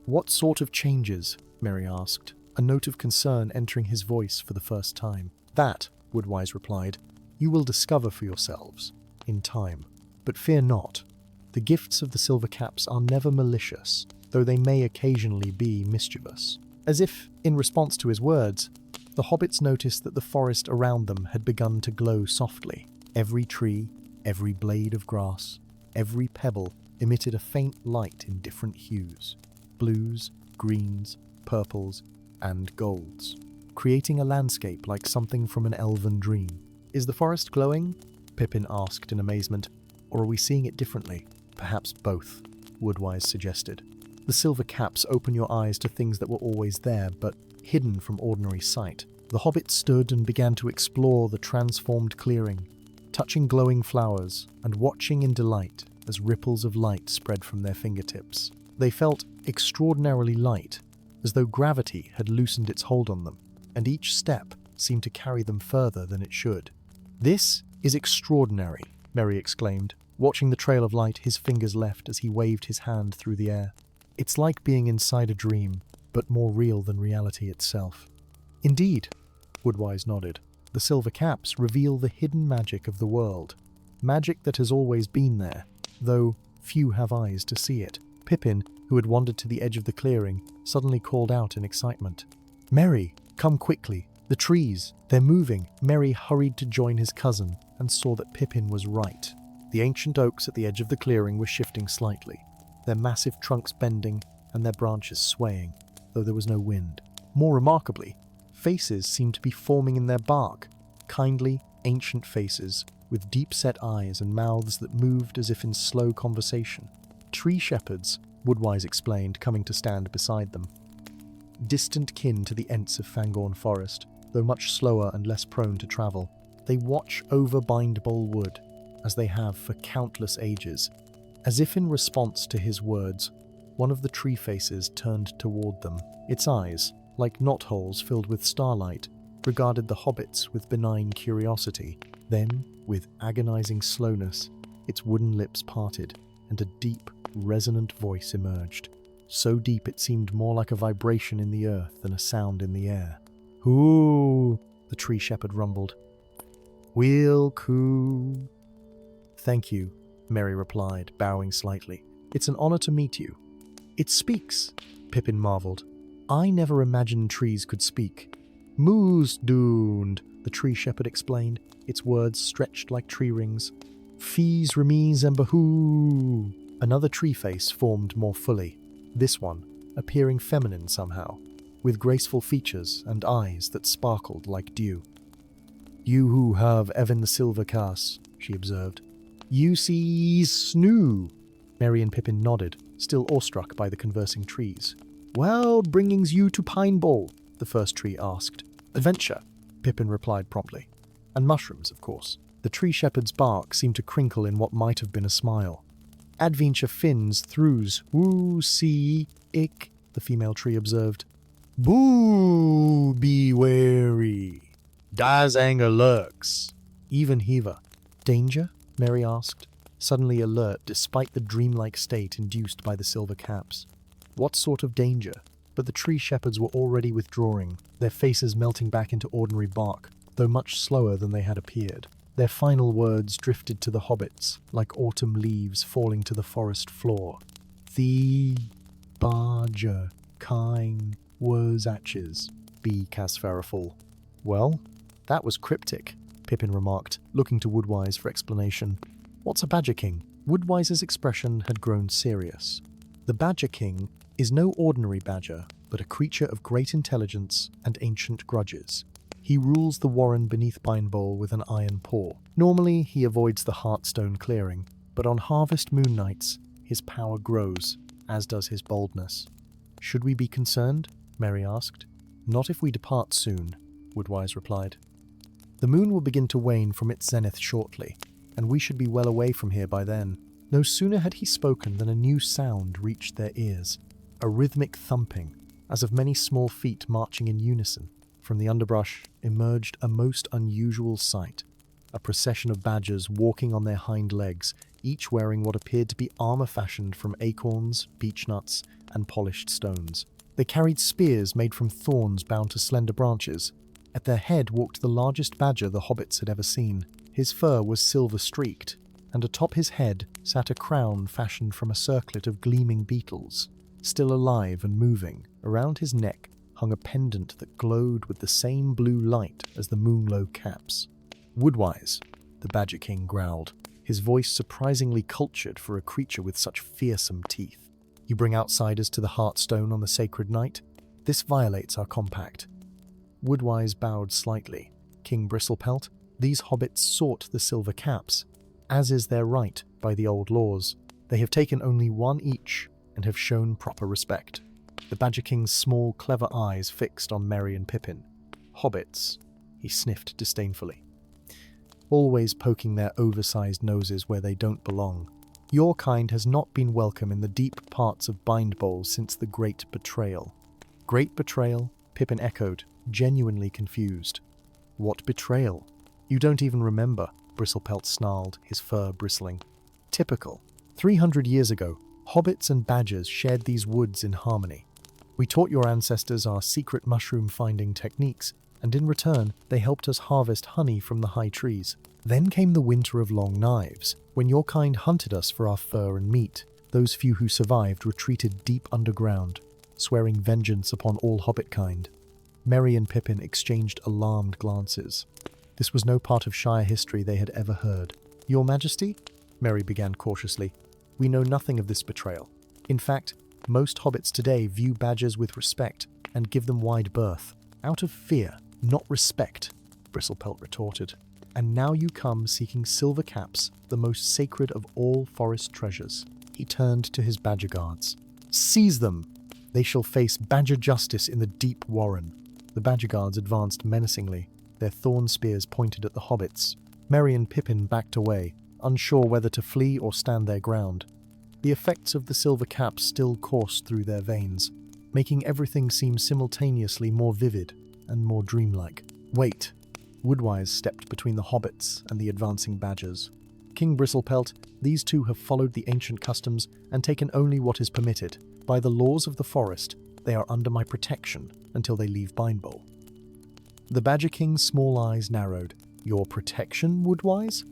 "What sort of changes?" Merry asked, a note of concern entering his voice for the first time. "That," Woodwise replied, "you will discover for yourselves, in time. But fear not. The gifts of the Silvercaps are never malicious, though they may occasionally be mischievous." As if, in response to his words, the hobbits noticed that the forest around them had begun to glow softly. Every tree, every blade of grass, every pebble emitted a faint light in different hues: blues, greens, purples, and golds, creating a landscape like something from an elven dream. "Is the forest glowing?" Pippin asked in amazement. "Or are we seeing it differently?" "Perhaps both," Woodwise suggested. "The Silvercaps open your eyes to things that were always there, but hidden from ordinary sight." The hobbits stood and began to explore the transformed clearing, touching glowing flowers and watching in delight as ripples of light spread from their fingertips. They felt extraordinarily light, as though gravity had loosened its hold on them, and each step seemed to carry them further than it should. "This is extraordinary," Merry exclaimed, watching the trail of light his fingers left as he waved his hand through the air. "It's like being inside a dream, but more real than reality itself." "Indeed," Woodwise nodded. "The Silvercaps reveal the hidden magic of the world, magic that has always been there, though few have eyes to see it." Pippin, who had wandered to the edge of the clearing, suddenly called out in excitement. "Merry, come quickly! The trees, they're moving!" Merry hurried to join his cousin and saw that Pippin was right. The ancient oaks at the edge of the clearing were shifting slightly, their massive trunks bending and their branches swaying, though there was no wind. More remarkably, faces seemed to be forming in their bark, kindly, ancient faces with deep-set eyes and mouths that moved as if in slow conversation. "Tree shepherds," Woodwise explained, coming to stand beside them. "Distant kin to the Ents of Fangorn Forest, though much slower and less prone to travel. They watch over Bindbol Wood, as they have for countless ages." As if in response to his words, one of the tree faces turned toward them. Its eyes, like knotholes filled with starlight, regarded the hobbits with benign curiosity. Then, with agonizing slowness, its wooden lips parted, and a deep, resonant voice emerged. So deep it seemed more like a vibration in the earth than a sound in the air. "Ooh," the tree shepherd rumbled. "We'll coo." "Thank you," Merry replied, bowing slightly. "It's an honor to meet you." "It speaks," Pippin marveled. "I never imagined trees could speak." "Moose dooned," the tree shepherd explained, its words stretched like tree rings. "Fees remies and bahoo." Another tree face formed more fully, this one appearing feminine somehow, with graceful features and eyes that sparkled like dew. "You who have Evan the Silvercaps," she observed. "You see snoo." Merry and Pippin nodded, still awestruck by the conversing trees. "Well bringings you to Pineball?" the first tree asked. "Adventure," Pippin replied promptly. "And mushrooms, of course." The tree shepherd's bark seemed to crinkle in what might have been a smile. "Adventure fins throughs woo see ick," the female tree observed. "Boo be wary. Das anger lurks." "Even heaver." "Danger?" Merry asked, suddenly alert despite the dreamlike state induced by the Silvercaps. What sort of danger? But the tree shepherds were already withdrawing, their faces melting back into ordinary bark, though much slower than they had appeared. Their final words drifted to the hobbits like autumn leaves falling to the forest floor. The barger kine was atches, be Casfaraful. Well, that was cryptic, Pippin remarked, looking to Woodwise for explanation. What's a Badger King? Woodwise's expression had grown serious. The Badger King is no ordinary badger, but a creature of great intelligence and ancient grudges. He rules the warren beneath Bindbowl with an iron paw. Normally, he avoids the Heartstone clearing, but on harvest moon nights, his power grows, as does his boldness. Should we be concerned? Merry asked. Not if we depart soon, Woodwise replied. The moon will begin to wane from its zenith shortly, and we should be well away from here by then. No sooner had he spoken than a new sound reached their ears, a rhythmic thumping, as of many small feet marching in unison. From the underbrush emerged a most unusual sight, a procession of badgers walking on their hind legs, each wearing what appeared to be armor fashioned from acorns, beechnuts, and polished stones. They carried spears made from thorns bound to slender branches. At their head walked the largest badger the hobbits had ever seen. His fur was silver-streaked, and atop his head sat a crown fashioned from a circlet of gleaming beetles. Still alive and moving, around his neck hung a pendant that glowed with the same blue light as the moonglow caps. Woodwise, the Badger King growled, his voice surprisingly cultured for a creature with such fearsome teeth. You bring outsiders to the Heartstone on the sacred night? This violates our compact. Woodwise bowed slightly. King Bristlepelt, these hobbits sought the silver caps, as is their right by the old laws. They have taken only one each and have shown proper respect. The Badger King's small, clever eyes fixed on Merry and Pippin. Hobbits, he sniffed disdainfully. Always poking their oversized noses where they don't belong. Your kind has not been welcome in the deep parts of Bindbowl since the Great Betrayal. Great Betrayal? Pippin echoed, genuinely confused. What betrayal? You don't even remember, Bristlepelt snarled, his fur bristling. Typical. 300 years ago, hobbits and badgers shared these woods in harmony. We taught your ancestors our secret mushroom-finding techniques, and in return, they helped us harvest honey from the high trees. Then came the Winter of Long Knives, when your kind hunted us for our fur and meat. Those few who survived retreated deep underground, swearing vengeance upon all hobbit kind. Merry and Pippin exchanged alarmed glances. This was no part of Shire history they had ever heard. Your Majesty? Merry began cautiously. We know nothing of this betrayal. In fact, most hobbits today view badgers with respect and give them wide berth. Out of fear, not respect, Bristlepelt retorted. And now you come seeking silver caps, the most sacred of all forest treasures. He turned to his badger guards. Seize them! They shall face badger justice in the deep warren. The badger guards advanced menacingly, their thorn spears pointed at the hobbits. Merry and Pippin backed away, unsure whether to flee or stand their ground. The effects of the silver caps still coursed through their veins, making everything seem simultaneously more vivid and more dreamlike. Wait! Woodwise stepped between the hobbits and the advancing badgers. King Bristlepelt, these two have followed the ancient customs and taken only what is permitted. By the laws of the forest, they are under my protection until they leave Bindbowl. The Badger King's small eyes narrowed. Your protection, Woodwise?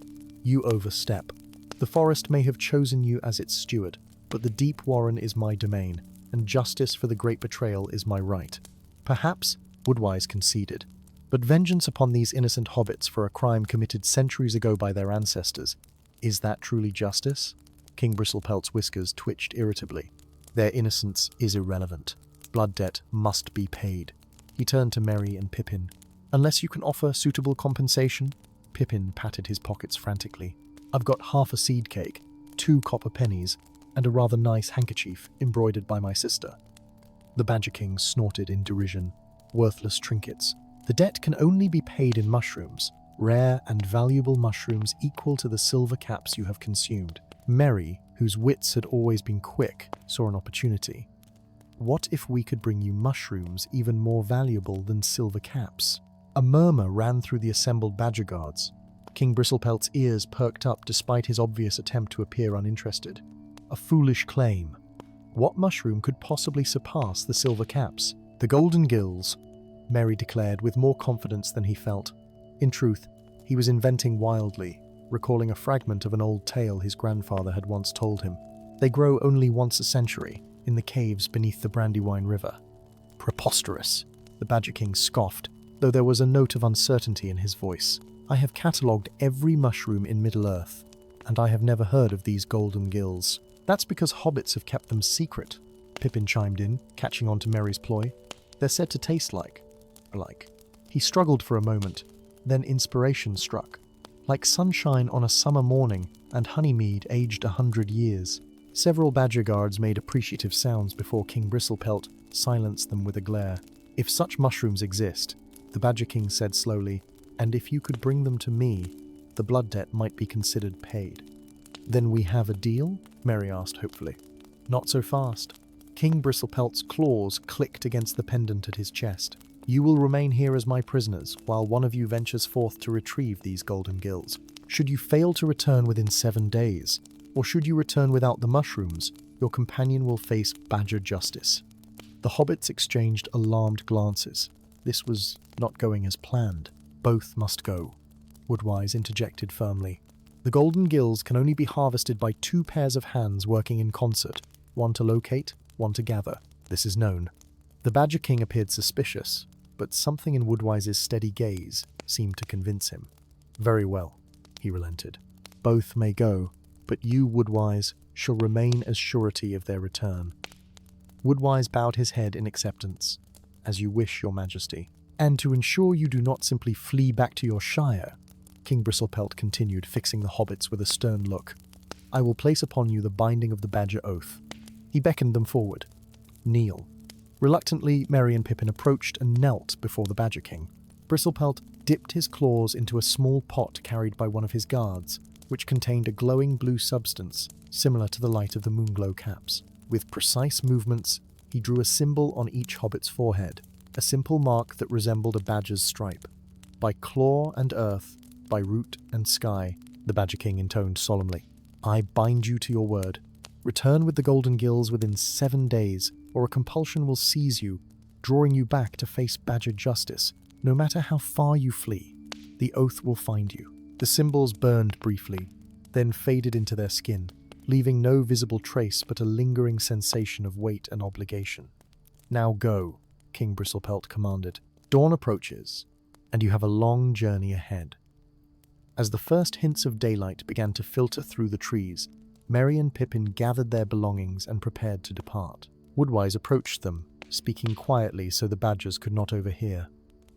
You overstep. The forest may have chosen you as its steward, but the deep warren is my domain, and justice for the great betrayal is my right. Perhaps, Woodwise conceded, but vengeance upon these innocent hobbits for a crime committed centuries ago by their ancestors, is that truly justice? King Bristlepelt's whiskers twitched irritably. Their innocence is irrelevant. Blood debt must be paid. He turned to Merry and Pippin. Unless you can offer suitable compensation? Pippin patted his pockets frantically. I've got half a seed cake, 2 copper pennies, and a rather nice handkerchief embroidered by my sister. The Badger King snorted in derision. Worthless trinkets. The debt can only be paid in mushrooms, rare and valuable mushrooms equal to the silver caps you have consumed. Merry, whose wits had always been quick, saw an opportunity. What if we could bring you mushrooms even more valuable than silver caps? A murmur ran through the assembled badger guards. King Bristlepelt's ears perked up despite his obvious attempt to appear uninterested. A foolish claim. What mushroom could possibly surpass the silver caps? The golden gills, Merry declared with more confidence than he felt. In truth, He was inventing wildly, recalling a fragment of an old tale his grandfather had once told him. They grow only once a century, in the caves beneath the Brandywine River. Preposterous, the Badger King scoffed, though there was a note of uncertainty in his voice. I have catalogued every mushroom in Middle-earth, and I have never heard of these golden gills. That's because hobbits have kept them secret, Pippin chimed in, catching on to Merry's ploy. They're said to taste like. He struggled for a moment, then inspiration struck. Like sunshine on a summer morning and honeymead aged 100 years. Several badger guards made appreciative sounds before King Bristlepelt silenced them with a glare. If such mushrooms exist, the Badger King said slowly, and if you could bring them to me, the blood debt might be considered paid. Then we have a deal? Merry asked hopefully. Not so fast. King Bristlepelt's claws clicked against the pendant at his chest. You will remain here as my prisoners, while one of you ventures forth to retrieve these golden gills. Should you fail to return within 7 days, or should you return without the mushrooms, your companion will face badger justice. The hobbits exchanged alarmed glances. This was not going as planned. Both must go, Woodwise interjected firmly. The golden gills can only be harvested by 2 pairs of hands working in concert, one to locate, one to gather. This is known. The Badger King appeared suspicious, but something in Woodwise's steady gaze seemed to convince him. Very well, he relented. Both may go, but you, Woodwise, shall remain as surety of their return. Woodwise bowed his head in acceptance. As you wish, your majesty. And to ensure you do not simply flee back to your shire, King Bristlepelt continued, fixing the hobbits with a stern look, I will place upon you the binding of the Badger Oath. He beckoned them forward. Kneel. Reluctantly, Merry and Pippin approached and knelt before the Badger King. Bristlepelt dipped his claws into a small pot carried by one of his guards, which contained a glowing blue substance similar to the light of the moonglow caps. With precise movements, he drew a symbol on each hobbit's forehead, a simple mark that resembled a badger's stripe. By claw and earth, by root and sky, the Badger King intoned solemnly, I bind you to your word. Return with the golden gills within 7 days, or a compulsion will seize you, drawing you back to face badger justice. No matter how far you flee, the oath will find you. The symbols burned briefly, then faded into their skin, leaving no visible trace but a lingering sensation of weight and obligation. Now go, King Bristlepelt commanded. Dawn approaches, and you have a long journey ahead. As the first hints of daylight began to filter through the trees, Merry and Pippin gathered their belongings and prepared to depart. Woodwise approached them, speaking quietly so the badgers could not overhear.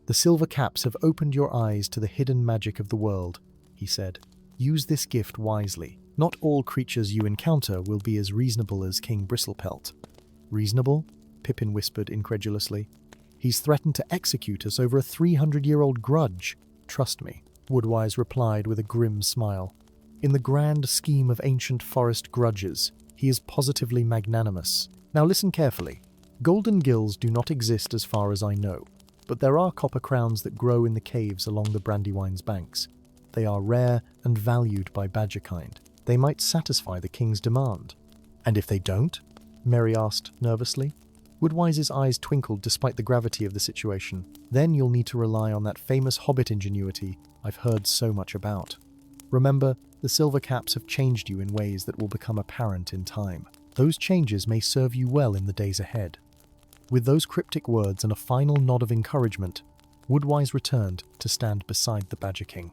The silver caps have opened your eyes to the hidden magic of the world, he said. Use this gift wisely. Not all creatures you encounter will be as reasonable as King Bristlepelt. Reasonable? Pippin whispered incredulously. He's threatened to execute us over a 300-year-old grudge. Trust me, Woodwise replied with a grim smile. In the grand scheme of ancient forest grudges, he is positively magnanimous. Now listen carefully. Golden gills do not exist as far as I know, but there are copper crowns that grow in the caves along the Brandywine's banks. They are rare and valued by badgerkind. They might satisfy the king's demand. And if they don't? Merry asked nervously. Woodwise's eyes twinkled despite the gravity of the situation. Then you'll need to rely on that famous hobbit ingenuity I've heard so much about. Remember, the silver caps have changed you in ways that will become apparent in time. Those changes may serve you well in the days ahead. With those cryptic words and a final nod of encouragement, Woodwise returned to stand beside the Badger King.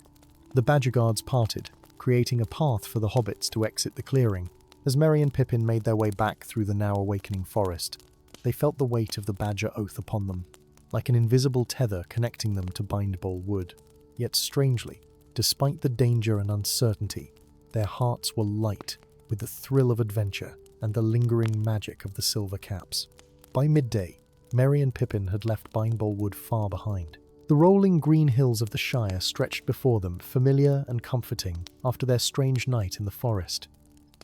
The Badger Guards parted, creating a path for the hobbits to exit the clearing. As Merry and Pippin made their way back through the now awakening forest, they felt the weight of the Badger Oath upon them, like an invisible tether connecting them to Bindball Wood. Yet strangely, despite the danger and uncertainty, their hearts were light with the thrill of adventure and the lingering magic of the silver caps. By midday, Merry and Pippin had left Bindball Wood far behind. The rolling green hills of the Shire stretched before them, familiar and comforting, after their strange night in the forest.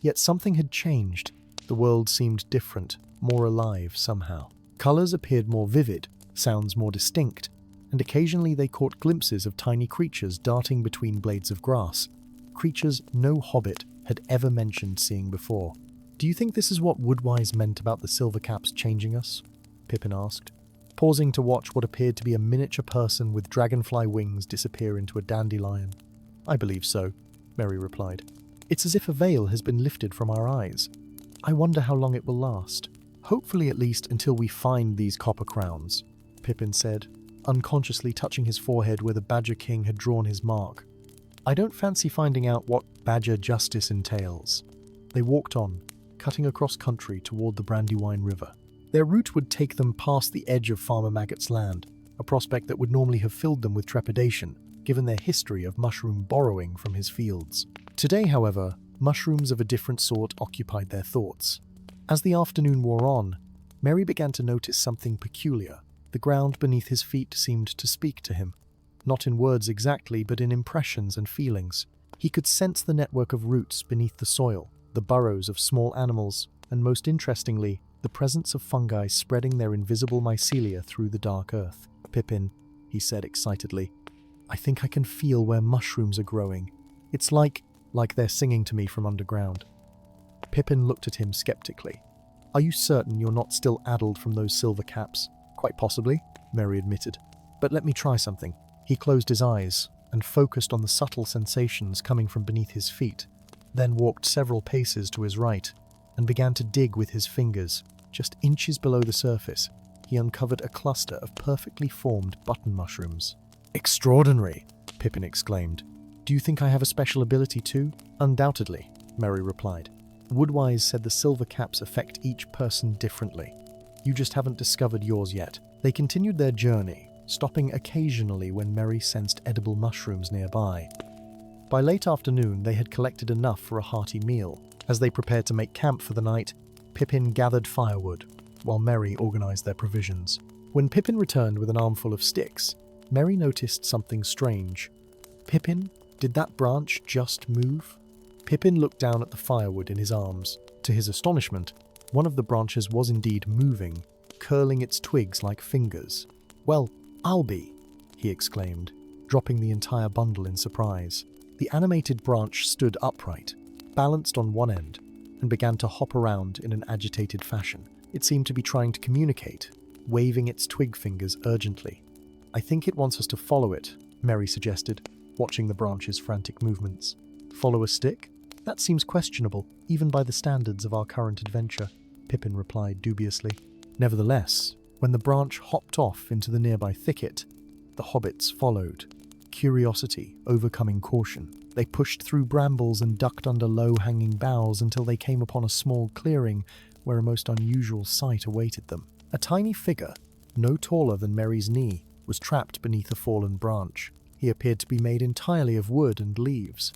Yet something had changed. The world seemed different, more alive somehow. Colours appeared more vivid, sounds more distinct, and occasionally they caught glimpses of tiny creatures darting between blades of grass, creatures no hobbit had ever mentioned seeing before. Do you think this is what Woodwise meant about the silver caps changing us? Pippin asked, pausing to watch what appeared to be a miniature person with dragonfly wings disappear into a dandelion. I believe so, Mary replied. It's as if a veil has been lifted from our eyes. I wonder how long it will last. Hopefully at least until we find these copper crowns, Pippin said, unconsciously touching his forehead where the Badger King had drawn his mark. I don't fancy finding out what badger justice entails. They walked on, cutting across country toward the Brandywine River. Their route would take them past the edge of Farmer Maggot's land, a prospect that would normally have filled them with trepidation, given their history of mushroom borrowing from his fields. Today, however, mushrooms of a different sort occupied their thoughts. As the afternoon wore on, Mary began to notice something peculiar. The ground beneath his feet seemed to speak to him, not in words exactly, but in impressions and feelings. He could sense the network of roots beneath the soil, the burrows of small animals, and most interestingly, the presence of fungi spreading their invisible mycelia through the dark earth. "Pippin," he said excitedly, "I think I can feel where mushrooms are growing. It's like they're singing to me from underground." Pippin looked at him skeptically. "Are you certain you're not still addled from those silver caps?" "Quite possibly," Mary admitted. "But let me try something." He closed his eyes and focused on the subtle sensations coming from beneath his feet, then walked several paces to his right and began to dig with his fingers. Just inches below the surface, he uncovered a cluster of perfectly formed button mushrooms. "Extraordinary!" Pippin exclaimed. "Do you think I have a special ability too?" "Undoubtedly," Mary replied. "Woodwise said the silver caps affect each person differently. You just haven't discovered yours yet." They continued their journey, stopping occasionally when Mary sensed edible mushrooms nearby. By late afternoon, they had collected enough for a hearty meal. As they prepared to make camp for the night, Pippin gathered firewood, while Mary organized their provisions. When Pippin returned with an armful of sticks, Mary noticed something strange. "Pippin, did that branch just move?" Pippin looked down at the firewood in his arms. To his astonishment, one of the branches was indeed moving, curling its twigs like fingers. "Well, I'll be," he exclaimed, dropping the entire bundle in surprise. The animated branch stood upright, balanced on one end, and began to hop around in an agitated fashion. It seemed to be trying to communicate, waving its twig fingers urgently. "I think it wants us to follow it," Mary suggested, watching the branch's frantic movements. "Follow a stick? That seems questionable, even by the standards of our current adventure," Pippin replied dubiously. Nevertheless, when the branch hopped off into the nearby thicket, the hobbits followed, curiosity overcoming caution. They pushed through brambles and ducked under low-hanging boughs until they came upon a small clearing where a most unusual sight awaited them. A tiny figure, no taller than Merry's knee, was trapped beneath a fallen branch. He appeared to be made entirely of wood and leaves.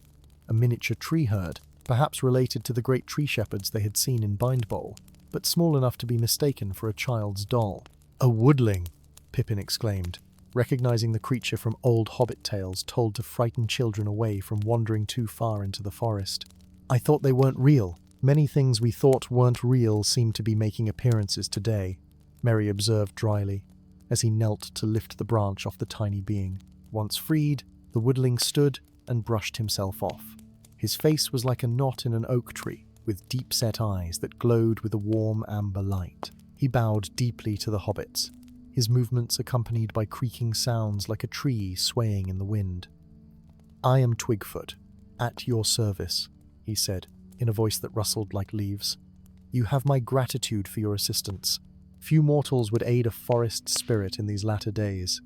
A miniature tree herd, perhaps related to the great tree shepherds they had seen in Bindbowl, but small enough to be mistaken for a child's doll. "A woodling!" Pippin exclaimed, recognizing the creature from old Hobbit tales told to frighten children away from wandering too far into the forest. "I thought they weren't real. Many things we thought weren't real seem to be making appearances today," Merry observed dryly, as he knelt to lift the branch off the tiny being. Once freed, the woodling stood and brushed himself off. His face was like a knot in an oak tree, with deep-set eyes that glowed with a warm amber light. He bowed deeply to the hobbits, his movements accompanied by creaking sounds like a tree swaying in the wind. "I am Twigfoot, at your service," he said, in a voice that rustled like leaves. "You have my gratitude for your assistance. Few mortals would aid a forest spirit in these latter days."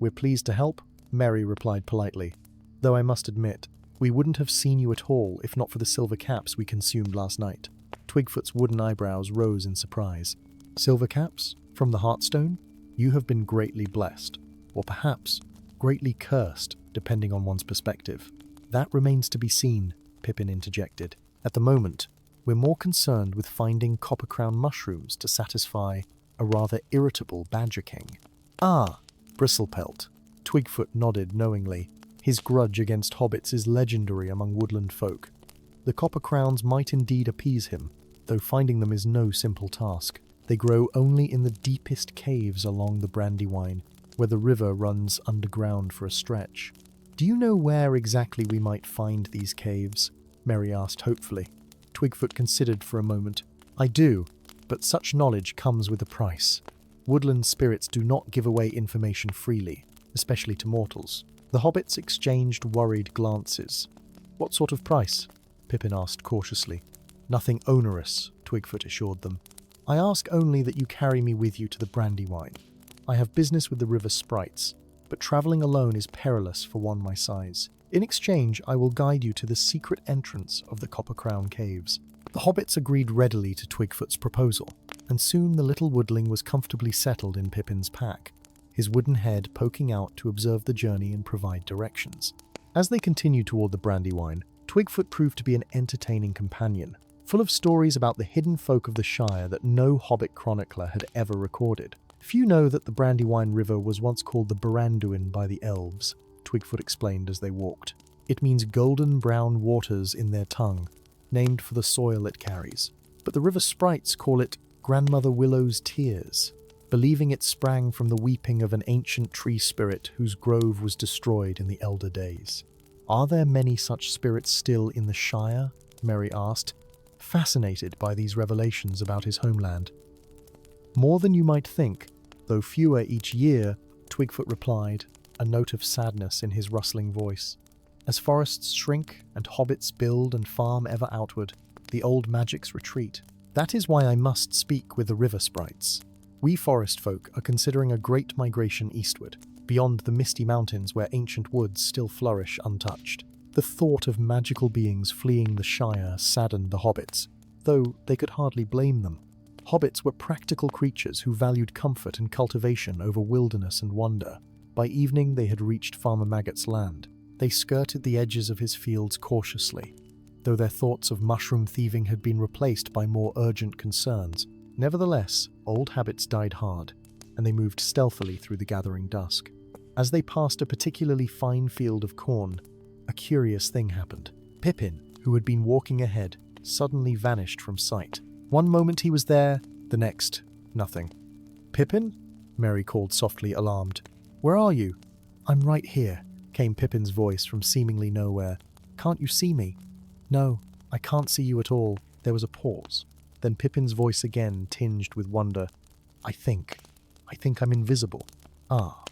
"We're pleased to help," Mary replied politely, "though I must admit, we wouldn't have seen you at all if not for the silver caps we consumed last night." Twigfoot's wooden eyebrows rose in surprise. "Silver caps? From the Heartstone? You have been greatly blessed, or perhaps greatly cursed, depending on one's perspective." "That remains to be seen," Pippin interjected. "At the moment, we're more concerned with finding copper crown mushrooms to satisfy a rather irritable Badger King." "Ah, Bristlepelt." Twigfoot nodded knowingly. His grudge against hobbits is legendary among woodland folk. The copper crowns might indeed appease him, though finding them is no simple task. They grow only in the deepest caves along the Brandywine, where the river runs underground for a stretch. "Do you know where exactly we might find these caves?" Mary asked hopefully. Twigfoot considered for a moment. "I do, but such knowledge comes with a price. Woodland spirits do not give away information freely, especially to mortals. The hobbits exchanged worried glances. "What sort of price?" Pippin asked cautiously. "Nothing onerous," Twigfoot assured them. "I ask only that you carry me with you to the Brandywine. I have business with the river sprites, but travelling alone is perilous for one my size. In exchange, I will guide you to the secret entrance of the Copper Crown Caves." The hobbits agreed readily to Twigfoot's proposal, and soon the little woodling was comfortably settled in Pippin's pack, his wooden head poking out to observe the journey and provide directions. As they continued toward the Brandywine, Twigfoot proved to be an entertaining companion, full of stories about the hidden folk of the Shire that no Hobbit chronicler had ever recorded. "Few know that the Brandywine River was once called the Baranduin by the elves," Twigfoot explained as they walked. "It means golden brown waters in their tongue, named for the soil it carries. But the river sprites call it Grandmother Willow's Tears, believing it sprang from the weeping of an ancient tree spirit whose grove was destroyed in the elder days." "Are there many such spirits still in the Shire?" Merry asked, fascinated by these revelations about his homeland. "More than you might think, though fewer each year," Twigfoot replied, a note of sadness in his rustling voice. "As forests shrink and hobbits build and farm ever outward, the old magics retreat. That is why I must speak with the river sprites. We forest folk are considering a great migration eastward, beyond the misty mountains where ancient woods still flourish untouched." The thought of magical beings fleeing the Shire saddened the hobbits, though they could hardly blame them. Hobbits were practical creatures who valued comfort and cultivation over wilderness and wonder. By evening they had reached Farmer Maggot's land. They skirted the edges of his fields cautiously, though their thoughts of mushroom thieving had been replaced by more urgent concerns. Nevertheless, old habits died hard, and they moved stealthily through the gathering dusk. As they passed a particularly fine field of corn, a curious thing happened. Pippin, who had been walking ahead, suddenly vanished from sight. One moment he was there, the next, nothing. "Pippin?" Merry called softly, alarmed. "Where are you?" "I'm right here," came Pippin's voice from seemingly nowhere. "Can't you see me?" "No, I can't see you at all." There was a pause. Then Pippin's voice again tinged with wonder. I think I'm invisible." "Ah."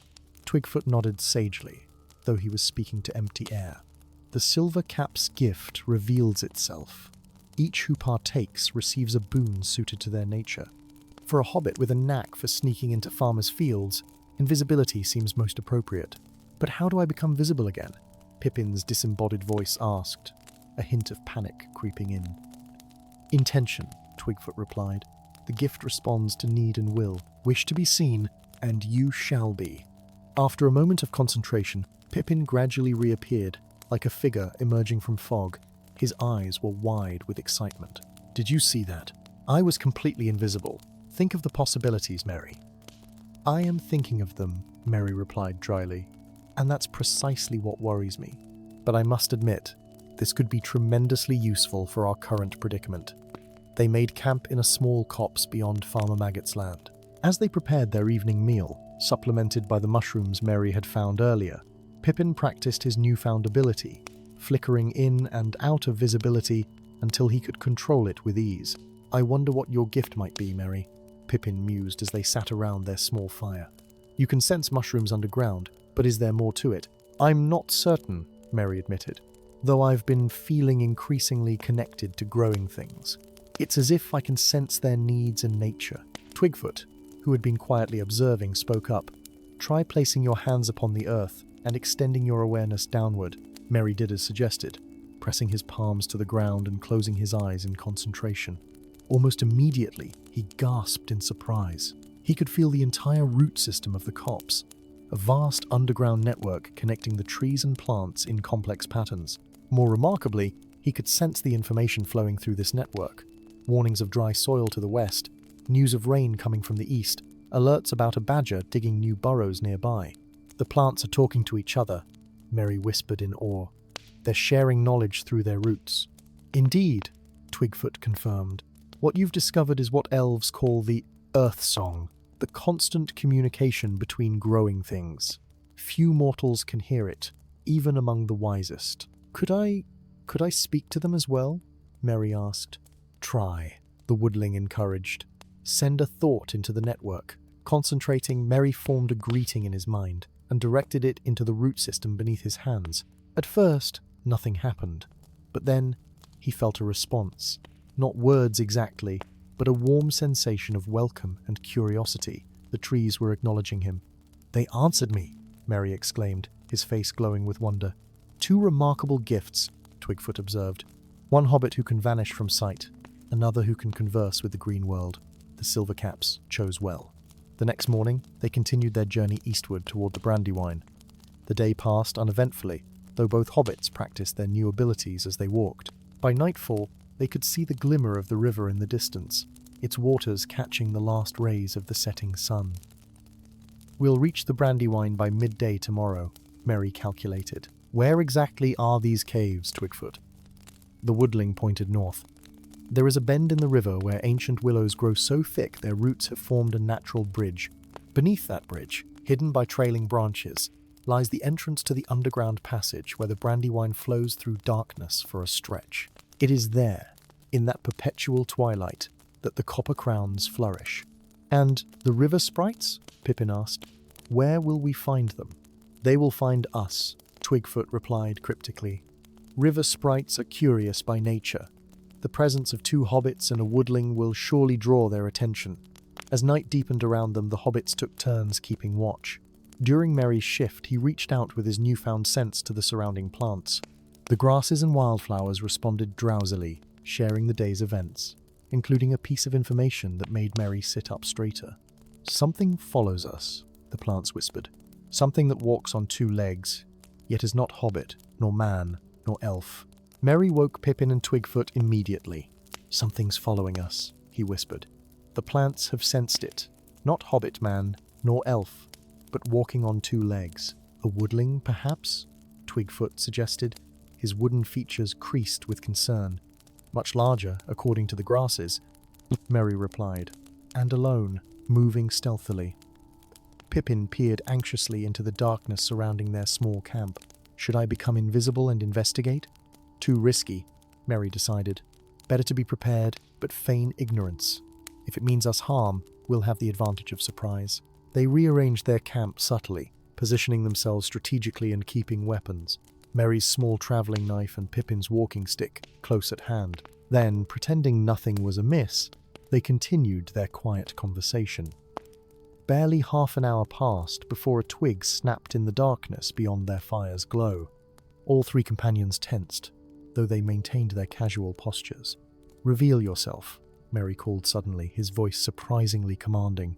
Twigfoot nodded sagely, though he was speaking to empty air. "The silver cap's gift reveals itself. Each who partakes receives a boon suited to their nature. For a hobbit with a knack for sneaking into farmers' fields, invisibility seems most appropriate. But how do I become visible again?" Pippin's disembodied voice asked, a hint of panic creeping in. "Intention," Twigfoot replied. "The gift responds to need and will. Wish to be seen, and you shall be." After a moment of concentration, Pippin gradually reappeared, like a figure emerging from fog. His eyes were wide with excitement. "Did you see that? I was completely invisible. Think of the possibilities, Merry." "I am thinking of them," Merry replied dryly, "and that's precisely what worries me. But I must admit, this could be tremendously useful for our current predicament." They made camp in a small copse beyond Farmer Maggot's land. As they prepared their evening meal, supplemented by the mushrooms Merry had found earlier, Pippin practiced his newfound ability, flickering in and out of visibility until he could control it with ease. "I wonder what your gift might be, Merry," Pippin mused as they sat around their small fire. "You can sense mushrooms underground, but is there more to it?" "I'm not certain," Merry admitted, "though I've been feeling increasingly connected to growing things. It's as if I can sense their needs and nature." Twigfoot, who had been quietly observing, spoke up. "Try placing your hands upon the earth and extending your awareness downward." Merry did as suggested, pressing his palms to the ground and closing his eyes in concentration. Almost immediately, he gasped in surprise. He could feel the entire root system of the copse, a vast underground network connecting the trees and plants in complex patterns. More remarkably, he could sense the information flowing through this network. Warnings of dry soil to the west, news of rain coming from the east, alerts about a badger digging new burrows nearby. "The plants are talking to each other," Merry whispered in awe. "They're sharing knowledge through their roots." "Indeed," Twigfoot confirmed. "What you've discovered is what elves call the Earth Song, the constant communication between growing things. Few mortals can hear it, even among the wisest." Could I speak to them as well?" Merry asked. "Try," the woodling encouraged. "Send a thought into the network." Concentrating, Merry formed a greeting in his mind, and directed it into the root system beneath his hands. At first, nothing happened, but then he felt a response. Not words exactly, but a warm sensation of welcome and curiosity. The trees were acknowledging him. "They answered me," Merry exclaimed, his face glowing with wonder. "Two remarkable gifts," Twigfoot observed. "One hobbit who can vanish from sight, another who can converse with the green world." The Silvercaps chose well. The next morning, they continued their journey eastward toward the Brandywine. The day passed uneventfully, though both hobbits practiced their new abilities as they walked. By nightfall, they could see the glimmer of the river in the distance, its waters catching the last rays of the setting sun. "We'll reach the Brandywine by midday tomorrow," Merry calculated. "Where exactly are these caves, Twigfoot?" The woodling pointed north. "There is a bend in the river where ancient willows grow so thick their roots have formed a natural bridge. Beneath that bridge, hidden by trailing branches, lies the entrance to the underground passage where the Brandywine flows through darkness for a stretch. It is there, in that perpetual twilight, that the copper crowns flourish." "And the river sprites?" Pippin asked. "Where will we find them?" "They will find us," Twigfoot replied cryptically. "River sprites are curious by nature. The presence of two hobbits and a woodling will surely draw their attention." As night deepened around them, the hobbits took turns keeping watch. During Merry's shift, he reached out with his newfound sense to the surrounding plants. The grasses and wildflowers responded drowsily, sharing the day's events, including a piece of information that made Merry sit up straighter. "Something follows us," the plants whispered. "Something that walks on two legs, yet is not hobbit, nor man, nor elf." Merry woke Pippin and Twigfoot immediately. "Something's following us," he whispered. "The plants have sensed it. Not hobbit man, nor elf, but walking on two legs. A woodling, perhaps?" Twigfoot suggested, his wooden features creased with concern. "Much larger, according to the grasses," Merry replied. "And alone, moving stealthily." Pippin peered anxiously into the darkness surrounding their small camp. "Should I become invisible and investigate?" "Too risky," Merry decided. "Better to be prepared, but feign ignorance. If it means us harm, we'll have the advantage of surprise." They rearranged their camp subtly, positioning themselves strategically and keeping weapons. Merry's small traveling knife and Pippin's walking stick close at hand. Then, pretending nothing was amiss, they continued their quiet conversation. Barely half an hour passed before a twig snapped in the darkness beyond their fire's glow. All three companions tensed, though they maintained their casual postures. "Reveal yourself," Merry called suddenly, his voice surprisingly commanding.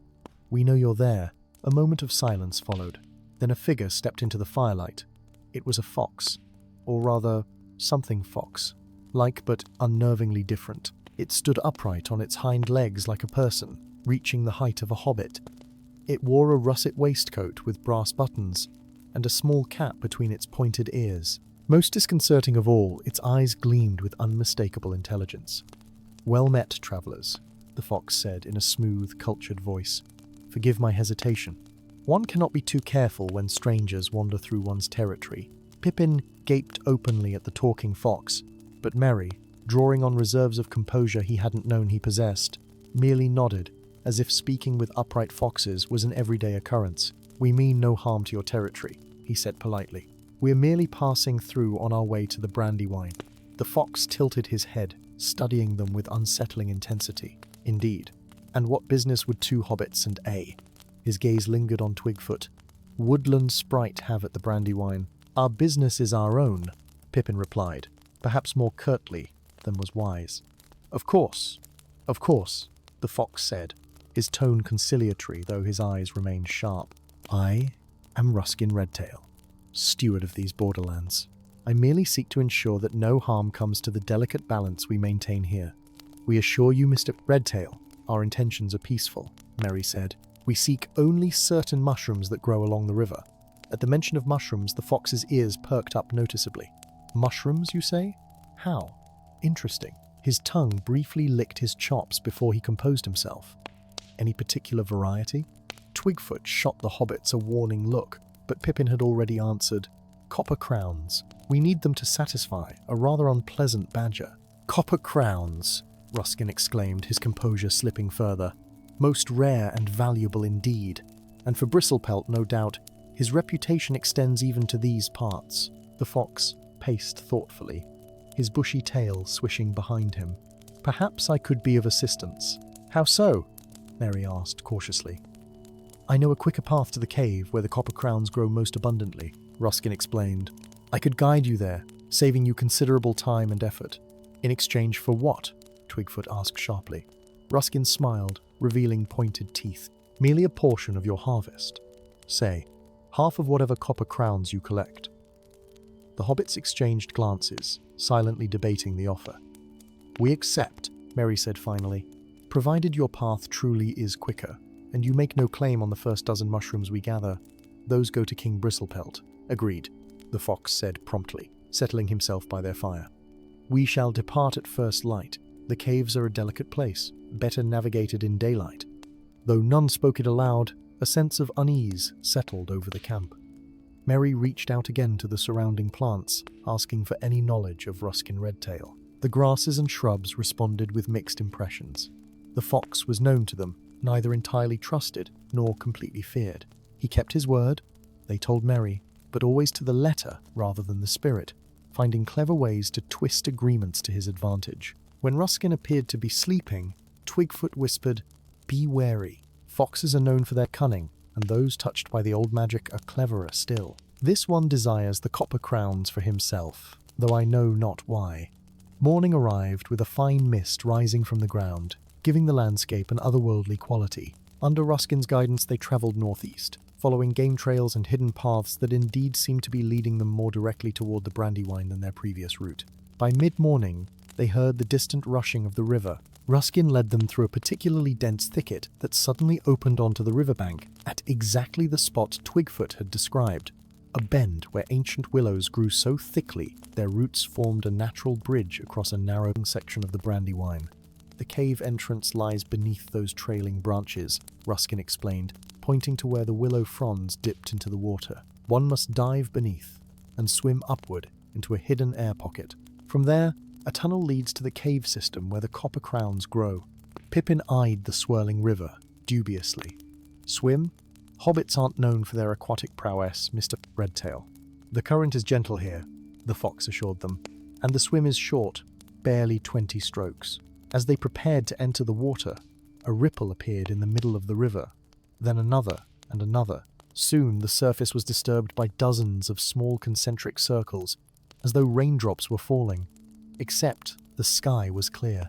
"We know you're there." A moment of silence followed. Then a figure stepped into the firelight. It was a fox, or rather, something fox, like but unnervingly different. It stood upright on its hind legs like a person, reaching the height of a hobbit. It wore a russet waistcoat with brass buttons, and a small cap between its pointed ears. Most disconcerting of all, its eyes gleamed with unmistakable intelligence. "Well met, travellers," the fox said in a smooth, cultured voice. "Forgive my hesitation. One cannot be too careful when strangers wander through one's territory." Pippin gaped openly at the talking fox, but Merry, drawing on reserves of composure he hadn't known he possessed, merely nodded, as if speaking with upright foxes was an everyday occurrence. "We mean no harm to your territory," he said politely. "We're merely passing through on our way to the Brandywine." The fox tilted his head, studying them with unsettling intensity. "Indeed. And what business would two hobbits and a—" His gaze lingered on Twigfoot. "Woodland sprite have at the Brandywine. Our business is our own," Pippin replied, perhaps more curtly than was wise. Of course," the fox said, his tone conciliatory though his eyes remained sharp. "I am Ruskin Redtail, steward of these borderlands. I merely seek to ensure that no harm comes to the delicate balance we maintain here. We assure you, Mr. Redtail, our intentions are peaceful," Merry said. "We seek only certain mushrooms that grow along the river." At the mention of mushrooms, the fox's ears perked up noticeably. "Mushrooms, you say? How? Interesting." His tongue briefly licked his chops before he composed himself. "Any particular variety?" Twigfoot shot the hobbits a warning look, but Pippin had already answered. "Copper crowns. We need them to satisfy a rather unpleasant badger." "Copper crowns," Ruskin exclaimed, his composure slipping further. "Most rare and valuable indeed. And for Bristlepelt, no doubt, His reputation extends even to these parts. The fox paced thoughtfully, his bushy tail swishing behind him. Perhaps I could be of assistance. How so? Mary asked cautiously. I know a quicker path to the cave where the copper crowns grow most abundantly, Ruskin explained. I could guide you there, saving you considerable time and effort. In exchange for what? Twigfoot asked sharply. Ruskin smiled, revealing pointed teeth. Merely a portion of your harvest. Say, half of whatever copper crowns you collect. The hobbits exchanged glances, silently debating the offer. We accept, Merry said finally, provided your path truly is quicker, and you make no claim on the first dozen mushrooms we gather. Those go to King Bristlepelt. Agreed, the fox said promptly, settling himself by their fire. We shall depart at first light. The caves are a delicate place, better navigated in daylight. Though none spoke it aloud, a sense of unease settled over the camp. Merry reached out again to the surrounding plants, asking for any knowledge of Ruskin Redtail. The grasses and shrubs responded with mixed impressions. The fox was known to them, neither entirely trusted nor completely feared. He kept his word, they told Merry, but always to the letter rather than the spirit, finding clever ways to twist agreements to his advantage. When Ruskin appeared to be sleeping, Twigfoot whispered, Be wary. Foxes are known for their cunning, and those touched by the old magic are cleverer still. This one desires the copper crowns for himself, though I know not why. Morning arrived with a fine mist rising from the ground, giving the landscape an otherworldly quality. Under Ruskin's guidance they travelled northeast, following game trails and hidden paths that indeed seemed to be leading them more directly toward the Brandywine than their previous route. By mid-morning, they heard the distant rushing of the river. Ruskin led them through a particularly dense thicket that suddenly opened onto the riverbank at exactly the spot Twigfoot had described, a bend where ancient willows grew so thickly their roots formed a natural bridge across a narrow section of the Brandywine. The cave entrance lies beneath those trailing branches, Ruskin explained, pointing to where the willow fronds dipped into the water. One must dive beneath and swim upward into a hidden air pocket. From there, a tunnel leads to the cave system where the copper crowns grow. Pippin eyed the swirling river, dubiously. Swim? Hobbits aren't known for their aquatic prowess, Mr. Redtail. The current is gentle here, the fox assured them, and the swim is short, barely 20 strokes. As they prepared to enter the water, a ripple appeared in the middle of the river, then another and another. Soon the surface was disturbed by dozens of small concentric circles, as though raindrops were falling. Except the sky was clear.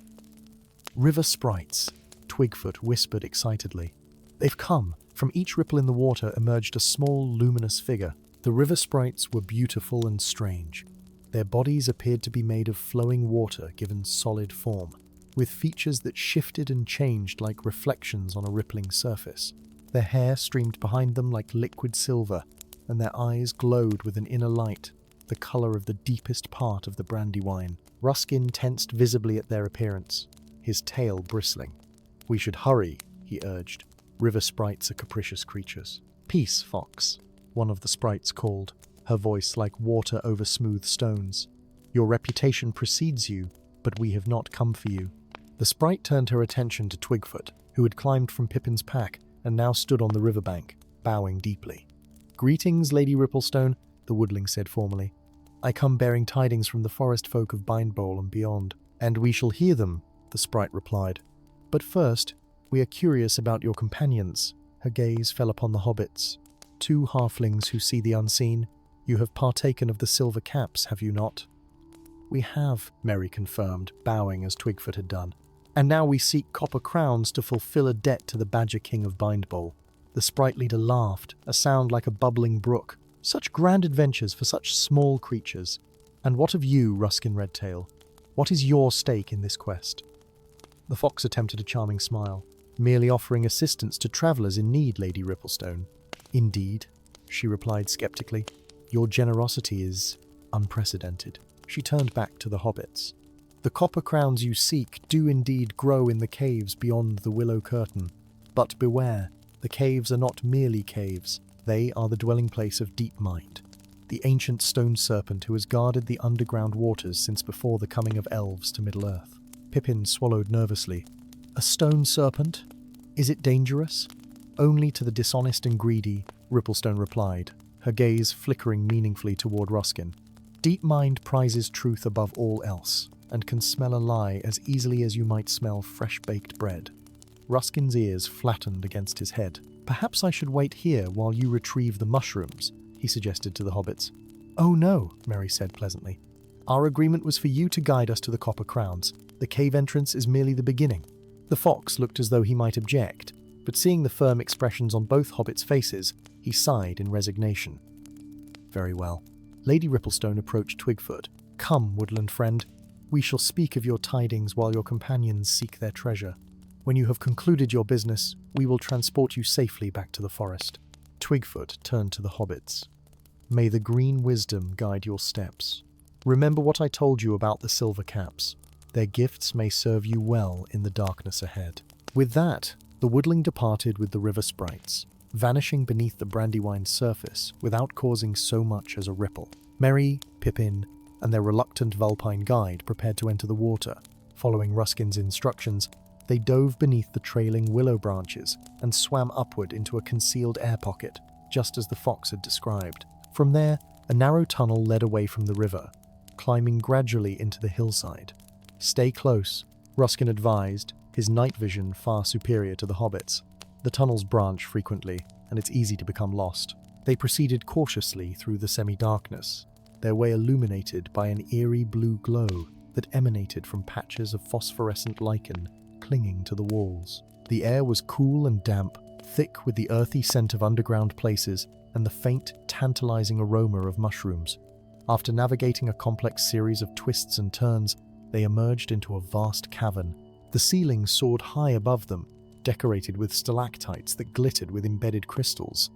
River sprites, Twigfoot whispered excitedly. They've come. From each ripple in the water emerged a small, luminous figure. The river sprites were beautiful and strange. Their bodies appeared to be made of flowing water given solid form, with features that shifted and changed like reflections on a rippling surface. Their hair streamed behind them like liquid silver, and their eyes glowed with an inner light, the colour of the deepest part of the Brandywine. Ruskin tensed visibly at their appearance, his tail bristling. We should hurry, he urged. River sprites are capricious creatures. Peace, fox, one of the sprites called, her voice like water over smooth stones. Your reputation precedes you, but we have not come for you. The sprite turned her attention to Twigfoot, who had climbed from Pippin's pack and now stood on the riverbank, bowing deeply. Greetings, Lady Ripplestone, the woodling said formally. I come bearing tidings from the forest folk of Bindbowl and beyond. And we shall hear them, the sprite replied. But first, we are curious about your companions. Her gaze fell upon the hobbits. 2 halflings who see the unseen. You have partaken of the silver caps, have you not? We have, Merry confirmed, bowing as Twigfoot had done. And now we seek copper crowns to fulfill a debt to the Badger King of Bindbowl. The sprite leader laughed, a sound like a bubbling brook. Such grand adventures for such small creatures. And what of you, Ruskin Redtail? What is your stake in this quest? The fox attempted a charming smile, merely offering assistance to travellers in need, Lady Ripplestone. Indeed, she replied skeptically. Your generosity is unprecedented. She turned back to the hobbits. The copper crowns you seek do indeed grow in the caves beyond the willow curtain. But beware, the caves are not merely caves. They are the dwelling place of Deep Mind, the ancient stone serpent who has guarded the underground waters since before the coming of elves to Middle-earth. Pippin swallowed nervously. A stone serpent? Is it dangerous? Only to the dishonest and greedy, Ripplestone replied, her gaze flickering meaningfully toward Ruskin. Deep Mind prizes truth above all else, and can smell a lie as easily as you might smell fresh-baked bread. Ruskin's ears flattened against his head. Perhaps I should wait here while you retrieve the mushrooms, he suggested to the hobbits. Oh no, Merry said pleasantly. Our agreement was for you to guide us to the Copper Crowns. The cave entrance is merely the beginning. The fox looked as though he might object, but seeing the firm expressions on both hobbits' faces, he sighed in resignation. Very well. Lady Ripplestone approached Twigfoot. Come, woodland friend. We shall speak of your tidings while your companions seek their treasure. When you have concluded your business, we will transport you safely back to the forest. Twigfoot turned to the hobbits. May the green wisdom guide your steps. Remember what I told you about the silver caps. Their gifts may serve you well in the darkness ahead. With that, the woodling departed with the river sprites, vanishing beneath the Brandywine's surface without causing so much as a ripple. Merry, Pippin, and their reluctant Vulpine guide prepared to enter the water. Following Ruskin's instructions, they dove beneath the trailing willow branches and swam upward into a concealed air pocket, just as the fox had described. From there, a narrow tunnel led away from the river, climbing gradually into the hillside. Stay close, Ruskin advised, his night vision far superior to the hobbits. The tunnels branch frequently, and it's easy to become lost. They proceeded cautiously through the semi-darkness, their way illuminated by an eerie blue glow that emanated from patches of phosphorescent lichen clinging to the walls. The air was cool and damp, thick with the earthy scent of underground places and the faint, tantalizing aroma of mushrooms. After navigating a complex series of twists and turns, they emerged into a vast cavern. The ceiling soared high above them, decorated with stalactites that glittered with embedded crystals.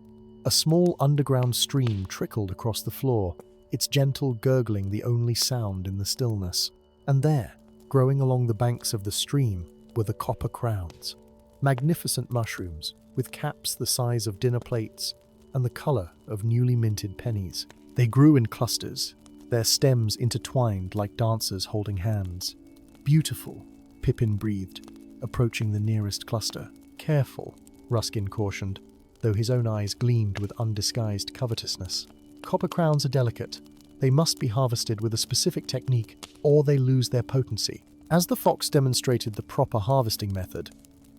A small underground stream trickled across the floor, its gentle gurgling the only sound in the stillness. And there, growing along the banks of the stream, were the Copper Crowns. Magnificent mushrooms, with caps the size of dinner plates and the color of newly minted pennies. They grew in clusters, their stems intertwined like dancers holding hands. Beautiful, Pippin breathed, approaching the nearest cluster. Careful, Ruskin cautioned, though his own eyes gleamed with undisguised covetousness. Copper crowns are delicate. They must be harvested with a specific technique, or they lose their potency. As the fox demonstrated the proper harvesting method,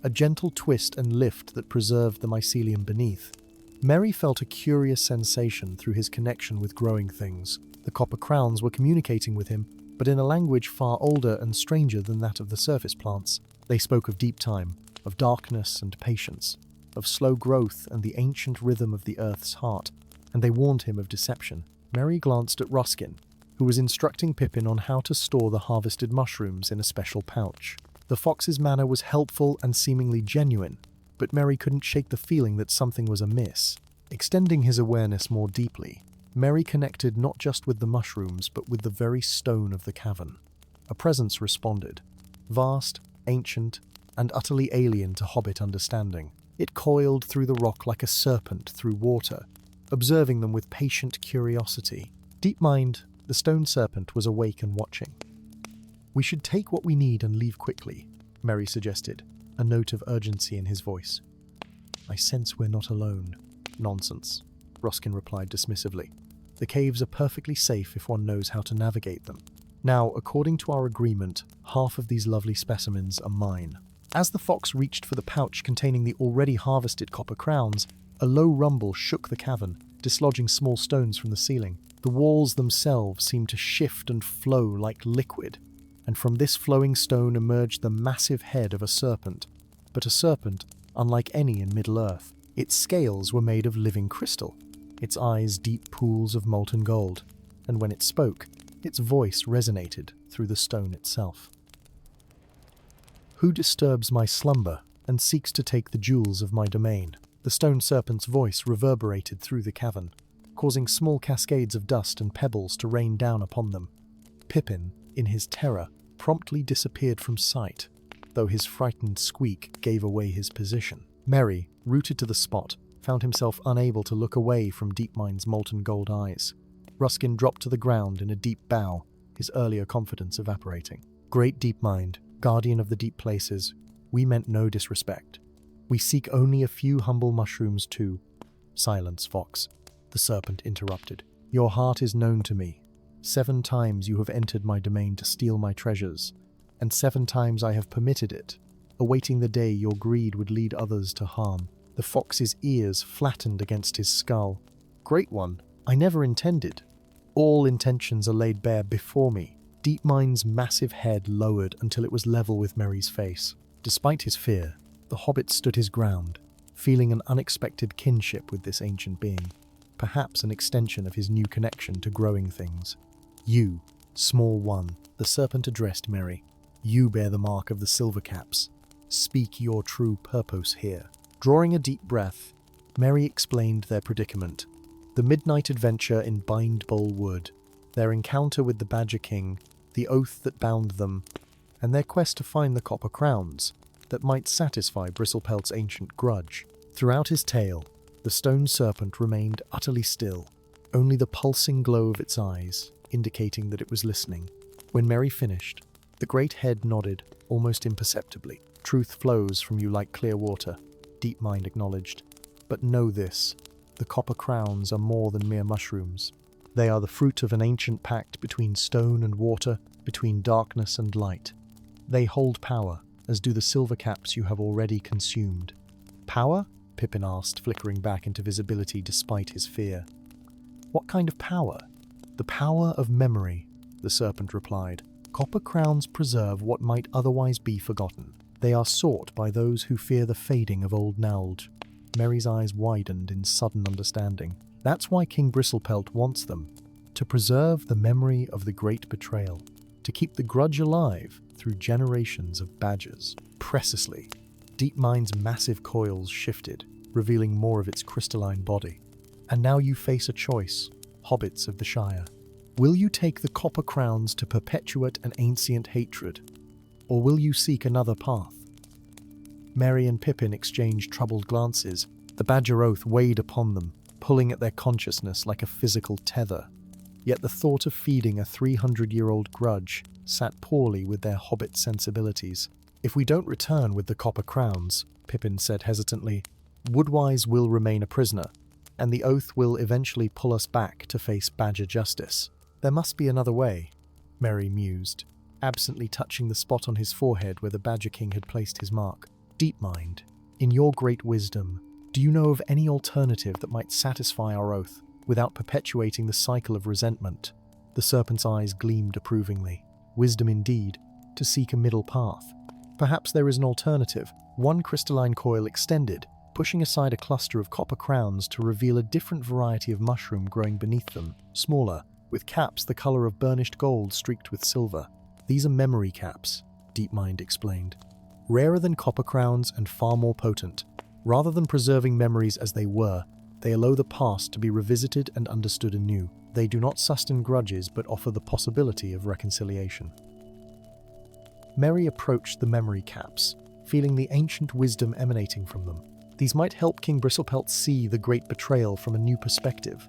a gentle twist and lift that preserved the mycelium beneath, Merry felt a curious sensation through his connection with growing things. The Copper Crowns were communicating with him, but in a language far older and stranger than that of the surface plants. They spoke of deep time, of darkness and patience, of slow growth and the ancient rhythm of the earth's heart, and they warned him of deception. Merry glanced at Ruskin, who was instructing Pippin on how to store the harvested mushrooms in a special pouch. The fox's manner was helpful and seemingly genuine, but Merry couldn't shake the feeling that something was amiss. Extending his awareness more deeply, Merry connected not just with the mushrooms, but with the very stone of the cavern. A presence responded, vast, ancient, and utterly alien to hobbit understanding. It coiled through the rock like a serpent through water, observing them with patient curiosity. Deep Mind, the stone serpent, was awake and watching. We should take what we need and leave quickly, Merry suggested, a note of urgency in his voice. I sense we're not alone. Nonsense, Ruskin replied dismissively. The caves are perfectly safe if one knows how to navigate them. Now, according to our agreement, half of these lovely specimens are mine. As the fox reached for the pouch containing the already harvested copper crowns, a low rumble shook the cavern, dislodging small stones from the ceiling. The walls themselves seemed to shift and flow like liquid, and from this flowing stone emerged the massive head of a serpent. But a serpent unlike any in Middle-earth. Its scales were made of living crystal, its eyes deep pools of molten gold, and when it spoke, its voice resonated through the stone itself. Who disturbs my slumber and seeks to take the jewels of my domain? The stone serpent's voice reverberated through the cavern, causing small cascades of dust and pebbles to rain down upon them. Pippin, in his terror, promptly disappeared from sight, though his frightened squeak gave away his position. Merry, rooted to the spot, found himself unable to look away from Deepmind's molten gold eyes. Ruskin dropped to the ground in a deep bow, his earlier confidence evaporating. Great Deepmind, guardian of the deep places, we meant no disrespect. We seek only a few humble mushrooms too. "Silence, fox," the serpent interrupted. "Your heart is known to me. 7 times you have entered my domain to steal my treasures, and 7 times I have permitted it, awaiting the day your greed would lead others to harm." The fox's ears flattened against his skull. "Great one, I never intended. All intentions are laid bare before me." Deepmind's massive head lowered until it was level with Merry's face. Despite his fear, the hobbit stood his ground, feeling an unexpected kinship with this ancient being, perhaps an extension of his new connection to growing things. "You, small one," the serpent addressed Merry. "You bear the mark of the Silvercaps. Speak your true purpose here." Drawing a deep breath, Merry explained their predicament. The midnight adventure in Bindbowl Wood, their encounter with the Badger King, the oath that bound them, and their quest to find the copper crowns that might satisfy Bristlepelt's ancient grudge. Throughout his tale, the stone serpent remained utterly still, only the pulsing glow of its eyes indicating that it was listening. When Merry finished, the great head nodded, almost imperceptibly. "Truth flows from you like clear water," Deepmind acknowledged. "But know this, the copper crowns are more than mere mushrooms. They are the fruit of an ancient pact between stone and water, between darkness and light. They hold power, as do the silver caps you have already consumed." "Power?" Pippin asked, flickering back into visibility despite his fear. "What kind of power?" "The power of memory," the serpent replied. "Copper crowns preserve what might otherwise be forgotten. They are sought by those who fear the fading of old knowledge." Merry's eyes widened in sudden understanding. "That's why King Bristlepelt wants them, to preserve the memory of the great betrayal, to keep the grudge alive through generations of badgers." Precisely. Deepmind's massive coils shifted, revealing more of its crystalline body. "And now you face a choice, hobbits of the Shire. Will you take the copper crowns to perpetuate an ancient hatred, or will you seek another path?" Merry and Pippin exchanged troubled glances. The badger oath weighed upon them, pulling at their consciousness like a physical tether. Yet the thought of feeding a 300-year-old grudge sat poorly with their hobbit sensibilities. "If we don't return with the copper crowns," Pippin said hesitantly, "Woodwise will remain a prisoner, and the oath will eventually pull us back to face badger justice." "There must be another way," Merry mused, absently touching the spot on his forehead where the Badger King had placed his mark. "Deepmind, in your great wisdom, do you know of any alternative that might satisfy our oath without perpetuating the cycle of resentment?" The serpent's eyes gleamed approvingly. "Wisdom indeed, to seek a middle path. Perhaps there is an alternative." One crystalline coil extended, pushing aside a cluster of copper crowns to reveal a different variety of mushroom growing beneath them, smaller, with caps the color of burnished gold streaked with silver. "These are memory caps," Deepmind explained. "Rarer than copper crowns and far more potent. Rather than preserving memories as they were, they allow the past to be revisited and understood anew. They do not sustain grudges but offer the possibility of reconciliation." Merry approached the memory caps, feeling the ancient wisdom emanating from them. These might help King Bristlepelt see the great betrayal from a new perspective.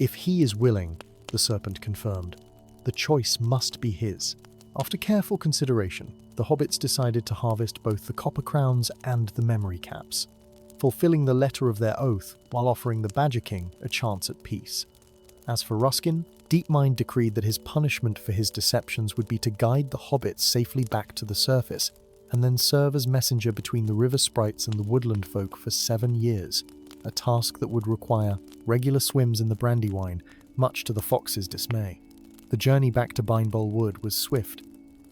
"If he is willing," the serpent confirmed, "the choice must be his." After careful consideration, the hobbits decided to harvest both the copper crowns and the memory caps, fulfilling the letter of their oath while offering the Badger King a chance at peace. As for Ruskin, Deepmind decreed that his punishment for his deceptions would be to guide the hobbits safely back to the surface, and then serve as messenger between the river sprites and the woodland folk for 7 years, a task that would require regular swims in the Brandywine, much to the fox's dismay. The journey back to Bindbowl Wood was swift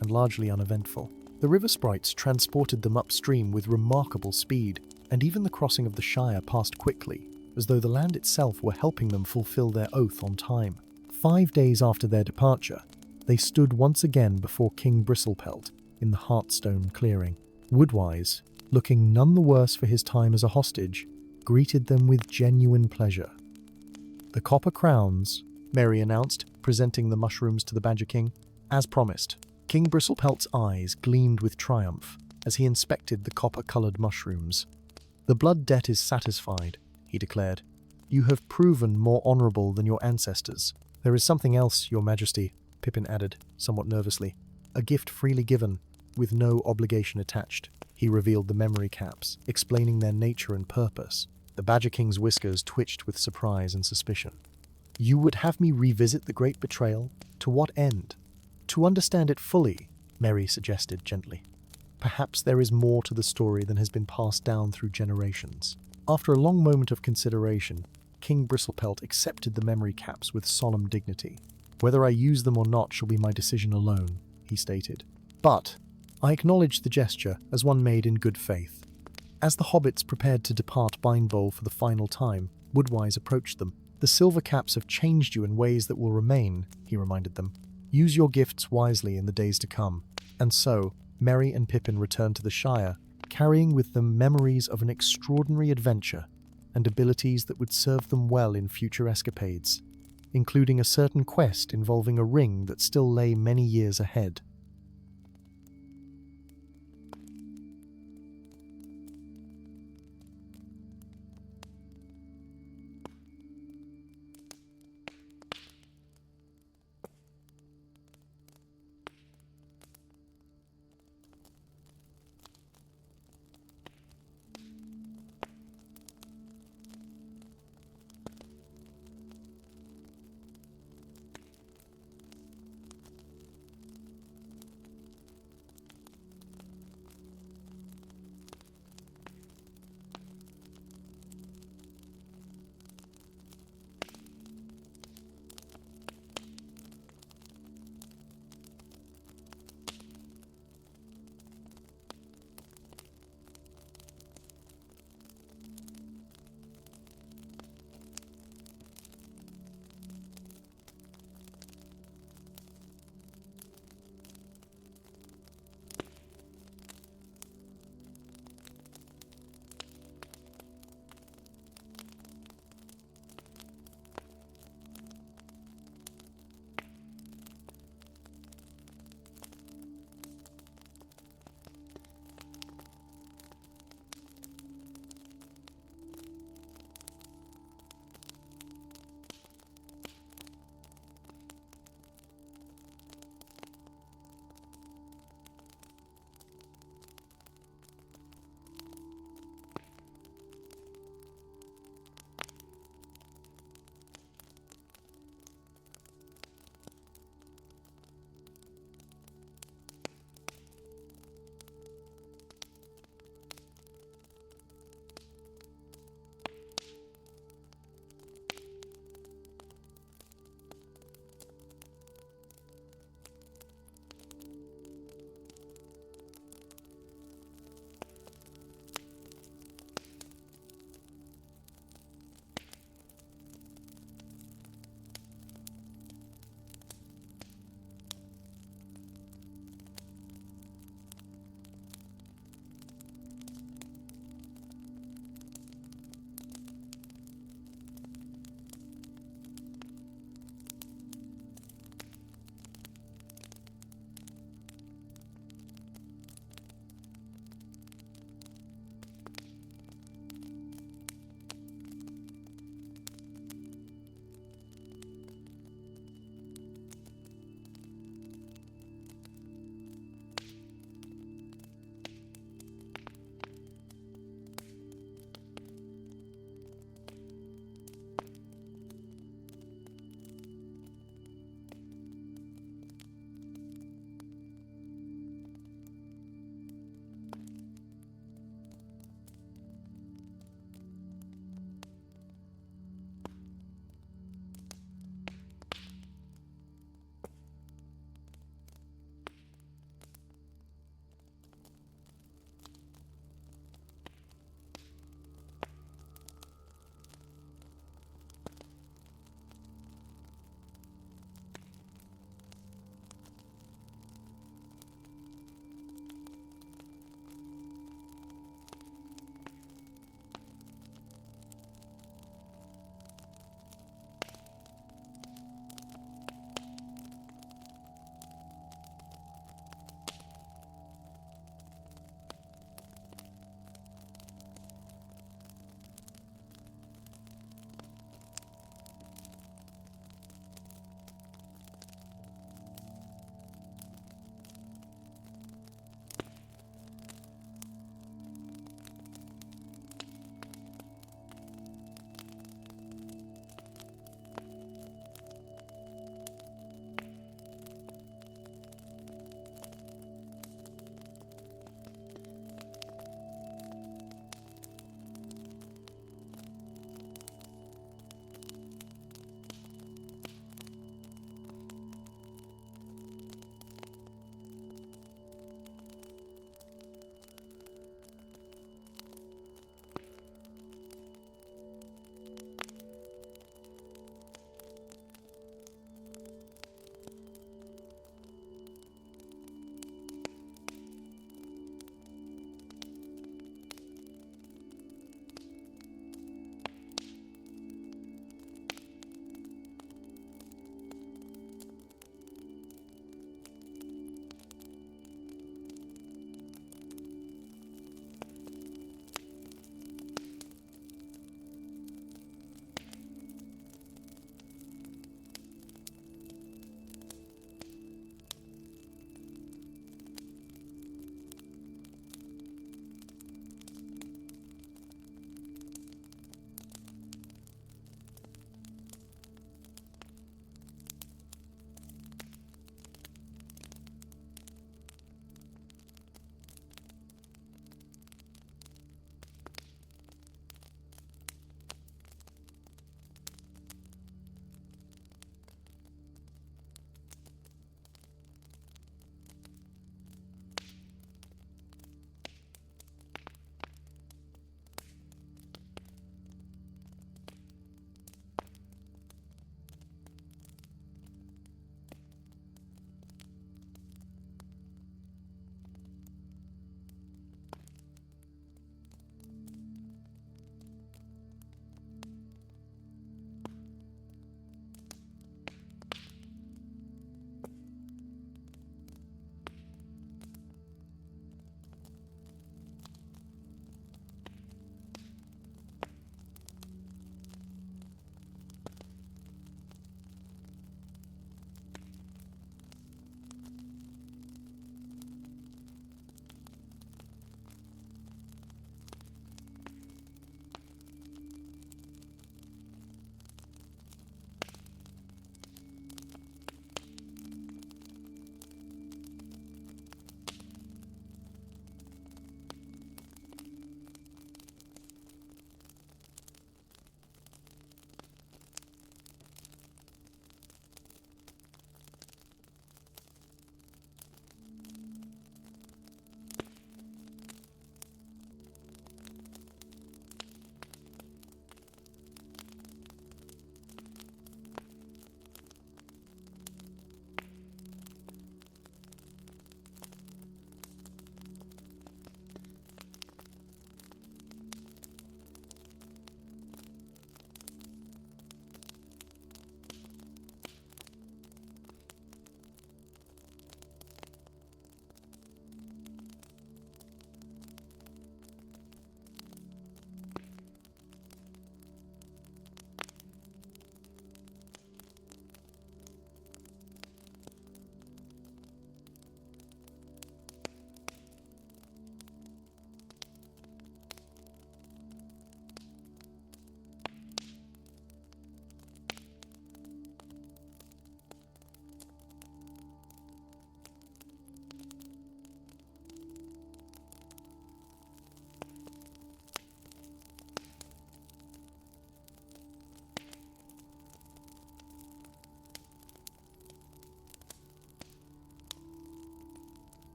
and largely uneventful. The river sprites transported them upstream with remarkable speed, and even the crossing of the Shire passed quickly, as though the land itself were helping them fulfill their oath on time. 5 days after their departure, they stood once again before King Bristlepelt in the Heartstone clearing. Woodwise, looking none the worse for his time as a hostage, greeted them with genuine pleasure. "The copper crowns," Merry announced, presenting the mushrooms to the Badger King. As promised, King Bristlepelt's eyes gleamed with triumph as he inspected the copper-coloured mushrooms. "The blood debt is satisfied," he declared. "You have proven more honourable than your ancestors." "There is something else, Your Majesty," Pippin added, somewhat nervously. "A gift freely given, with no obligation attached." He revealed the memory caps, explaining their nature and purpose. The Badger King's whiskers twitched with surprise and suspicion. You would have me revisit the great betrayal? To what end? To understand it fully, Merry suggested gently. Perhaps there is more to the story than has been passed down through generations. After a long moment of consideration, King Bristlepelt accepted the memory caps with solemn dignity. Whether I use them or not shall be my decision alone, he stated. But I acknowledge the gesture as one made in good faith. As the hobbits prepared to depart Bindbowl for the final time, Woodwise approached them. The silver caps have changed you in ways that will remain, he reminded them. Use your gifts wisely in the days to come. And so, Merry and Pippin returned to the Shire, carrying with them memories of an extraordinary adventure and abilities that would serve them well in future escapades, including a certain quest involving a ring that still lay many years ahead.